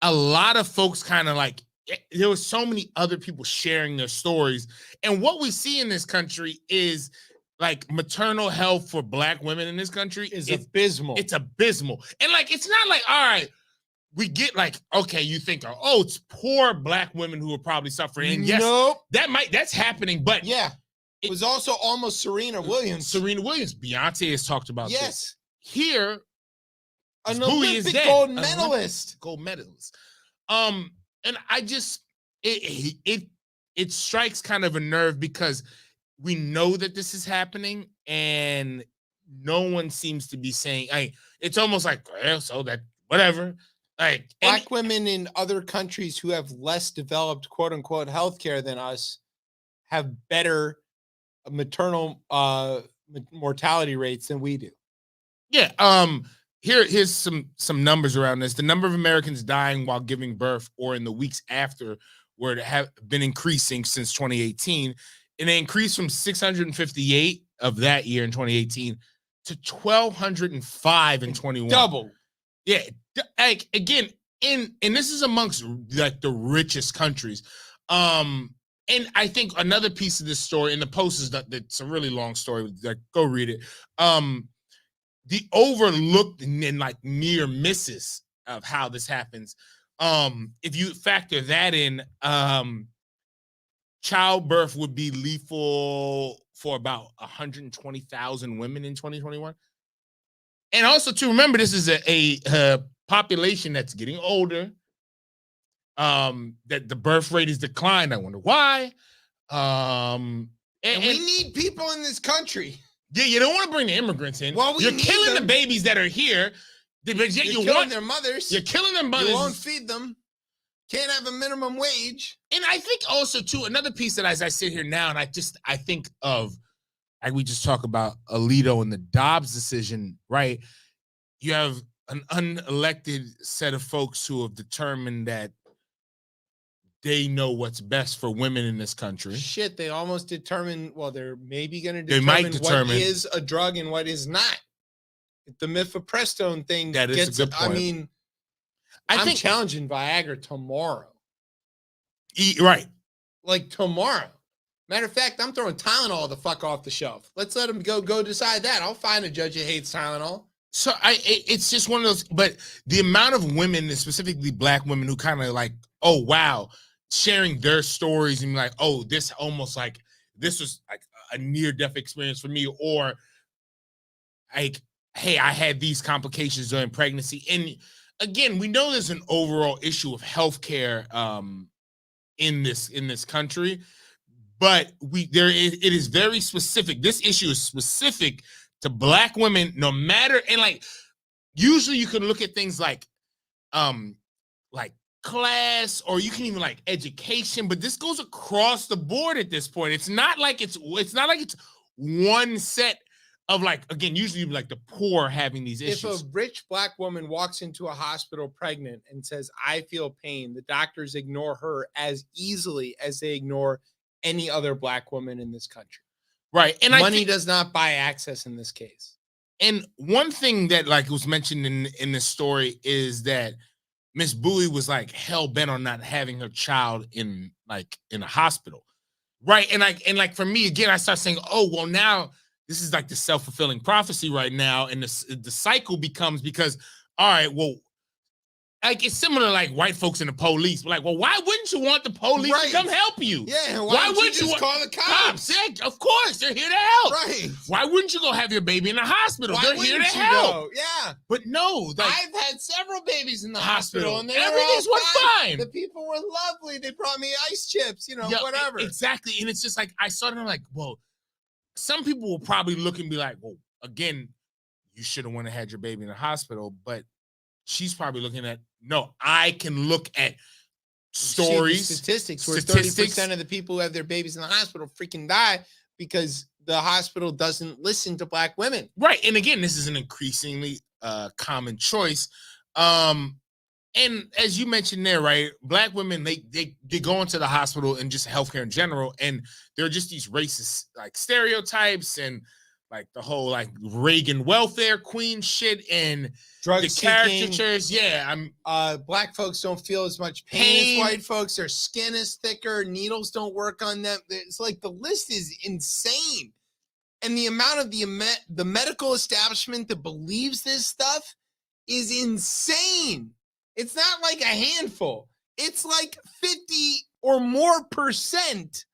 a lot of folks kind of like, there were so many other people sharing their stories. And what we see in this country is like maternal health for Black women in this country is abysmal. It's abysmal. And like, it's not like, all right, we get like, okay, you think, oh, it's poor Black women who are probably suffering. And yes, nope. that's happening. But yeah, it was also almost Serena Williams. Beyonce has talked about this. Here, an Bowie Olympic gold medalist. Gold medalist. And I just it strikes kind of a nerve because we know that this is happening and no one seems to be saying, hey, it's almost like, well, so that whatever. Like Black women in other countries who have less developed quote unquote healthcare than us have better maternal mortality rates than we do. Yeah. Here's some numbers around this. The number of Americans dying while giving birth or in the weeks after have been increasing since 2018. And they increased from 658 of that year in 2018 to 1,205 in 21. Double. Yeah. Like, again, and this is amongst like the richest countries. And I think another piece of this story, and the post is that's a really long story. Like, go read it. The overlooked and like near misses of how this happens. If you factor that in, childbirth would be lethal for about 120,000 women in 2021. And also to remember, this is a population that's getting older, that the birth rate is declined. I wonder why. And we need people in this country. Yeah, you don't want to bring the immigrants in. Well, you're killing the babies that are here. But yet you're killing their mothers. You're killing their mothers. You won't feed them. Can't have a minimum wage. And I think also, too, another piece that as I sit here now, and I think of, like we just talk about Alito and the Dobbs decision, right? You have an unelected set of folks who have determined that they know what's best for women in this country. Shit, they almost determine, well, they're maybe going to determine what is a drug and what is not. The mifepristone thing that is a good point. I mean, I'm challenging Viagra tomorrow. Right. Like tomorrow. Matter of fact, I'm throwing Tylenol the fuck off the shelf. Let's let them go decide that. I'll find a judge that hates Tylenol. So it's just one of those, but the amount of women, specifically Black women, who kind of like, oh, wow, sharing their stories and like, oh, this almost like, this was like a near-death experience for me, or like, hey, I had these complications during pregnancy. And again, we know there's an overall issue of healthcare in this country, but it is very specific. This issue is specific to Black women, no matter, and like usually you can look at things like class, or you can even like education, but this goes across the board at this point. It's not like it's one set of, like, again, usually like the poor having these issues. If a rich Black woman walks into a hospital pregnant and says, I feel pain, the doctors ignore her as easily as they ignore any other black woman in this country. Right. And Money does not buy access in this case. And one thing that like was mentioned in this story is that Miss Bowie was like hell bent on not having her child in a hospital. Right. And like for me, again, I start saying, oh, well, now this is like the self-fulfilling prophecy right now. And the cycle becomes because, all right, well, like it's similar to like white folks and the police. We're like, well, why wouldn't you want the police to come help you? Yeah, why wouldn't you call the cops? Yeah, of course, they're here to help. Right. Why wouldn't you go have your baby in the hospital? Why They're here to wouldn't you help. go? Yeah. But no, like, I've had several babies in the hospital and everything's fine. The people were lovely. They brought me ice chips, whatever. Exactly. And it's just like I saw them like, well, some people will probably look and be like, well, again, you should have went and had your baby in the hospital, but she's probably looking at, no, I can look at stories, statistics where 30% of the people who have their babies in the hospital freaking die because the hospital doesn't listen to black women. Right. And again, this is an increasingly common choice. And as you mentioned there, right, black women, they go into the hospital and just healthcare in general, and there are just these racist like stereotypes and like the whole like Reagan welfare queen shit and drug the caricatures. Yeah, black folks don't feel as much pain as white folks. Their skin is thicker. Needles don't work on them. It's like the list is insane, and the amount of the medical establishment that believes this stuff is insane. It's not like a handful. It's like 50 or more %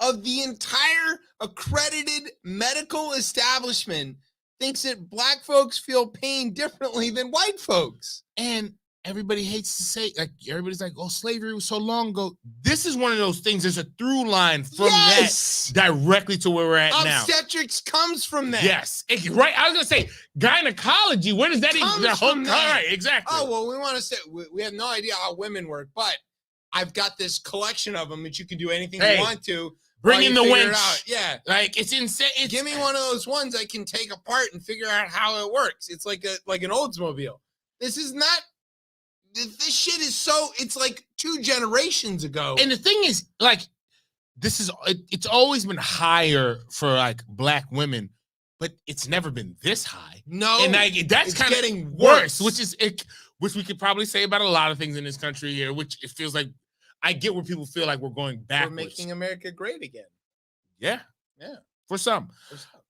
of the entire accredited medical establishment thinks that black folks feel pain differently than white folks. And everybody hates to say, like, everybody's like, oh, slavery was so long ago. This is one of those things. There's a through line from that directly to where we're at now. Obstetrics comes from that. Yes. Right. I was going to say gynecology. Where does that even come from? Right, exactly. Oh, well, we want to say, we have no idea how women work, but I've got this collection of them that you can do anything you want to. Bring in the winch. Yeah. Like, it's insane. Give me one of those ones I can take apart and figure out how it works. It's like an Oldsmobile. This is not, this shit is it's like 2 generations ago. And the thing is, like, it's always been higher for like black women, but it's never been this high. No. And like, that's kind of getting worse, which we could probably say about a lot of things in this country here, which it feels like, I get where people feel like we're going backwards. We're making America great again. Yeah. Yeah. For some.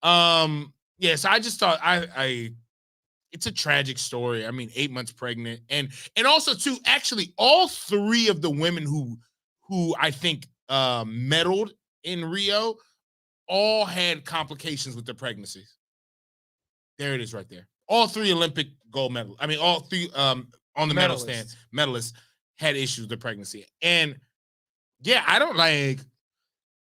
Yeah, so I just thought it's a tragic story. I mean, 8 months pregnant. And also too, actually, all 3 of the women who I think medaled in Rio all had complications with their pregnancies. There it is right there. All 3 Olympic gold medal. I mean, all 3 on the medal stand medalists had issues with pregnancy. And yeah, I don't like,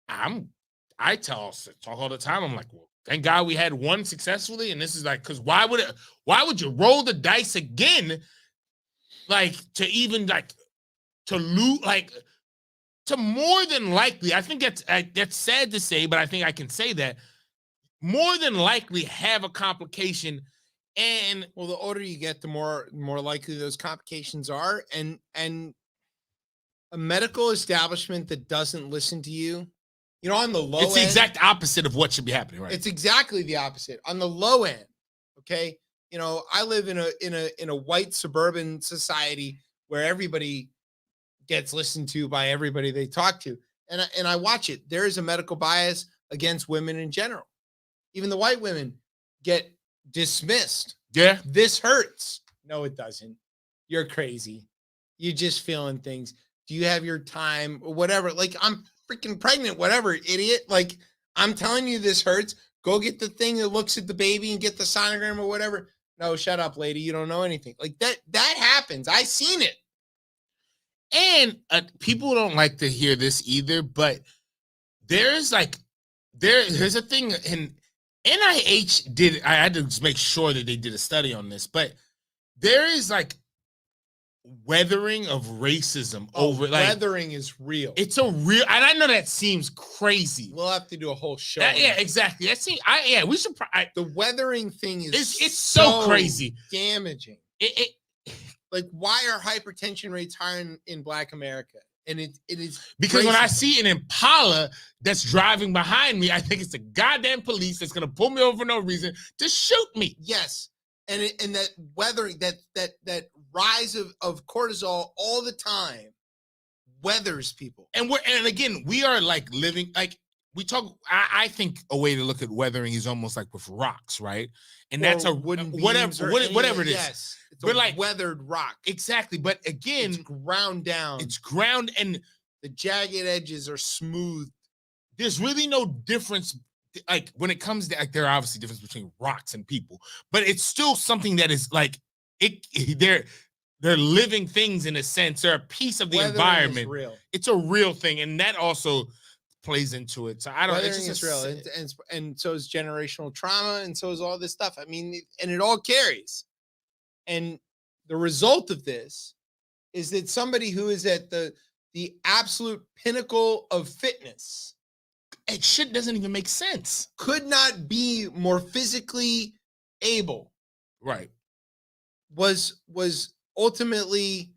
I talk all the time. I'm like, well, thank God we had one successfully. And this is like, because why would you roll the dice again? Like to even like to lose, like to more than likely, I think that's sad to say, but I think I can say that more than likely have a complication. And well, the older you get, the more likely those complications are. And a medical establishment that doesn't listen to you, on the low end, it's the exact opposite of what should be happening, right? It's exactly the opposite. On the low end, okay, I live in a white suburban society where everybody gets listened to by everybody they talk to, and I watch it. There is a medical bias against women in general. Even the white women get dismissed. Yeah. This hurts. No, it doesn't. You're crazy. You're just feeling things. Do you have your time or whatever? Like, I'm freaking pregnant, whatever, idiot. Like, I'm telling you this hurts. Go get the thing that looks at the baby and get the sonogram or whatever. No, shut up, lady. You don't know anything. Like that happens. I seen it. And people don't like to hear this either, but there's a thing, and NIH I had to make sure that they did a study on this, but there is like weathering of racism over like weathering is real. It's a real, and I know that seems crazy. We'll have to do a whole show. Yeah, exactly. That seems, we should. The weathering thing is it's so crazy, damaging. Like, why are hypertension rates higher in Black America? and it is Because when I racism. see an Impala that's driving behind me, I think it's the goddamn police that's gonna pull me over for no reason to shoot me. Yes, and that weathering, that rise of cortisol all the time weathers people. And again, we are like living like we talk. I think a way to look at weathering is almost like with rocks, right? And that's Or a wooden whatever beams or whatever it is. Yes, it's But a like- weathered rock. Exactly. But again, It's ground down. it's ground, and The jagged edges are smooth. there's really no difference. Like when it comes to like, there are obviously difference between rocks and people, but it's still something that is like they're living things in a sense. They're a piece of the Weathering environment. is real. It's a real thing, and that also plays into it. So I don't. Weathering It's just is real, and so is generational trauma, and so is all this stuff. I mean, and it all carries. And the result of this is that somebody who is at the absolute pinnacle of fitness shit doesn't even make sense. could not be more physically able, Right. was ultimately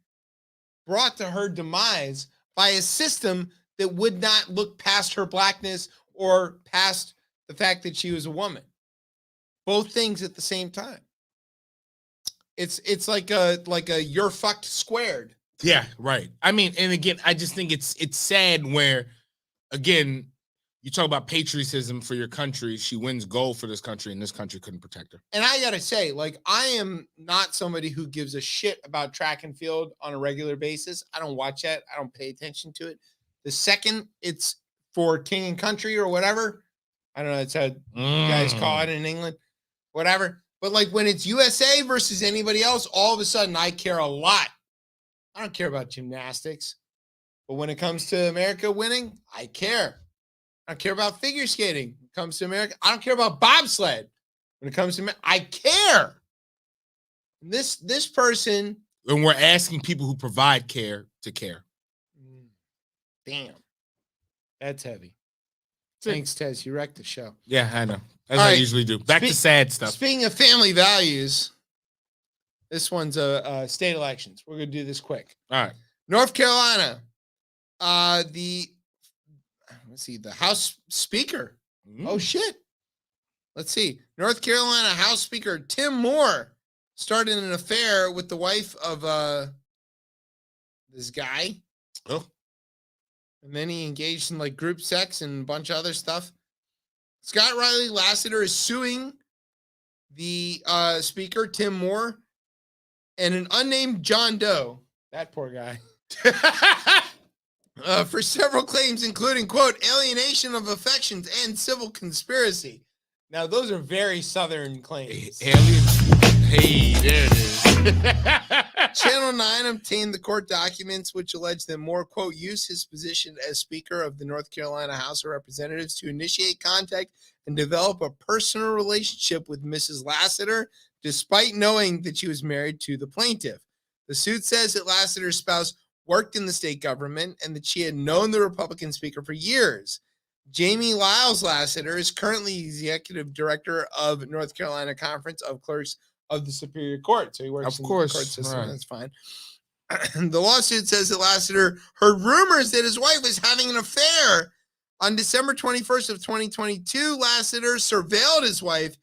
brought to her demise by a system that would not look past her blackness or past the fact that she was a woman. Both things at the same time. It's like a you're fucked squared. Yeah. Right. I mean, and again, I just think it's sad where, again, you talk about patriotism for your country. She wins gold for this country, and this country couldn't protect her. And I gotta say, like, I am not somebody who gives a shit about track and field on a regular basis. I don't watch that. I don't pay attention to it. The second it's for king and country or whatever, I don't know, that's how you guys call it in England, whatever. But like when it's USA versus anybody else, all of a sudden I care a lot. I don't care about gymnastics. But when it comes to America winning, I care. I don't care about figure skating. When it comes to America, I don't care about bobsled. When it comes to I care. This person, And we're asking people who provide care to care. damn, that's heavy. That's it. Thanks, Tez. You wrecked the show. Yeah, I know. As All I right. usually do. Back to Spe- sad stuff. Speaking of family values, this one's a state elections. We're gonna do this quick. All right. North Carolina, the House Speaker. Oh shit. Let's see. North Carolina House Speaker Tim Moore started an affair with the wife of this guy. Oh. And then he engaged in like group sex and a bunch of other stuff. Scott Riley Lassiter is suing the speaker, Tim Moore, and an unnamed John Doe, that poor guy, for several claims, including, quote, alienation of affections and civil conspiracy. Now, those are very Southern claims. Aliens. Hey, there it is. Channel 9 obtained the court documents which allege that Moore, quote, used his position as Speaker of the North Carolina House of Representatives to initiate contact and develop a personal relationship with Mrs. Lassiter, despite knowing that she was married to the plaintiff. The suit says that Lassiter's spouse worked in the state government and that she had known the Republican Speaker for years. Jamie Lyles Lassiter is currently executive director of North Carolina Conference of Clerks of the Superior Court. So he works Of in course, the court system. right. That's fine. The lawsuit says that Lassiter heard rumors that his wife was having an affair. On December 21st of 2022, Lassiter surveilled his wife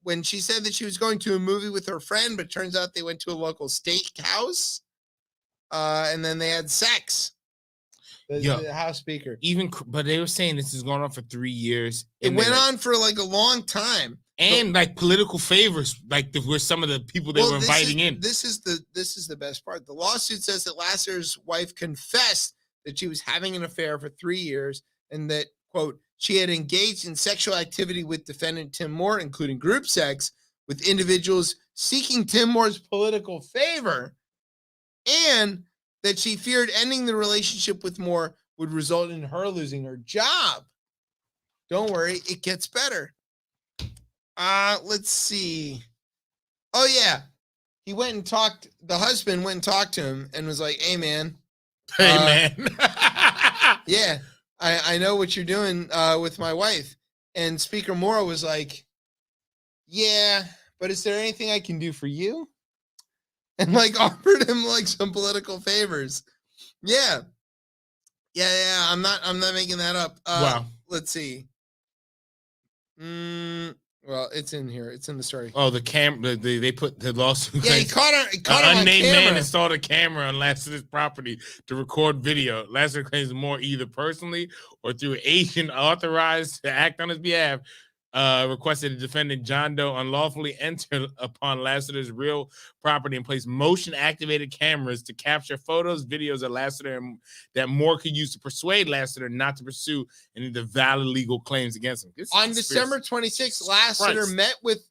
when she said that she was going to a movie with her friend, but turns out they went to a local steakhouse, and then they had sex. The House Speaker. But they were saying this is going on for 3 years. It and went they're like- on for like a long time. and like political favors, like were some of the people they were inviting in. This is the best part. The lawsuit says that Lassiter's wife confessed that she was having an affair for 3 years and that, quote, she had engaged in sexual activity with defendant Tim Moore, including group sex with individuals seeking Tim Moore's political favor, and that she feared ending the relationship with Moore would result in her losing her job. Don't worry, it gets better. Let's see. Oh, yeah. He went and talked, the husband went and talked to him and was like, hey, man. Hey, man. Yeah, I know what you're doing with my wife. And Speaker Moore was like, yeah, but is there anything I can do for you? And like offered him like some political favors. Yeah. Yeah, I'm not making that up. Wow. Let's see. Well, it's in here. It's in the story. Oh, the camera. They put the lawsuit. Yeah, he caught him on unnamed camera. man installed a camera on Lassiter's property to record video. Lassiter claims more either personally or through an agent authorized to act on his behalf. Requested the defendant John Doe unlawfully enter upon Lassiter's real property and place motion-activated cameras to capture photos, videos of Lassiter that Moore could use to persuade Lassiter not to pursue any of the valid legal claims against him. On December 26th, Lassiter met with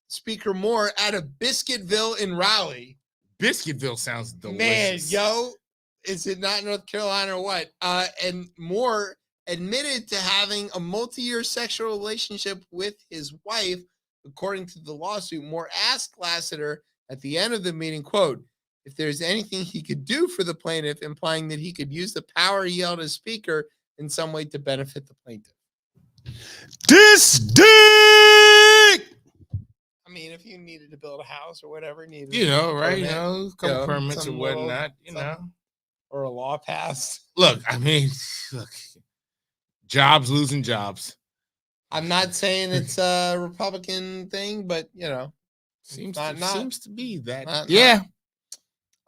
Speaker Moore at a Biscuitville in Raleigh. Biscuitville sounds delicious. Man, is it not North Carolina or what? And Moore admitted to having a multi-year sexual relationship with his wife. According to the lawsuit, Moore asked Lassiter at the end of the meeting, quote, if there's anything he could do for the plaintiff, implying that he could use the power he held as speaker in some way to benefit the plaintiff. This dick! I mean, if you needed to build a house or whatever, right? A couple permits or whatnot, or a law passed. Look, jobs losing jobs. I'm not saying it's a Republican thing, but seems to be that.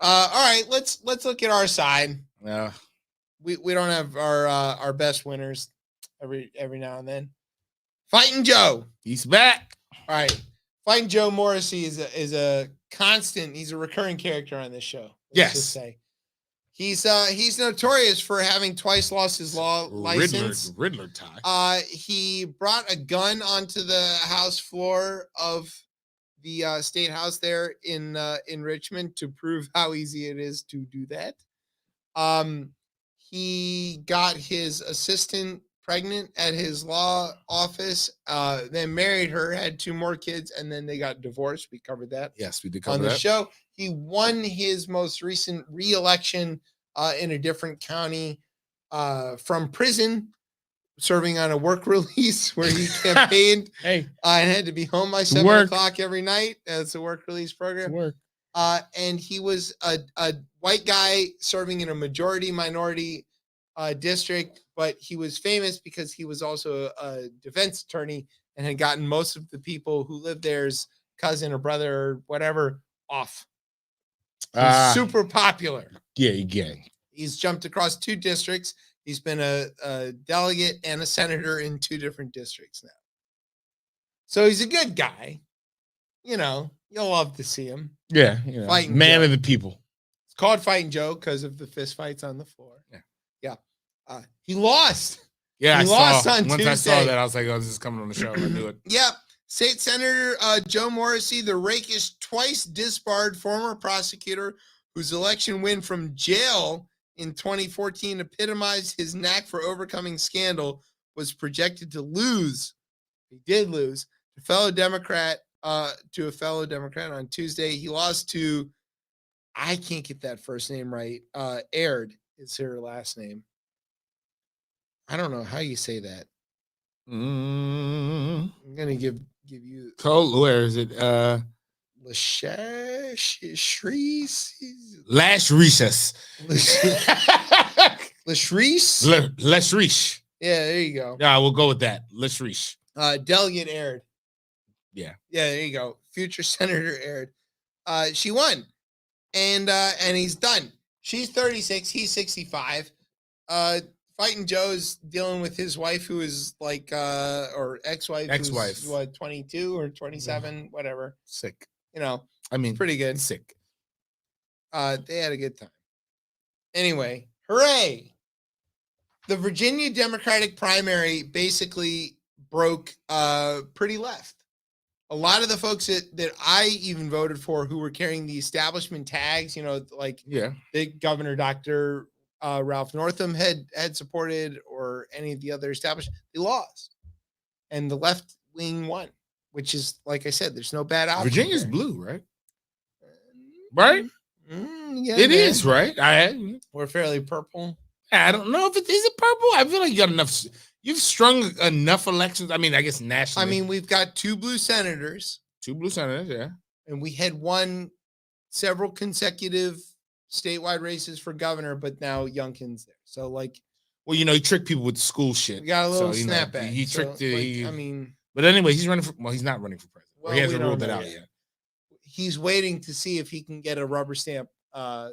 All right, let's look at our side. Yeah, we don't have our best winners every now and then. Fighting Joe, he's back. All right, Fighting Joe Morrissey is a constant. He's a recurring character on this show. Let's just say. He's notorious for having twice lost his law license. Riddler tie. He brought a gun onto the House floor of the State House there in Richmond to prove how easy it is to do that. He got his assistant pregnant at his law office, then married her, had 2 more kids, and then they got divorced. We covered that. Yes, we did cover on the that. show. He won his most recent re-election in a different county from prison, serving on a work release where he campaigned and had to be home by 7 o'clock every night. It's a work release program. And he was a white guy serving in a majority-minority district, but he was famous because he was also a defense attorney and had gotten most of the people who lived there's cousin or brother or whatever off. Super popular. Yeah. He's jumped across 2 districts. He's been a delegate and a senator in 2 different districts now. So he's a good guy. You'll love to see him. Yeah. Fighting man Joe. of the people. It's called Fighting Joe because of the fist fights on the floor. Yeah. He lost. Yeah, he lost on Once Tuesday. I saw that, I was like, oh, this is coming on the show. I knew it. Yeah. State Senator Joe Morrissey, the rakish, twice disbarred former prosecutor whose election win from jail in 2014 epitomized his knack for overcoming scandal, was projected to lose. He did lose to a fellow Democrat on Tuesday. He lost to, I can't get that first name right. Aird is her last name. I don't know how you say that. I'm gonna give you Cole. Where is it? Lash Recess. Lashreesh. Yeah, there you go. Yeah, we'll go with that. Lashreesh. Delegate Aird. Yeah, there you go. Future Senator Aird. She won, and he's done. She's 36. He's 65. Fighting Joe's dealing with his wife, who is like, or ex-wife, who's, what, 22 or 27, whatever. Sick. Pretty good. Sick. They had a good time. Anyway, hooray! The Virginia Democratic primary basically broke pretty left. A lot of the folks that I even voted for who were carrying the establishment tags, the Governor Dr. Ralph Northam had supported, or any of the other establishment, they lost. And the left wing won, which is, like I said, there's no bad option. Virginia's blue, right? Right? Yeah, it is, right? We're fairly purple. I don't know if it is purple. I feel like you got enough. You've strung enough elections. I mean, I guess nationally. We've got 2 blue senators. 2 blue senators, yeah. And we had won several consecutive statewide races for governor, but now Youngkin's there. So like, Well, he tricked people with school shit. we got a little So, snapback. He tricked it. I mean, but anyway, he's running for. Well, he's not running for president. Well, he hasn't we don't ruled that know out yet. yet. he's waiting to see if he can get a rubber stamp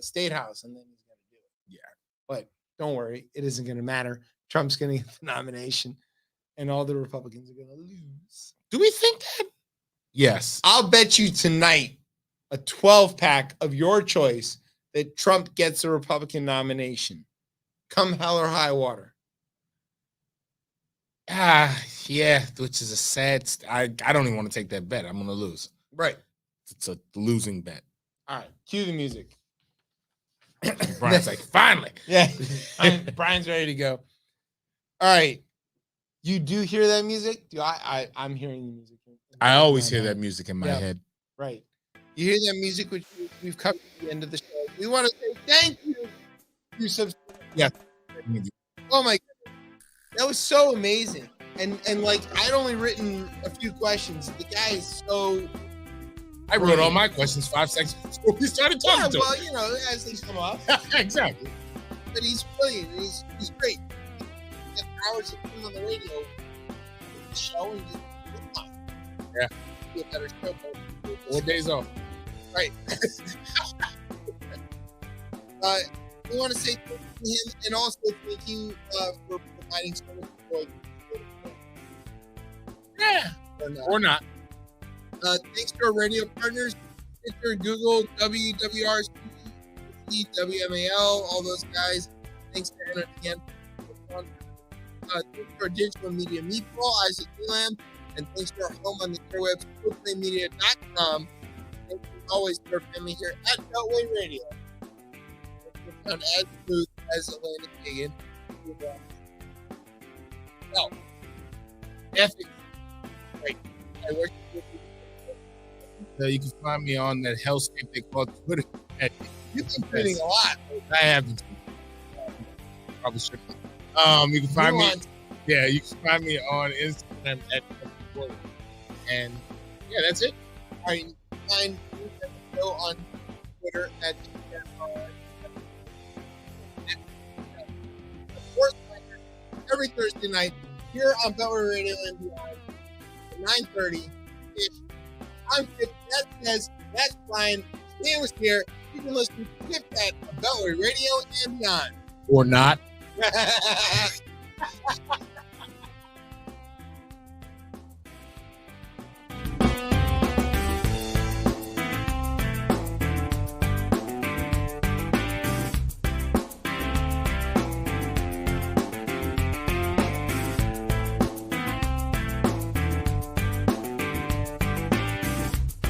state house, and then he's going to do it. Yeah. But don't worry, it isn't going to matter. Trump's going to get the nomination, and all the Republicans are going to lose. Do we think that? Yes. I'll bet you tonight a 12-pack of your choice that Trump gets a Republican nomination. Come hell or high water. Yeah, which is a sad. I don't even want to take that bet. I'm going to lose. Right. It's a losing bet. All right. Cue the music. Brian's like, finally. Yeah. Brian's ready to go. All right. You do hear that music? Do I'm hearing the music. I always hear that music in my head. Right. You hear that music, which we've come to the end of the show. We want to say thank you to subscribe. Yeah. Oh my goodness. That was so amazing. And like, I'd only written a few questions. The guy is so... I wrote all my questions 5 seconds before we started talking to him. Well, you know, as things come up. Exactly. But he's brilliant. He's great. He hours of him on the radio. The show and just... Yeah. Be a better show. 4 days off. Right. We want to say thank you to him, and also thank you for providing so much joy. Yeah. Or not. Thanks to our radio partners, Stitcher, Google, WWRC, WMAL, all those guys. Thanks to Anna again. Thanks to our digital media meatball, Isaac Elam, and thanks to our home on the interwebs, coolplaymedia.com. Thank you always to our family here at Beltway Radio. We're found as smooth as Atlantic Kagan. Well, ethics. Right. I work with you. You can find me on that hellscape they call Twitter. You've been tweeting a lot. I haven't. Probably should. You can find me. Yeah, you can find me on Instagram at Twitter. And yeah, that's it. All right, you can find the show on Twitter at every Thursday night here on Beltway Radio and beyond at 9:30. I'm Chip. That says that's Brian. Stan was here. You can listen to ChipChat on Beltway Radio and beyond. Or not.